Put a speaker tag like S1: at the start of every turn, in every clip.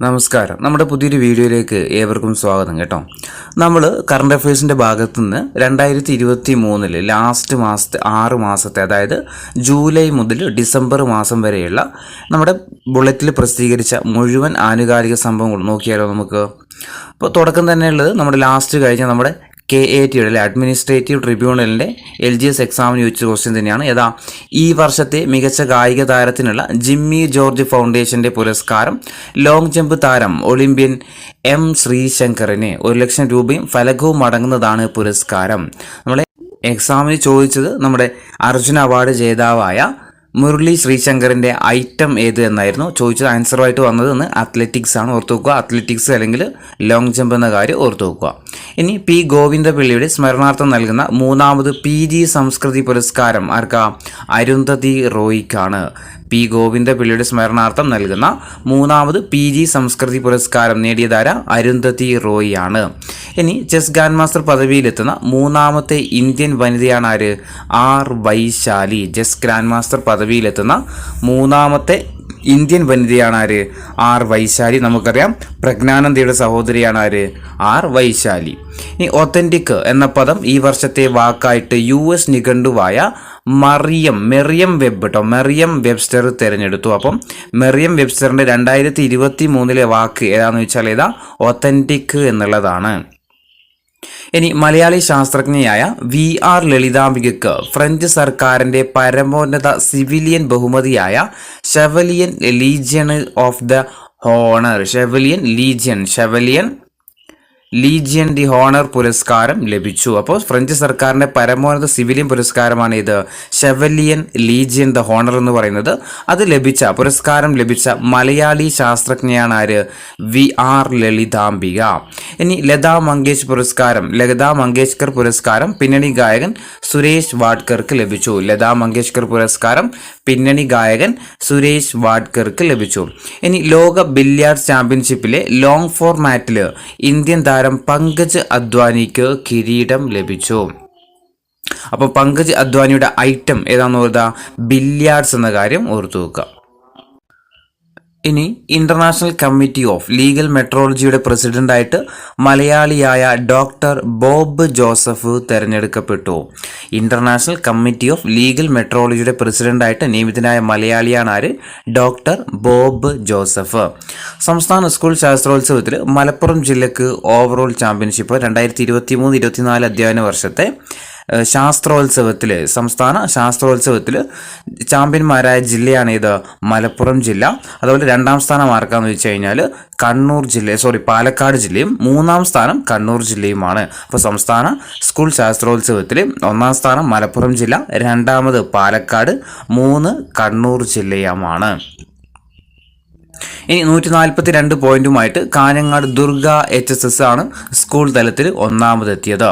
S1: നമസ്കാരം. നമ്മുടെ പുതിയൊരു വീഡിയോയിലേക്ക് ഏവർക്കും സ്വാഗതം കേട്ടോ. നമ്മൾ കറണ്ട് അഫയേഴ്സിൻ്റെ ഭാഗത്തു നിന്ന് 2023 ലാസ്റ്റ് മാസത്തെ 6 മാസത്തെ, അതായത് ജൂലൈ മുതൽ ഡിസംബർ മാസം വരെയുള്ള നമ്മുടെ ബുള്ളറ്റിൽ പ്രസിദ്ധീകരിച്ച മുഴുവൻ ആനുകാലിക സംഭവങ്ങൾ നോക്കിയാലോ നമുക്ക്. അപ്പോൾ തുടക്കം തന്നെയുള്ളത് നമ്മുടെ ലാസ്റ്റ് കഴിഞ്ഞ നമ്മുടെ KATയുടെ അഡ്മിനിസ്ട്രേറ്റീവ് ട്രിബ്യൂണലിൻ്റെ LGS എക്സാമിന് ചോദിച്ച ക്വസ്റ്റ്യൻ തന്നെയാണ്. ഈ വർഷത്തെ മികച്ച കായിക താരത്തിനുള്ള ജിമ്മി ജോർജ് ഫൗണ്ടേഷൻ്റെ പുരസ്കാരം ലോങ് ജമ്പ് താരം ഒളിമ്പ്യൻ M ശ്രീശങ്കറിന് 1 ലക്ഷം രൂപയും ഫലകവും അടങ്ങുന്നതാണ് പുരസ്കാരം. നമ്മളെ എക്സാമിന് ചോദിച്ചത് നമ്മുടെ അർജുന അവാർഡ് ജേതാവായ മുരളി ശ്രീശങ്കറിൻ്റെ ഐറ്റം ഏത് എന്നായിരുന്നു ചോദിച്ചത്. ആൻസറുമായിട്ട് വന്നത് അത്ലറ്റിക്സ് ആണ്. ഓർത്ത് വെക്കുക, അത്ലറ്റിക്സ് അല്ലെങ്കിൽ ലോങ് ജമ്പ് എന്ന കാര്യം ഓർത്ത് വെക്കുക. ഇനി P ഗോവിന്ദപിള്ളിയുടെ സ്മരണാർത്ഥം നൽകുന്ന 3ാമത് PG സംസ്കൃതി പുരസ്കാരം ആർക്കാ? അരുന്ധതി റോയിക്കാണ്. P ഗോവിന്ദപിള്ളിയുടെ സ്മരണാർത്ഥം നൽകുന്ന 3ാമത് PG സംസ്കൃതി പുരസ്കാരം നേടിയതാര? അരുന്ധതി റോയി ആണ്. ഇനി ചെസ് ഗ്രാൻഡ് മാസ്റ്റർ പദവിയിലെത്തുന്ന 3ാമത്തെ ഇന്ത്യൻ വനിതയാണ് ആര്? R Vaishali. Chess grand master പദവിയിലെത്തുന്ന 3ാമത്തെ ഇന്ത്യൻ വനിതയാണ് ആര്? R വൈശാലി. നമുക്കറിയാം പ്രജ്ഞാനന്ദയുടെ സഹോദരിയാണ് ആര്? R വൈശാലി. ഇനി ഒത്തൻറ്റിക് എന്ന പദം ഈ വർഷത്തെ വാക്കായിട്ട് US നിഘണ്ടുവായ മെറിയം വെബ്സ്റ്റർ തിരഞ്ഞെടുത്തു. അപ്പം മെറിയം വെബ്സ്റ്ററിൻ്റെ 2023 വാക്ക് ഏതാണെന്ന് വെച്ചാൽ ഒത്തൻറ്റിക് എന്നുള്ളതാണ്. ഇനി മലയാളി ശാസ്ത്രജ്ഞയായ VR ലളിതാംബികയ്ക്ക് ഫ്രഞ്ച് സർക്കാരിൻ്റെ പരമോന്നത സിവിലിയൻ ബഹുമതിയായ chevalier legion of the honour legion the honour പുരസ്കാരം ലഭിച്ചു. അപ്പോൾ ഫ്രഞ്ച് സർക്കാരിൻ്റെ പരമോന്നത സിവിലിയൻ പുരസ്കാരമാണ് ഇത് ഷെവലിയൻ ലീജിയൻ ദ ഹോണർ എന്ന് പറയുന്നത്. അത് പുരസ്കാരം ലഭിച്ച മലയാളി ശാസ്ത്രജ്ഞയാണ് ആര്? VR ലളിതാംബിക. ഇനി ലതാ മങ്കേഷ്കർ പുരസ്കാരം പിന്നണി ഗായകൻ സുരേഷ് വാഡ്കർക്ക് ലഭിച്ചു. ലതാ മങ്കേഷ്കർ പുരസ്കാരം പിന്നണി ഗായകൻ സുരേഷ് വാഡ്കർക്ക് ലഭിച്ചു. ഇനി ലോക ബില്യാർഡ്സ് ചാമ്പ്യൻഷിപ്പിലെ ലോങ് ഫോർമാറ്റിൽ ഇന്ത്യൻ താരം പങ്കജ് അദ്വാനിക്ക് കിരീടം ലഭിച്ചു. അപ്പോൾ പങ്കജ് അദ്വാനിയുടെ ഐറ്റം ഏതാണെന്ന് ഓർക്കുക? ബില്യാർഡ്സ് എന്ന കാര്യം ഓർത്തു വെക്കുക. ഇനി ഇന്റർനാഷണൽ കമ്മിറ്റി ഓഫ് ലീഗൽ മെട്രോളജിയുടെ പ്രസിഡന്റായിട്ട് മലയാളിയായ ഡോക്ടർ ബോബ് ജോസഫ് തെരഞ്ഞെടുക്കപ്പെട്ടു. ഇന്റർനാഷണൽ കമ്മിറ്റി ഓഫ് ലീഗൽ മെട്രോളജിയുടെ പ്രസിഡന്റായിട്ട് നിയമിതനായ മലയാളിയാണ് ആര്? Doctor Bob Joseph. സംസ്ഥാന സ്കൂൾ ശാസ്ത്രോത്സവത്തിൽ മലപ്പുറം ജില്ലക്ക് ഓവറോൾ ചാമ്പ്യൻഷിപ്പ് 2023-24 അധ്യയന വർഷത്തെ സംസ്ഥാന ശാസ്ത്രോത്സവത്തിൽ ചാമ്പ്യന്മാരായ ജില്ലയാണ് ഇത്? മലപ്പുറം ജില്ല. അതുപോലെ 2ാം സ്ഥാനം ആർക്കാന്ന് വെച്ച് കഴിഞ്ഞാൽ പാലക്കാട് ജില്ലയും 3ാം സ്ഥാനം കണ്ണൂർ ജില്ലയുമാണ്. അപ്പോൾ സംസ്ഥാന സ്കൂൾ ശാസ്ത്രോത്സവത്തിൽ 1ാം സ്ഥാനം മലപ്പുറം ജില്ല, 2ാമത് പാലക്കാട്, 3 കണ്ണൂർ ജില്ലയുമാണ്. ഇനി 142 പോയിന്റുമായിട്ട് കാഞ്ഞങ്ങാട് ദുർഗ HSS ആണ് സ്കൂൾ തലത്തിൽ 1ാമതെത്തിയത്.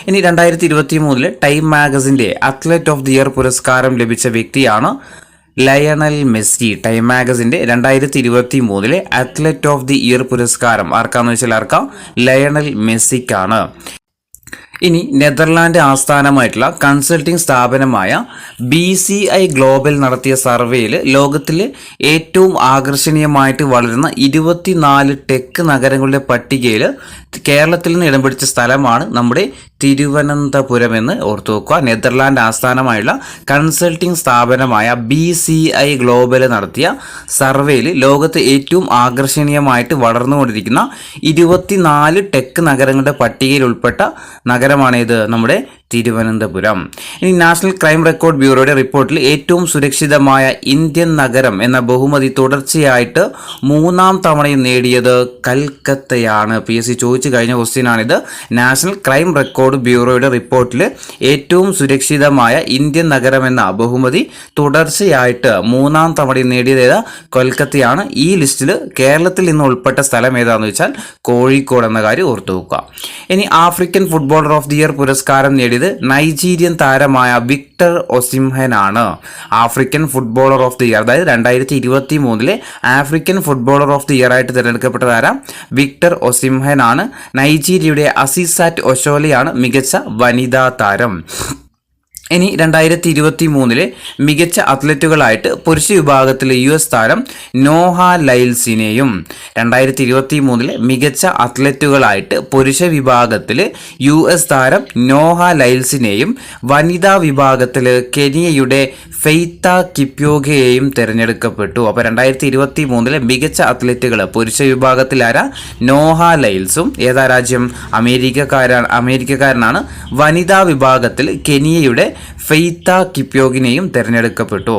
S1: ഇനി 2023 ടൈം മാഗസിൻ്റെ അത്ലറ്റ് ഓഫ് ദി ഇയർ പുരസ്കാരം ലഭിച്ച വ്യക്തിയാണ് ലയണൽ മെസ്സി. ടൈം മാഗസിൻ്റെ 2023 അത്ലറ്റ് ഓഫ് ദി ഇയർ പുരസ്കാരം ആർക്കാന്ന് വെച്ചാൽ ലയണൽ മെസ്സിക്കാണ്. ഇനി നെതർലാൻഡ് ആസ്ഥാനമായിട്ടുള്ള കൺസൾട്ടിംഗ് സ്ഥാപനമായ BCI ഗ്ലോബൽ നടത്തിയ സർവേയിൽ ലോകത്തിലെ ഏറ്റവും ആകർഷണീയമായിട്ട് വളരുന്ന 24 ടെക് നഗരങ്ങളുടെ പട്ടികയിൽ കേരളത്തിൽ നിന്ന് ഇടം പിടിച്ച സ്ഥലമാണ് നമ്മുടെ തിരുവനന്തപുരം എന്ന് ഓർത്തു വെക്കുക. നെതർലാൻഡ് ആസ്ഥാനമായുള്ള കൺസൾട്ടിംഗ് സ്ഥാപനമായ BCI ഗ്ലോബൽ നടത്തിയ സർവേയിൽ ലോകത്തെ ഏറ്റവും ആകർഷണീയമായിട്ട് വളർന്നുകൊണ്ടിരിക്കുന്ന 24 ടെക് നഗരങ്ങളുടെ പട്ടികയിൽ ഉൾപ്പെട്ട നഗരമാണ് ഇത്? നമ്മുടെ തിരുവനന്തപുരം. ഇനി നാഷണൽ ക്രൈം റെക്കോർഡ് ബ്യൂറോയുടെ റിപ്പോർട്ടിൽ ഏറ്റവും സുരക്ഷിതമായ ഇന്ത്യൻ നഗരം എന്ന ബഹുമതി തുടർച്ചയായിട്ട് 3ാം തവണയും നേടിയത് കൽക്കത്തയാണ്. PSC ചോദിച്ചു കഴിഞ്ഞ ക്വസ്റ്റ്യനാണിത്. നാഷണൽ ക്രൈം റെക്കോർഡ് ബ്യൂറോയുടെ റിപ്പോർട്ടിൽ ഏറ്റവും സുരക്ഷിതമായ ഇന്ത്യൻ നഗരം എന്ന ബഹുമതി തുടർച്ചയായിട്ട് 3ാം തവണയും നേടിയത് കൊൽക്കത്തയാണ്. ഈ ലിസ്റ്റിൽ കേരളത്തിൽ നിന്ന് ഉൾപ്പെട്ട സ്ഥലം ഏതാണെന്ന് വെച്ചാൽ കോഴിക്കോട് എന്ന കാര്യം ഓർത്തു വെക്കുക. ഇനി African footballer of the year പുരസ്കാരം നേടിയത് നൈജീരിയൻ താരമായ വിക്ടർ ഒസിംഹൻ ആണ്. African footballer of the year, അതായത് 2023 African footballer of the year ആയിട്ട് തിരഞ്ഞെടുക്കപ്പെട്ട താരം വിക്ടർ ഒസിംഹൻ ആണ്. നൈജീരിയയുടെ അസിസാറ്റ് ഒഷോലയാണ് മികച്ച വനിതാ താരം. ഇനി 2023 മികച്ച അത്ലറ്റുകളായിട്ട് പുരുഷ വിഭാഗത്തിലെ US താരം നോഹ ലൈൽസിനെയും 2023 മികച്ച അത്ലറ്റുകളായിട്ട് പുരുഷ വിഭാഗത്തിൽ US താരം നോഹ ലൈൽസിനെയും വനിതാ വിഭാഗത്തിൽ കെനിയയുടെ ഫെയ്ത്ത കിപ്യോഗയെയും തിരഞ്ഞെടുക്കപ്പെട്ടു. അപ്പോൾ 2023 മികച്ച അത്ലറ്റുകൾ പുരുഷ വിഭാഗത്തിൽ ആരാ? നോഹ ലൈൽസും. ഏതാ രാജ്യം? അമേരിക്കക്കാരനാണ്. വനിതാ വിഭാഗത്തിൽ കെനിയയുടെ ഫെയ്ത്ത കിപ്യോഗിനെയും തിരഞ്ഞെടുക്കപ്പെട്ടു.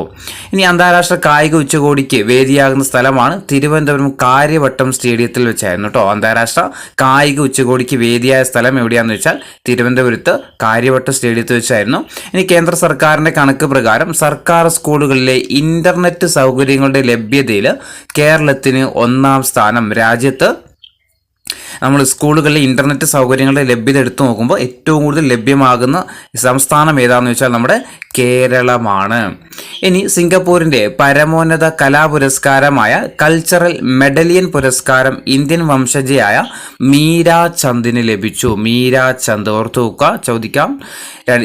S1: ഇനി അന്താരാഷ്ട്ര കായിക ഉച്ചകോടിക്ക് വേദിയാകുന്ന സ്ഥലമാണ് തിരുവനന്തപുരം കാര്യവട്ടം സ്റ്റേഡിയത്തിൽ വെച്ചായിരുന്നു കേട്ടോ. അന്താരാഷ്ട്ര കായിക ഉച്ചകോടിക്ക് വേദിയായ സ്ഥലം എവിടെയാണെന്ന് വെച്ചാൽ തിരുവനന്തപുരത്ത് കാര്യവട്ടം സ്റ്റേഡിയത്തിൽ വെച്ചായിരുന്നു. ഇനി കേന്ദ്ര സർക്കാരിൻ്റെ കണക്ക് പ്രകാരം സർക്കാർ സ്കൂളുകളിലെ ഇൻ്റർനെറ്റ് സൗകര്യങ്ങളുടെ ലഭ്യതയിൽ കേരളത്തിന് 1-ാം സ്ഥാനം. രാജ്യത്ത് നമ്മൾ സ്കൂളുകളിലെ ഇൻ്റർനെറ്റ് സൗകര്യങ്ങളുടെ ലഭ്യത എടുത്തു നോക്കുമ്പോൾ ഏറ്റവും കൂടുതൽ ലഭ്യമാകുന്ന സംസ്ഥാനം ഏതാണെന്ന് വെച്ചാൽ നമ്മുടെ കേരളമാണ്. ഇനി സിംഗപ്പൂരിൻ്റെ പരമോന്നത കലാപുരസ്കാരമായ കൾച്ചറൽ മെഡലിയൻ പുരസ്കാരം ഇന്ത്യൻ വംശജയായ മീര ചന്ദിന് ലഭിച്ചു. മീര ചന്ദ് ഓർത്തു വെക്കുക, ചോദിക്കാം.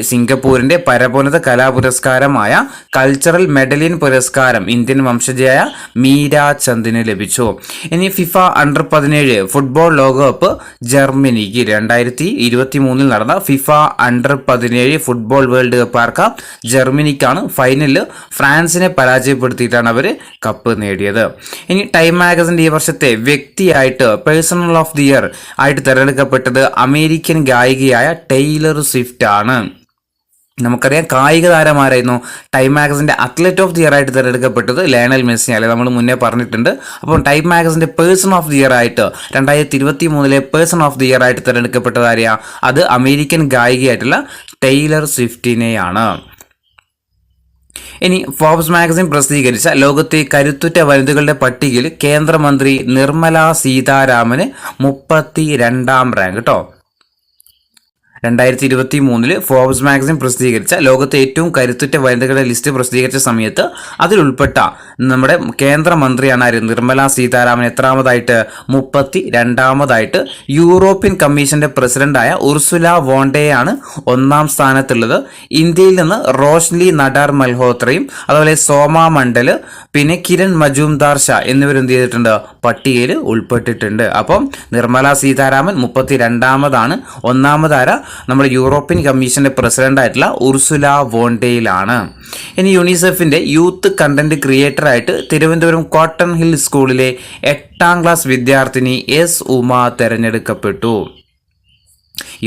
S1: സിംഗപ്പൂരിൻ്റെ പരമോന്നത കലാപുരസ്കാരമായ കൾച്ചറൽ മെഡലിയൻ പുരസ്കാരം ഇന്ത്യൻ വംശജയായ മീര ചന്ദിന് ലഭിച്ചു. ഇനി ഫിഫ അണ്ടർ-17 ഫുട്ബോൾ ലോകകപ്പ് ജർമ്മനിക്ക് 2023 നടന്ന ഫിഫ അണ്ടർ-17 ഫുട്ബോൾ വേൾഡ് കപ്പ് ആർക്കാം? ജർമ്മനിക്കാണ്. ഫൈനലിൽ ഫ്രാൻസിനെ പരാജയപ്പെടുത്തിയിട്ടാണ് അവർ കപ്പ് നേടിയത്. ഇനി ടൈം മാഗസിൻ്റെ ഈ വർഷത്തെ വ്യക്തിയായിട്ട് പേഴ്സണൽ ഓഫ് ദി ഇയർ ആയിട്ട് തിരഞ്ഞെടുക്കപ്പെട്ടത് അമേരിക്കൻ ഗായികയായ ടെയ്ലർ സ്വിഫ്റ്റ് ആണ്. നമുക്കറിയാം കായിക താരമാരായിരുന്നു. ടൈം മാഗസിൻ്റെ അത്ലറ്റ് ഓഫ് ദി ഇയർ ആയിട്ട് തിരഞ്ഞെടുക്കപ്പെട്ടത് ലയണൽ മെസ്സി അല്ലെ, നമ്മൾ മുന്നേ പറഞ്ഞിട്ടുണ്ട്. അപ്പോൾ ടൈം മാഗസിൻ്റെ പേഴ്സൺ ഓഫ് ദി ഇയർ ആയിട്ട് 2023 പേഴ്സൺ ഓഫ് ദി ഇയർ ആയിട്ട് തിരഞ്ഞെടുക്കപ്പെട്ടത് ആരെയാ? അത് അമേരിക്കൻ ഗായികയായിട്ടുള്ള ടെയ്ലർ സ്വിഫ്റ്റിനെയാണ്. ഇനി ഫോബ്സ് മാഗസിൻ പ്രസിദ്ധീകരിച്ച ലോകത്തെ കരുത്തുറ്റ വനിതകളുടെ പട്ടികയിൽ കേന്ദ്രമന്ത്രി നിർമ്മല സീതാരാമന് 32-ാം റാങ്ക് കേട്ടോ. 2023 ഫോബ്സ് മാഗസിൻ പ്രസിദ്ധീകരിച്ച ലോകത്തെ ഏറ്റവും കരുത്തുറ്റ വനിതകളുടെ ലിസ്റ്റ് പ്രസിദ്ധീകരിച്ച സമയത്ത് അതിലുൾപ്പെട്ട നമ്മുടെ കേന്ദ്രമന്ത്രിയാണ് ആര്? നിർമ്മല സീതാരാമൻ. എത്രാമതായിട്ട്? 32-ാമതായിട്ട്. യൂറോപ്യൻ കമ്മീഷന്റെ പ്രസിഡന്റായ ഉർസുല വോണ്ടയാണ് 1-ാം സ്ഥാനത്തുള്ളത്. ഇന്ത്യയിൽ നിന്ന് റോഷ്നി നടാർ മൽഹോത്രയും അതുപോലെ സോമ മണ്ഡൽ പിന്നെ കിരൺ മജുംദാർ ഷാ എന്നിവർ എന്ത് ചെയ്തിട്ടുണ്ട്? പട്ടികയിൽ ഉൾപ്പെട്ടിട്ടുണ്ട്. അപ്പം നിർമ്മല സീതാരാമൻ 32-ാമതാണ്. 1-ാമതാര നമ്മുടെ യൂറോപ്യൻ കമ്മീഷന്റെ പ്രസിഡന്റ് ആയിട്ടുള്ള ഉർസുല വോണ്ടയിലാണ്. ഇനി യൂണിസെഫിന്റെ യൂത്ത് കണ്ടന്റ് ക്രിയേറ്റർ ആയിട്ട് തിരുവനന്തപുരം കോട്ടൺ ഹിൽ സ്കൂളിലെ 8-ാം ക്ലാസ് വിദ്യാർത്ഥിനി എസ് ഉമ തെരഞ്ഞെടുക്കപ്പെട്ടു.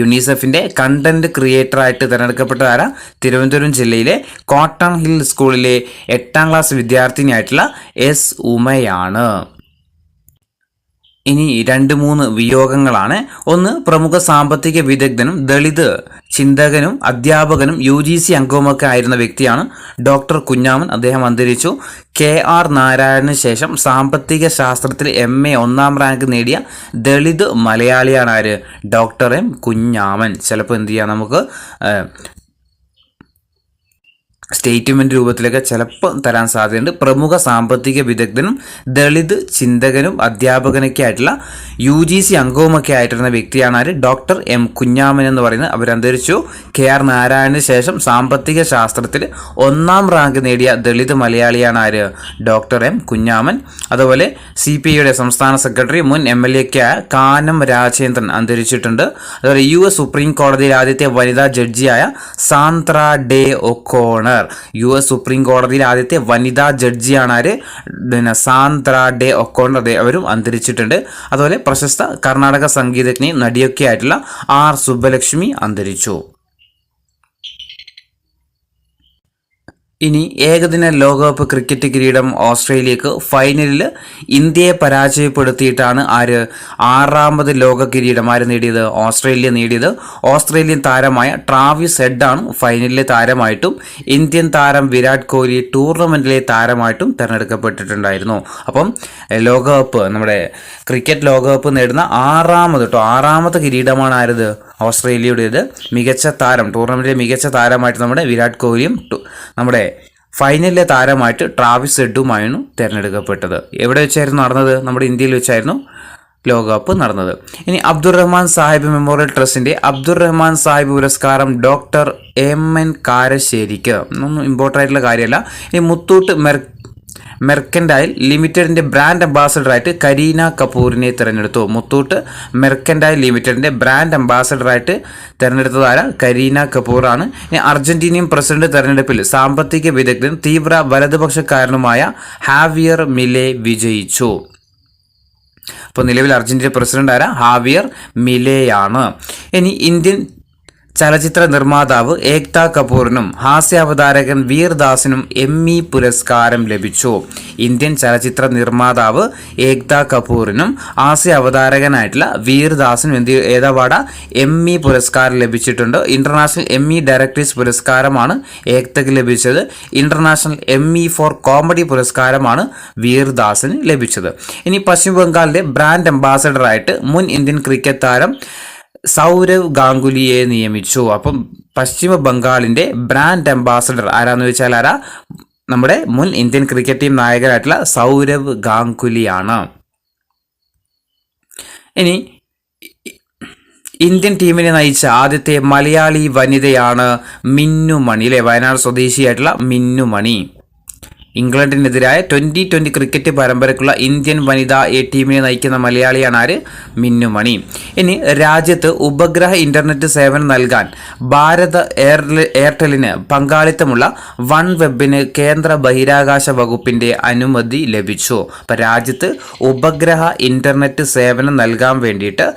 S1: യൂണിസെഫിന്റെ കണ്ടന്റ് ക്രിയേറ്റർ ആയിട്ട് തിരഞ്ഞെടുക്കപ്പെട്ടതാരാ? തിരുവനന്തപുരം ജില്ലയിലെ കോട്ടൺ ഹിൽ സ്കൂളിലെ 8-ാം ക്ലാസ് വിദ്യാർത്ഥിനിയായിട്ടുള്ള എസ് ഉമയാണ്. ഇനി 2-3 വിയോഗങ്ങളാണ്. ഒന്ന്, പ്രമുഖ സാമ്പത്തിക വിദഗ്ധനും ദളിത് ചിന്തകനും അധ്യാപകനും UGC അംഗവുമൊക്കെ ആയിരുന്ന വ്യക്തിയാണ് ഡോക്ടർ കുഞ്ഞാമൻ. അദ്ദേഹം അന്തരിച്ചു. KR നാരായണന് ശേഷം സാമ്പത്തിക ശാസ്ത്രത്തിൽ MA 1-ാം റാങ്ക് നേടിയ ദളിത് മലയാളിയാണ് ആര്? Doctor M Kunjaman. ചിലപ്പോൾ എന്ത് ചെയ്യാം, നമുക്ക് സ്റ്റേറ്റ്മെന്റ് രൂപത്തിലൊക്കെ ചിലപ്പോൾ തരാൻ സാധ്യതയുണ്ട്. പ്രമുഖ സാമ്പത്തിക വിദഗ്ധനും ദളിത് ചിന്തകനും അധ്യാപകനൊക്കെ ആയിട്ടുള്ള UGC അംഗവുമൊക്കെ ആയിട്ടിരുന്ന വ്യക്തിയാണ് ആര്? ഡോക്ടർ M കുഞ്ഞാമൻ എന്ന് പറയുന്നത്. അവരന്തരിച്ചു. KR നാരായണന് ശേഷം സാമ്പത്തിക ശാസ്ത്രത്തിൽ 1-ാം റാങ്ക് നേടിയ ദളിത് മലയാളിയാണ് ആര്? Doctor M Kunjaman. അതുപോലെ CPIയുടെ സംസ്ഥാന സെക്രട്ടറി മുൻ MLA ആയ കാനം രാജേന്ദ്രൻ അന്തരിച്ചിട്ടുണ്ട്. അതുപോലെ US സുപ്രീം കോടതിയിൽ ആദ്യത്തെ വനിതാ ജഡ്ജിയായ Sandra day O'Connor. US supreme കോടതിയിൽ ആദ്യത്തെ വനിതാ ജഡ്ജിയാണ് ആര്? Sandra day O'Connor. അവരും അന്തരിച്ചിട്ടുണ്ട്. അതുപോലെ പ്രശസ്ത കർണാടക സംഗീതജ്ഞയും നടിയൊക്കെ ആയിട്ടുള്ള R സുബ്ബലക്ഷ്മി അന്തരിച്ചു. ഇനി ഏകദിന ലോകകപ്പ് ക്രിക്കറ്റ് കിരീടം ഓസ്ട്രേലിയക്ക് ഫൈനലിൽ ഇന്ത്യയെ പരാജയപ്പെടുത്തിയിട്ടാണ് ആര്? 6ാമത് ലോക കിരീടം ആര് നേടിയത്? ഓസ്ട്രേലിയ നേടിയത്. ഓസ്ട്രേലിയൻ താരമായ ട്രാവിസ് ഹെഡാണ് ഫൈനലിലെ താരമായിട്ടും ഇന്ത്യൻ താരം വിരാട് കോഹ്ലി ടൂർണമെന്റിലെ താരമായിട്ടും തിരഞ്ഞെടുക്കപ്പെട്ടിട്ടുണ്ടായിരുന്നു. അപ്പം ലോകകപ്പ്, നമ്മുടെ ക്രിക്കറ്റ് ലോകകപ്പ് നേടുന്ന 6ാമത്തെ കിരീടമാണ് ആരത്? ഓസ്ട്രേലിയയുടേത്. മികച്ച താരം, ടൂർണമെന്റിലെ മികച്ച താരമായിട്ട് നമ്മുടെ വിരാട് കോഹ്ലിയും നമ്മുടെ ഫൈനലിലെ താരമായിട്ട് ട്രാവിസ് ഹെഡുമായിരുന്നു തിരഞ്ഞെടുക്കപ്പെട്ടത്. എവിടെ വെച്ചായിരുന്നു നടന്നത്? നമ്മുടെ ഇന്ത്യയിൽ വെച്ചായിരുന്നു. ലോകകപ്പ് നടന്നത്. ഇനി അബ്ദുറഹ്മാൻ സാഹിബ് മെമ്മോറിയൽ ട്രസ്റ്റിന്റെ അബ്ദുറഹ്മാൻ സാഹിബ് പുരസ്കാരം ഡോക്ടർ MN കാരശ്ശേരിക്ക്. ഒന്നും ഇമ്പോർട്ടൻ്റ് ആയിട്ടുള്ള കാര്യമല്ല. ഇനി മുത്തൂട്ട് മെർക്കൻഡൈൽ ലിമിറ്റഡിന്റെ ബ്രാൻഡ് അംബാസഡറായിട്ട് കരീന കപൂറിനെ തിരഞ്ഞെടുത്തു. മുത്തൂട്ട് മെർക്കൻഡൈൽ ലിമിറ്റഡിന്റെ ബ്രാൻഡ് അംബാസഡറായിട്ട് തിരഞ്ഞെടുത്തതാര കരീന കപൂറാണ്. ഇനി അർജന്റീനിയൻ പ്രസിഡന്റ് തെരഞ്ഞെടുപ്പിൽ സാമ്പത്തിക വിദഗ്ധനും തീവ്ര വലതുപക്ഷക്കാരനുമായ ഹാവിയർ മിലെ വിജയിച്ചു. അപ്പോൾ നിലവിൽ അർജന്റീന പ്രസിഡന്റ് ആര? ഹാവിയർ മിലെയാണ്. ഇനി ഇന്ത്യൻ ചലച്ചിത്ര നിർമ്മാതാവ് ഏക്താ കപൂറിനും ഹാസ്യാവതാരകൻ വീർദാസിനും എമ്മി പുരസ്കാരം ലഭിച്ചു. ഇന്ത്യൻ ചലച്ചിത്ര നിർമ്മാതാവ് ഏക്താ കപൂറിനും ഹാസ്യ അവതാരകനായിട്ടുള്ള വീർദാസിനും ഏതാവാട എമ്മി പുരസ്കാരം ലഭിച്ചിട്ടുണ്ട്. ഇന്റർനാഷണൽ എമ്മി ഡയറക്ടേഴ്സ് പുരസ്കാരമാണ് ഏക്തയ്ക്ക് ലഭിച്ചത്. ഇന്റർനാഷണൽ എമ്മി ഫോർ കോമഡി പുരസ്കാരമാണ് വീർദാസിന് ലഭിച്ചത്. ഇനി പശ്ചിമ ബംഗാളിലെ ബ്രാൻഡ് അംബാസഡറായിട്ട് മുൻ ഇന്ത്യൻ ക്രിക്കറ്റ് താരം സൗരവ് ഗാംഗുലിയെ നിയമിച്ചു. അപ്പം പശ്ചിമ ബംഗാളിന്റെ ബ്രാൻഡ് അംബാസഡർ ആരാന്ന് വെച്ചാൽ നമ്മുടെ മുൻ ഇന്ത്യൻ ക്രിക്കറ്റ് ടീം നായകനായിട്ടുള്ള സൗരവ് ഗാംഗുലിയാണ്. ഇനി ഇന്ത്യൻ ടീമിനെ നയിച്ച ആദ്യത്തെ മലയാളി വനിതയാണ് മിന്നുമണി അല്ലെ, വയനാട് സ്വദേശിയായിട്ടുള്ള മിന്നുമണി. ഇംഗ്ലണ്ടിനെതിരായ 2020 ക്രിക്കറ്റ് പരമ്പരയ്ക്കുള്ള ഇന്ത്യൻ വനിതാ ടീമിനെ നയിക്കുന്ന മലയാളിയാണ് ആര്? മിന്നുമണി. ഇനി രാജ്യത്ത് ഉപഗ്രഹ ഇന്റർനെറ്റ് സേവനം നൽകാൻ ഭാരത് എയർടെലിന് പങ്കാളിത്തമുള്ള വൺ വെബിന് കേന്ദ്ര ബഹിരാകാശ വകുപ്പിന്റെ അനുമതി ലഭിച്ചു. അപ്പം രാജ്യത്ത് ഉപഗ്രഹ ഇന്റർനെറ്റ് സേവനം നൽകാൻ വേണ്ടിയിട്ട്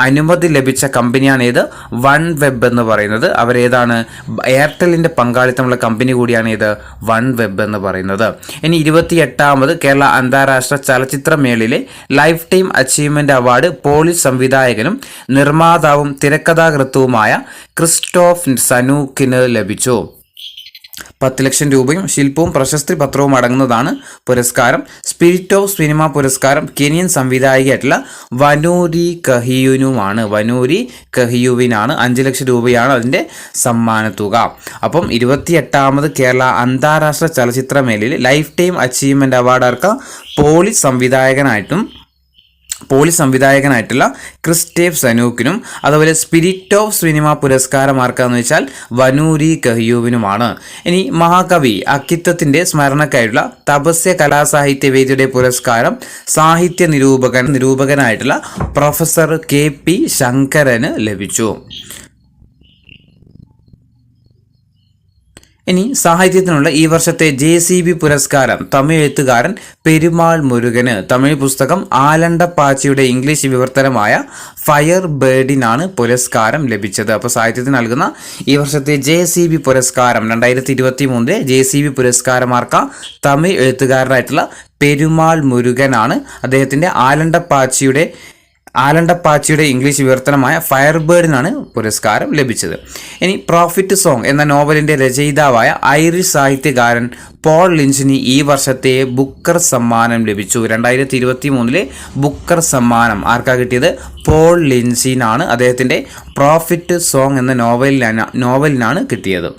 S1: അനുമതി ലഭിച്ച കമ്പനിയാണ് ഏത്? വൺ വെബ് എന്ന് പറയുന്നത്. അവരേതാണ്? എയർടെലിന്റെ പങ്കാളിത്തമുള്ള കമ്പനി കൂടിയാണ് ഇത് വൺ വെബ് എന്ന് പറയുന്നത്. ഇനി 28ാമത് കേരള അന്താരാഷ്ട്ര ചലച്ചിത്രമേളയിലെ life time achievement award Polish സംവിധായകനും നിർമ്മാതാവും തിരക്കഥാകൃത്തുവുമായ ക്രിസ്റ്റോഫ് സനൂക്കിന് ലഭിച്ചു. 10 ലക്ഷം രൂപയും ശില്പവും പ്രശസ്തി പത്രവും അടങ്ങുന്നതാണ് പുരസ്കാരം. സ്പിരിറ്റ് ഓഫ് സിനിമ പുരസ്കാരം കെനിയൻ സംവിധായികയായിട്ടുള്ള വനൂരി കഹിയുനുമാണ്. വനൂരി കഹിയുവിനാണ്. 5 ലക്ഷം രൂപയാണ് അതിൻ്റെ സമ്മാനത്തുക. അപ്പം 28ാമത് കേരള അന്താരാഷ്ട്ര ചലച്ചിത്രമേളയിൽ ലൈഫ് ടൈം അച്ചീവ്മെന്റ് അവാർഡ് ആർക്ക പോളിഷ് സംവിധായകനായിട്ടുള്ള ക്രിസ്റ്റേഫ് സനൂക്കിനും അതുപോലെ സ്പിരിറ്റ് ഓഫ് സിനിമ പുരസ്കാരം ആർക്കാന്ന് വെച്ചാൽ വനൂരി കഹിയുവിനുമാണ്. ഇനി മഹാകവി അക്കിത്തത്തിന്റെ സ്മരണക്കായിട്ടുള്ള തപസ്യ കലാസാഹിത്യ വേദിയുടെ പുരസ്കാരം സാഹിത്യ നിരൂപകനായിട്ടുള്ള പ്രൊഫസർ KP ശങ്കരന് ലഭിച്ചു. ഇനി സാഹിത്യത്തിനുള്ള ഈ വർഷത്തെ JCB പുരസ്കാരം തമിഴ് എഴുത്തുകാരൻ പെരുമാൾ മുരുകന്. തമിഴ് പുസ്തകം ആലണ്ടപ്പാച്ചിയുടെ ഇംഗ്ലീഷ് വിവർത്തനമായ ഫയർ ബേർഡിനാണ് പുരസ്കാരം ലഭിച്ചത്. അപ്പോൾ സാഹിത്യത്തിന് നൽകുന്ന ഈ വർഷത്തെ JCB പുരസ്കാരം 2023 JCB പുരസ്കാരമാർക്ക തമിഴ് എഴുത്തുകാരനായിട്ടുള്ള പെരുമാൾ മുരുകനാണ്. അദ്ദേഹത്തിൻ്റെ ആലണ്ടപ്പാച്ചിയുടെ ഇംഗ്ലീഷ് വിവർത്തനമായ ഫയർ ബേർഡിനാണ് പുരസ്കാരം ലഭിച്ചത്. ഇനി പ്രോഫിറ്റ് സോങ് എന്ന നോവലിന്റെ രചയിതാവായ ഐറിഷ് സാഹിത്യകാരൻ പോൾ ലിഞ്ചിന് ഈ വർഷത്തെ ബുക്കർ സമ്മാനം ലഭിച്ചു. 2023 ബുക്കർ സമ്മാനം ആർക്കാ കിട്ടിയത്? പോൾ ലിഞ്ചിനാണ്. അദ്ദേഹത്തിന്റെ പ്രോഫിറ്റ് സോങ് എന്ന നോവലിനാണ് കിട്ടിയത്.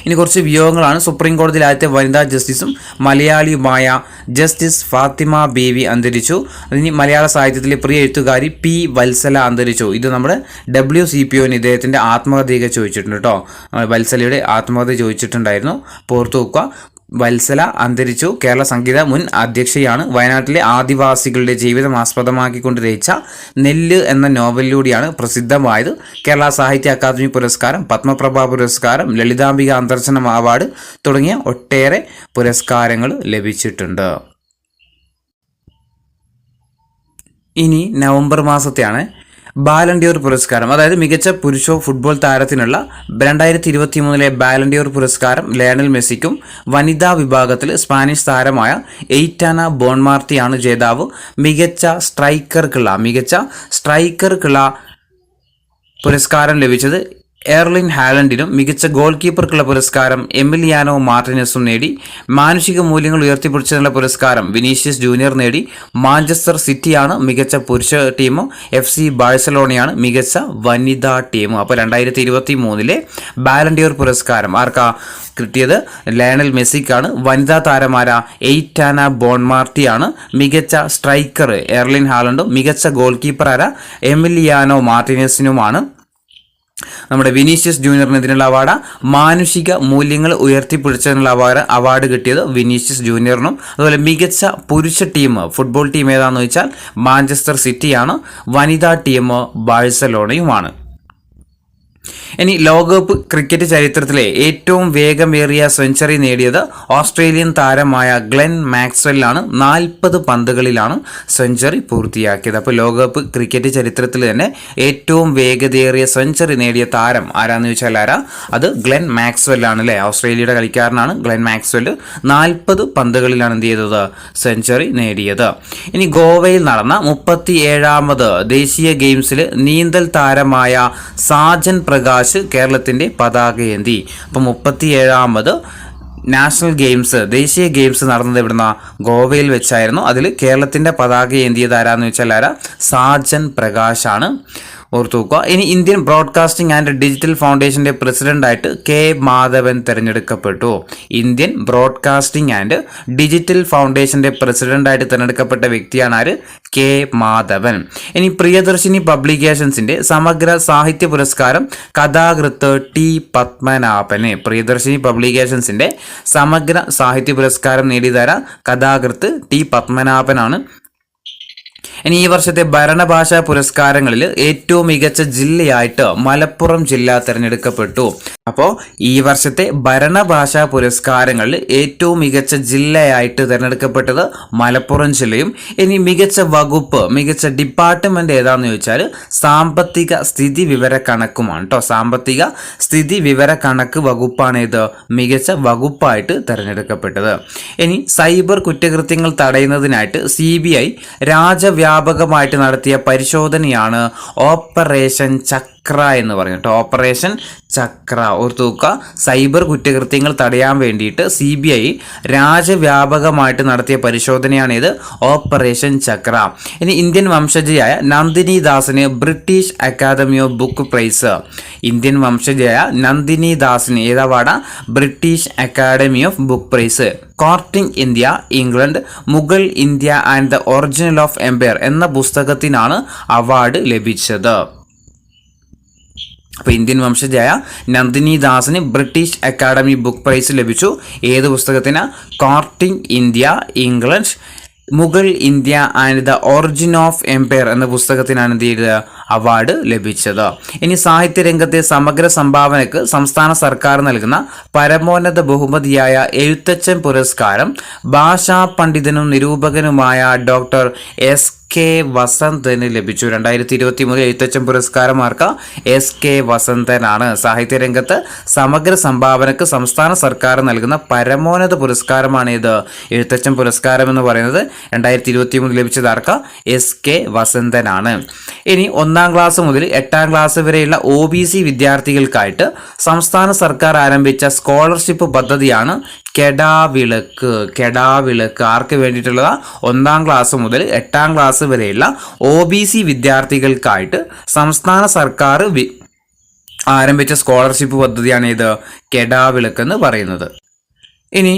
S1: ഇനി കുറച്ച് വിയോഗങ്ങളാണ്. സുപ്രീം കോടതിയിൽ ആദ്യത്തെ വനിതാ ജസ്റ്റിസും മലയാളിയുമായ ജസ്റ്റിസ് ഫാത്തിമ ബീവി അന്തരിച്ചു. ഇനി മലയാള സാഹിത്യത്തിലെ പ്രിയ എഴുത്തുകാരി P. വത്സല അന്തരിച്ചു. ഇത് നമ്മുടെ WCPOന് ഇദ്ദേഹത്തിൻ്റെ ആത്മകഥയൊക്കെ ചോദിച്ചിട്ടുണ്ട് കേട്ടോ. വത്സലയുടെ ആത്മകഥ ചോദിച്ചിട്ടുണ്ടായിരുന്നു, പോർത്തു വെക്കുക. വത്സല അന്തരിച്ചു. കേരള സംഗീത മുൻ അധ്യക്ഷയാണ്. വയനാട്ടിലെ ആദിവാസികളുടെ ജീവിതം ആസ്പദമാക്കിക്കൊണ്ട് രചിച്ച നെല്ല് എന്ന നോവലിലൂടെയാണ് പ്രസിദ്ധമായത്. കേരള സാഹിത്യ അക്കാദമി പുരസ്കാരം, പത്മപ്രഭ പുരസ്കാരം, ലളിതാംബിക അന്തർജനം അവാർഡ് തുടങ്ങിയ ഒട്ടേറെ പുരസ്കാരങ്ങൾ ലഭിച്ചിട്ടുണ്ട്. ഇനി നവംബർ മാസത്തെയാണ് ബാലൻഡിയോർ പുരസ്കാരം, അതായത് മികച്ച പുരുഷ ഫുട്ബോൾ താരത്തിനുള്ള 2023 ബാലൻഡിയോർ പുരസ്കാരം ലയണൽ മെസ്സിക്കും വനിതാ വിഭാഗത്തിൽ സ്പാനിഷ് താരമായ എയ്റ്റാന ബോൺമാർത്തിയാണ് ജേതാവ്. മികച്ച സ്ട്രൈക്കർക്കുള്ള പുരസ്കാരം ലഭിച്ചത് എർലിൻ ഹാലൻഡിനും മികച്ച ഗോൾ കീപ്പർക്കുള്ള പുരസ്കാരം എമിലിയാനോ മാർട്ടിനസും നേടി. മാനുഷിക മൂല്യങ്ങൾ ഉയർത്തിപ്പിടിച്ചതിനുള്ള പുരസ്കാരം വിനീഷ്യസ് ജൂനിയർ നേടി. മാഞ്ചസ്റ്റർ സിറ്റിയാണ് മികച്ച പുരുഷ ടീമും FC ബാഴ്സലോണയാണ് മികച്ച വനിതാ ടീമും. അപ്പോൾ 2023 ബാലൻഡിയർ പുരസ്കാരം ആർക്കാ കിട്ടിയത്? ലയണൽ മെസ്സിക്കാണ്. വനിതാ താരമാര എയ്റ്റാന ബോൺമാർട്ടിയാണ്. മികച്ച സ്ട്രൈക്കർ എർലിൻ ഹാലൻഡും മികച്ച ഗോൾ കീപ്പർ ആര എമിലിയാനോ മാർട്ടിനസിനുമാണ്. നമ്മുടെ വിനീഷ്യസ് ജൂനിയറിന് ഇതിനുള്ള അവാർഡ് മാനുഷിക മൂല്യങ്ങൾ ഉയർത്തിപ്പിടിച്ചതിനുള്ള അവാർഡ് കിട്ടിയത് വിനീഷ്യസ് ജൂനിയറിനും. അതുപോലെ മികച്ച പുരുഷ ടീം ഫുട്ബോൾ ടീം ഏതാണെന്ന് ചോദിച്ചാൽ മാഞ്ചസ്റ്റർ സിറ്റിയാണ്. വനിതാ ടീം ബാഴ്സലോണയുമാണ്. ഇനി ലോകകപ്പ് ക്രിക്കറ്റ് ചരിത്രത്തിലെ ഏറ്റവും വേഗമേറിയ സെഞ്ചുറി നേടിയത് ഓസ്ട്രേലിയൻ താരമായ ഗ്ലെൻ മാക്സ്വെല്ലാണ്. 40 പന്തുകളിലാണ് സെഞ്ചുറി പൂർത്തിയാക്കിയത്. അപ്പോൾ ലോകകപ്പ് ക്രിക്കറ്റ് ചരിത്രത്തിൽ തന്നെ ഏറ്റവും വേഗതയേറിയ സെഞ്ചുറി നേടിയ താരം ആരാന്ന് ചോദിച്ചാൽ അത് ഗ്ലെൻ മാക്സ്വെല്ലാണ് അല്ലേ. ഓസ്ട്രേലിയയുടെ കളിക്കാരനാണ് ഗ്ലെൻ മാക്സ്വെല്. 40 പന്തുകളിലാണ് എന്ത് ചെയ്തത്? സെഞ്ചുറി നേടിയത്. ഇനി ഗോവയിൽ നടന്ന 37ാമത് ദേശീയ ഗെയിംസിൽ നീന്തൽ താരമായ സാജൻ പ്രകാശ് കേരളത്തിന്റെ പതാകയേന്തി. അപ്പം 37ാമത് നാഷണൽ ഗെയിംസ് ദേശീയ ഗെയിംസ് നടന്നത് ഇവിടുന്ന് ഗോവയിൽ വെച്ചായിരുന്നു. അതിൽ കേരളത്തിന്റെ പതാക ഏന്തിയത് ആരാന്ന് വെച്ചാൽ സാജൻ പ്രകാശാണ്. ഓർത്തുവെക്കുക. ഇനി ഇന്ത്യൻ ബ്രോഡ്കാസ്റ്റിംഗ് ആൻഡ് ഡിജിറ്റൽ ഫൗണ്ടേഷന്റെ പ്രസിഡന്റായിട്ട് കെ മാധവൻ തിരഞ്ഞെടുക്കപ്പെട്ടു. ഇന്ത്യൻ ബ്രോഡ്കാസ്റ്റിംഗ് ആൻഡ് ഡിജിറ്റൽ ഫൗണ്ടേഷന്റെ പ്രസിഡന്റായിട്ട് തിരഞ്ഞെടുക്കപ്പെട്ട വ്യക്തിയാണ് ആര്? കെ മാധവൻ. ഇനി പ്രിയദർശിനി പബ്ലിക്കേഷൻസിന്റെ സമഗ്ര സാഹിത്യ പുരസ്കാരം കഥാകൃത്ത് ടി പത്മനാഭന്. പ്രിയദർശിനി പബ്ലിക്കേഷൻസിന്റെ സമഗ്ര സാഹിത്യ പുരസ്കാരം നേടിയതാര കഥാകൃത്ത് ടി പത്മനാഭനാണ്. ഇനി ഈ വർഷത്തെ ഭരണഭാഷാ പുരസ്കാരങ്ങളിൽ ഏറ്റവും മികച്ച ജില്ലയായിട്ട് മലപ്പുറം ജില്ല തിരഞ്ഞെടുക്കപ്പെട്ടു. അപ്പോൾ ഈ വർഷത്തെ ഭരണഭാഷാ പുരസ്കാരങ്ങളിൽ ഏറ്റവും മികച്ച ജില്ലയായിട്ട് തിരഞ്ഞെടുക്കപ്പെട്ടത് മലപ്പുറം ജില്ലയും. ഇനി മികച്ച വകുപ്പ് മികച്ച ഡിപ്പാർട്ട്മെന്റ് ഏതാണെന്ന് ചോദിച്ചാൽ സാമ്പത്തിക സ്ഥിതി വിവര കണക്കുമാണ് കേട്ടോ. സാമ്പത്തിക സ്ഥിതി വിവര കണക്ക് വകുപ്പാണ് ഇത് മികച്ച വകുപ്പായിട്ട് തിരഞ്ഞെടുക്കപ്പെട്ടത്. ഇനി സൈബർ കുറ്റകൃത്യങ്ങൾ തടയുന്നതിനായിട്ട് CBI രാജ്യവ്യാപകമായിട്ട് നടത്തിയ പരിശോധനയാണ് ഓപ്പറേഷൻ ചക്ര എന്ന് പറയുന്നത്. ഓപ്പറേഷൻ ചക്ര ഓർത്തുവെക്കുക. സൈബർ കുറ്റകൃത്യങ്ങൾ തടയാൻ വേണ്ടിയിട്ട് CBI രാജ്യവ്യാപകമായിട്ട് നടത്തിയ പരിശോധനയാണ് ഇത് ഓപ്പറേഷൻ ചക്ര. ഇനി ഇന്ത്യൻ വംശജയായ നന്ദിനി ദാസിന് British academy of book prize. Indian വംശജയായ നന്ദിനി ദാസിന് ഏത് അവാർഡാ? British academy of book prize. Courting India England, Mughal India and the original of empire എന്ന പുസ്തകത്തിനാണ് അവാർഡ് ലഭിച്ചത്. അപ്പോൾ ഇന്ത്യൻ വംശജയായ നന്ദിനി ദാസിന് ബ്രിട്ടീഷ് അക്കാദമി ബുക്ക് പ്രൈസ് ലഭിച്ചു. ഏത് പുസ്തകത്തിന്? Courting India England, Mughal India and the origin of empire എന്ന പുസ്തകത്തിനാണ് എന്ത് ചെയ്തത്? അവാർഡ് ലഭിച്ചത്. ഇനി സാഹിത്യരംഗത്തെ സമഗ്ര സംഭാവനക്ക് സംസ്ഥാന സർക്കാർ നൽകുന്ന പരമോന്നത ബഹുമതിയായ എഴുത്തച്ഛൻ പുരസ്കാരം ഭാഷാ പണ്ഡിതനും നിരൂപകനുമായ ഡോക്ടർ SK വസന്തന് ലഭിച്ചു. 2023 എഴുത്തച്ഛൻ പുരസ്കാരമാർക്ക് SK വസന്തനാണ്. സാഹിത്യരംഗത്ത് സമഗ്ര സംഭാവനക്ക് സംസ്ഥാന സർക്കാർ നൽകുന്ന പരമോന്നത പുരസ്കാരമാണ് ഇത് എഴുത്തച്ഛൻ പുരസ്കാരം എന്ന് പറയുന്നത്. 2023 ലഭിച്ചതാർക്ക് SK വസന്തനാണ്. ഇനി 1ാം ക്ലാസ് മുതൽ 8ാം ക്ലാസ് വരെയുള്ള OBC വിദ്യാർത്ഥികൾക്കായിട്ട് സംസ്ഥാന സർക്കാർ ആരംഭിച്ച സ്കോളർഷിപ്പ് പദ്ധതിയാണ് കെടാവിളക്ക്. കെടാവിളക്ക് ആർക്ക് വേണ്ടിയിട്ടുള്ളതാ? 1ാം ക്ലാസ് മുതൽ 8ാം ക്ലാസ് വരെയുള്ള OBC വിദ്യാർത്ഥികൾക്കായിട്ട് സംസ്ഥാന സർക്കാർ ആരംഭിച്ച സ്കോളർഷിപ്പ് പദ്ധതിയാണ് ഇത് കെടാവിളക്ക് എന്ന് പറയുന്നത്. ഇനി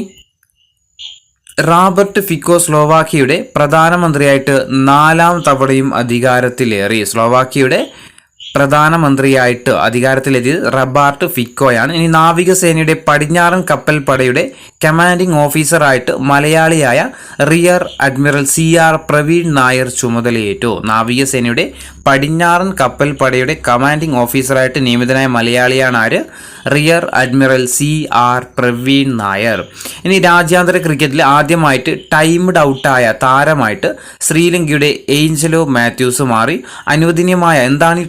S1: റോബർട്ട് ഫിക്കോ സ്ലോവാക്യയുടെ പ്രധാനമന്ത്രിയായിട്ട് 4ാം തവണയും അധികാരത്തിലേറി. സ്ലോവാക്യയുടെ പ്രധാനമന്ത്രിയായിട്ട് അധികാരത്തിലെത്തിയത് റോബർട്ട് ഫിക്കോയാണ്. ഇനി നാവികസേനയുടെ പടിഞ്ഞാറൻ കപ്പൽ പടയുടെ കമാൻഡിംഗ് ഓഫീസറായിട്ട് മലയാളിയായ rear admiral CR Praveen Nair ചുമതലയേറ്റു. നാവികസേനയുടെ പടിഞ്ഞാറൻ കപ്പൽ പടയുടെ കമാൻഡിംഗ് ഓഫീസറായിട്ട് നിയമിതനായ മലയാളിയാണ് ആര്? Rear admiral CR Praveen Nair. ഇനി രാജ്യാന്തര ക്രിക്കറ്റിൽ ആദ്യമായിട്ട് ടൈംഡ് ഔട്ടായ താരമായിട്ട് ശ്രീലങ്കയുടെ ഏഞ്ചലോ മാത്യൂസ് മാറി. അനുവദനീയമായ എന്താണ്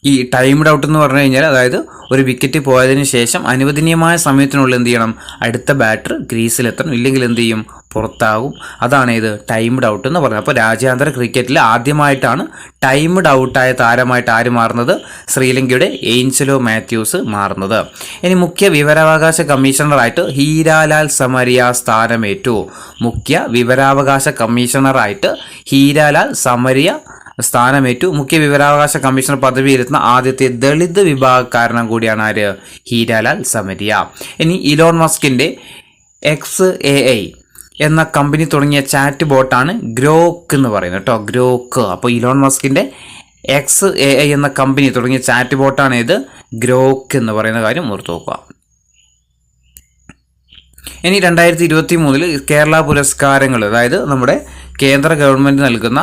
S1: ഈ ഈ ടൈംഡ് ഔട്ട് എന്ന് പറഞ്ഞു കഴിഞ്ഞാൽ അതായത് ഒരു വിക്കറ്റ് പോയതിന് ശേഷം അനുവദനീയമായ സമയത്തിനുള്ളിൽ എന്ത് ചെയ്യണം, അടുത്ത ബാറ്റർ ക്രീസിലെത്തണം, ഇല്ലെങ്കിൽ എന്ത് ചെയ്യും, പുറത്താകും. അതാണ് ഇത് ടൈംഡ് ഔട്ട് എന്ന് പറയുന്നത്. അപ്പോൾ രാജ്യാന്തര ക്രിക്കറ്റിൽ ആദ്യമായിട്ടാണ് ടൈംഡ് ഔട്ടായ താരമായിട്ട് ആര് മാറുന്നത്, ശ്രീലങ്കയുടെ ഏഞ്ചലോ മാത്യൂസ് മാറുന്നത്. ഇനി മുഖ്യ വിവരാവകാശ കമ്മീഷണറായിട്ട് ഹീരാലാൽ സമരിയ സ്ഥാനമേറ്റു. മുഖ്യ വിവരാവകാശ കമ്മീഷണറായിട്ട് ഹീരാലാൽ സമരിയ സ്ഥാനമേറ്റു. മുഖ്യ വിവരാവകാശ കമ്മീഷണർ പദവിയിലെത്തുന്ന ആദ്യത്തെ ദളിത് വിഭാഗക്കാരനും കൂടിയാണ് ആര്, ഹീരാലാൽ സമരിയ. ഇനി ഇലോൺ മസ്കിൻ്റെ XAI എന്ന കമ്പനി തുടങ്ങിയ ചാറ്റ് ബോട്ടാണ് ഗ്രോക്ക് എന്ന് പറയുന്നത് കേട്ടോ, ഗ്രോക്ക്. അപ്പോൾ ഇലോൺ മസ്കിൻ്റെ XAI എന്ന കമ്പനി തുടങ്ങിയ ചാറ്റ് ബോട്ടാണ് ഇത് ഗ്രോക്ക് എന്ന് പറയുന്ന കാര്യം ഓർത്തു നോക്കുക. ഇനി 2023 കേരള പുരസ്കാരങ്ങൾ, അതായത് നമ്മുടെ കേന്ദ്ര ഗവൺമെൻറ് നൽകുന്ന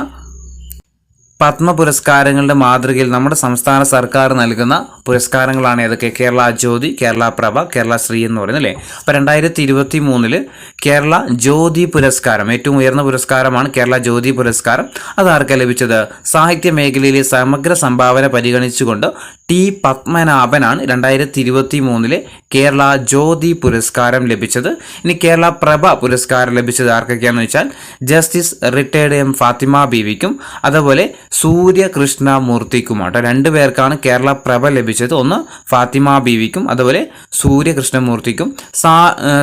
S1: പത്മ പുരസ്കാരങ്ങളുടെ മാതൃകയിൽ നമ്മുടെ സംസ്ഥാന സർക്കാർ നൽകുന്ന പുരസ്കാരങ്ങളാണ് ഏതൊക്കെ, കേരള ജ്യോതി, കേരള പ്രഭ, കേരള ശ്രീ എന്ന് പറയുന്നത് അല്ലേ. അപ്പോൾ 2023 കേരള ജ്യോതി പുരസ്കാരം, ഏറ്റവും ഉയർന്ന പുരസ്കാരമാണ് കേരള ജ്യോതി പുരസ്കാരം. അതാർക്കാണ് ലഭിച്ചത്, സാഹിത്യ മേഖലയിലെ സമഗ്ര സംഭാവന പരിഗണിച്ചുകൊണ്ട് ടി പത്മനാഭനാണ് 2023 കേരള ജ്യോതി പുരസ്കാരം ലഭിച്ചത്. ഇനി കേരള പ്രഭ പുരസ്കാരം ലഭിച്ചത് ആർക്കൊക്കെയാണെന്ന് വെച്ചാൽ ജസ്റ്റിസ് റിട്ടയർഡ് എം ഫാത്തിമ ബീവിക്കും അതുപോലെ സൂര്യകൃഷ്ണമൂർത്തിക്കുമാട്ടോ. 2 പേർക്കാണ് കേരള പ്രഭ ലഭിച്ചത്. ഒന്ന് ഫാത്തിമ ബീവിക്കും അതുപോലെ സൂര്യകൃഷ്ണമൂർത്തിക്കും.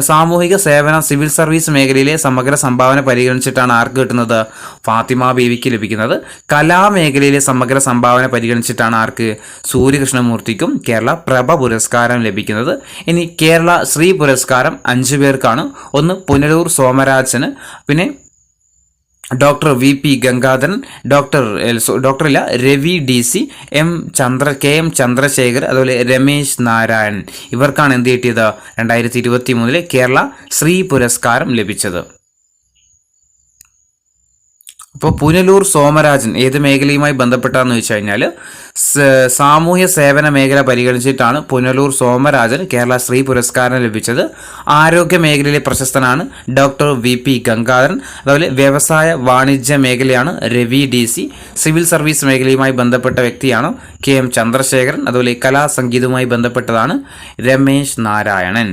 S1: സാമൂഹിക സേവന സിവിൽ സർവീസ് മേഖലയിലെ സമഗ്ര സംഭാവന പരിഗണിച്ചിട്ടാണ് ആർക്ക് കിട്ടുന്നത്, ഫാത്തിമ ബീവിക്ക് ലഭിക്കുന്നത്. കലാമേഖലയിലെ സമഗ്ര സംഭാവന പരിഗണിച്ചിട്ടാണ് ആർക്ക്, സൂര്യകൃഷ്ണമൂർത്തിക്കും കേരള പ്രഭ പുരസ്കാരം ലഭിക്കുന്നത്. ഇനി കേരള ശ്രീ പുരസ്കാരം 5 പേർക്കാണ്. ഒന്ന് പുനലൂർ സോമരാജന്, പിന്നെ doctor VP Gangadharan, Ravi DC, KM Chandrasekhar, അതുപോലെ രമേശ് നാരായൺ. ഇവർക്കാണ് എന്ത് കിട്ടിയത്, 2023 കേരള ശ്രീ പുരസ്കാരം ലഭിച്ചത്. അപ്പോൾ പുനലൂർ സോമരാജൻ ഏത് മേഖലയുമായി ബന്ധപ്പെട്ടാന്ന് വെച്ച് കഴിഞ്ഞാൽ സാമൂഹ്യ സേവന മേഖല പരിഗണിച്ചിട്ടാണ് പുനലൂർ സോമരാജൻ കേരള ശ്രീ പുരസ്കാരം ലഭിച്ചത്. ആരോഗ്യ മേഖലയിലെ പ്രശസ്തനാണ് ഡോക്ടർ VP ഗംഗാധരൻ. അതുപോലെ വ്യവസായ വാണിജ്യ മേഖലയാണ് രവി DC. സിവിൽ സർവീസ് മേഖലയുമായി ബന്ധപ്പെട്ട വ്യക്തിയാണ് KM ചന്ദ്രശേഖരൻ. അതുപോലെ കലാസംഗീതവുമായി ബന്ധപ്പെട്ടതാണ് രമേശ് നാരായണൻ.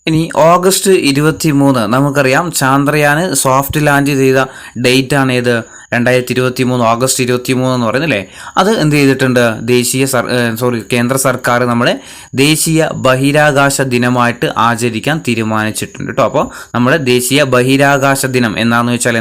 S1: ഇനി ഓഗസ്റ്റ് 23 നമുക്കറിയാം ചാന്ദ്രയാന് സോഫ്റ്റ് ലാൻഡ് ചെയ്ത ഡേറ്റ് ആണ് ഏത്, 2023 ഓഗസ്റ്റ് 23 എന്ന് പറയുന്നില്ലേ. അത് എന്ത് ചെയ്തിട്ടുണ്ട്, കേന്ദ്ര സർക്കാർ നമ്മുടെ ദേശീയ ബഹിരാകാശ ദിനമായിട്ട് ആചരിക്കാൻ തീരുമാനിച്ചിട്ടുണ്ട് കേട്ടോ. അപ്പോൾ നമ്മുടെ ദേശീയ ബഹിരാകാശ ദിനം എന്നാന്ന് വെച്ചാൽ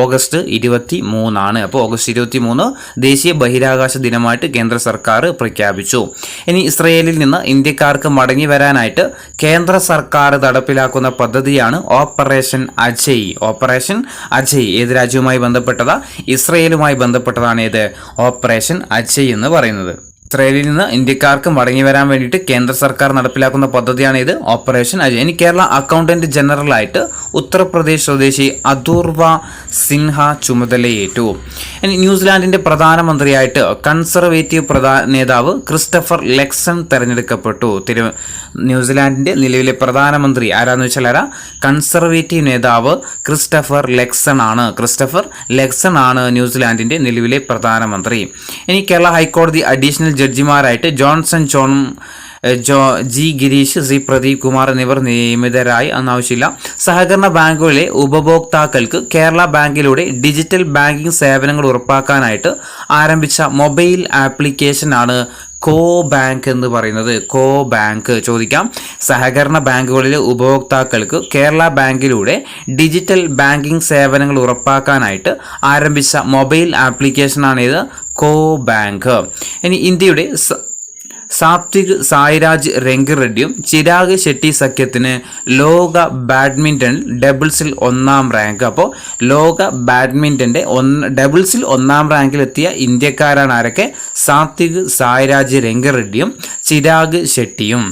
S1: ഓഗസ്റ്റ് 23 അപ്പോൾ ഓഗസ്റ്റ് 23 ദേശീയ ബഹിരാകാശ ദിനമായിട്ട് കേന്ദ്ര സർക്കാർ പ്രഖ്യാപിച്ചു. ഇനി ഇസ്രയേലിൽ നിന്ന് ഇന്ത്യക്കാർക്ക് മടങ്ങി വരാനായിട്ട് കേന്ദ്ര സർക്കാർ നടപ്പിലാക്കുന്ന പദ്ധതിയാണ് ഓപ്പറേഷൻ അജയ്. ഓപ്പറേഷൻ അജയ് ഏത് രാജ്യവുമായി ബന്ധപ്പെട്ടതാ, ഇസ്രയേലുമായി ബന്ധപ്പെട്ടതാണ് ഏത്, ഓപ്പറേഷൻ അജയ് എന്ന് പറയുന്നത്. ഇസ്രയേലിൽ നിന്ന് ഇന്ത്യക്കാർക്ക് മടങ്ങി വരാൻ വേണ്ടിയിട്ട് കേന്ദ്ര സർക്കാർ നടപ്പിലാക്കുന്ന പദ്ധതിയാണ് ഇത് ഓപ്പറേഷൻ അജയ്. ഇനി കേരള അക്കൗണ്ടന്റ് ജനറലായിട്ട് ഉത്തർപ്രദേശ് സ്വദേശി അദൂർവ സിൻഹ ചുമതലയേറ്റു. ഇനി ന്യൂസിലാൻഡിന്റെ പ്രധാനമന്ത്രിയായിട്ട് കൺസർവേറ്റീവ് നേതാവ് ക്രിസ്റ്റഫർ ലെക്സൺ തെരഞ്ഞെടുക്കപ്പെട്ടു. ന്യൂസിലാൻഡിന്റെ നിലവിലെ പ്രധാനമന്ത്രി ആരാന്ന് വെച്ചാൽ കൺസർവേറ്റീവ് നേതാവ് ക്രിസ്റ്റഫർ ലെക്സൺ ആണ് ന്യൂസിലാൻഡിന്റെ നിലവിലെ പ്രധാനമന്ത്രി. ഇനി കേരള ഹൈക്കോടതി അഡീഷണൽ ജഡ്ജിമാരായിട്ട് Johnson G Girish, C Pradeep Kumar എന്നിവർ നിയമിതരായി. അന്നാവശ്യമില്ല. സഹകരണ ബാങ്കുകളിലെ ഉപഭോക്താക്കൾക്ക് കേരള ബാങ്കിലൂടെ ഡിജിറ്റൽ ബാങ്കിംഗ് സേവനങ്ങൾ ഉറപ്പാക്കാനായിട്ട് ആരംഭിച്ച മൊബൈൽ ആപ്ലിക്കേഷനാണ് കോ ബാങ്ക് എന്ന് പറയുന്നത്. കോ ബാങ്ക് ചോദിക്കാം. സഹകരണ ബാങ്കുകളിലെ ഉപഭോക്താക്കൾക്ക് കേരള ബാങ്കിലൂടെ ഡിജിറ്റൽ ബാങ്കിംഗ് സേവനങ്ങൾ ഉറപ്പാക്കാനായിട്ട് ആരംഭിച്ച മൊബൈൽ ആപ്ലിക്കേഷനാണ് ഇത് കോ ബാങ്ക്. ഇനി ഇന്ത്യയുടെ സാത്വിക് സായിരാജ് രംഗിറെഡ്ഡിയും ചിരാഗ് ഷെട്ടി സഖ്യത്തിന് ലോക ബാഡ്മിൻ്റൺ ഡബിൾസിൽ 1ാം റാങ്ക്. അപ്പോൾ ലോക ബാഡ്മിൻ്റൻ്റെ ഡബിൾസിൽ 1ാം റാങ്കിലെത്തിയ ഇന്ത്യക്കാരാണ് ആരൊക്കെ, സാത്വിക് സായിരാജ് രംഗിറെഡ്ഡിയും ചിരാഗ് ഷെട്ടിയും.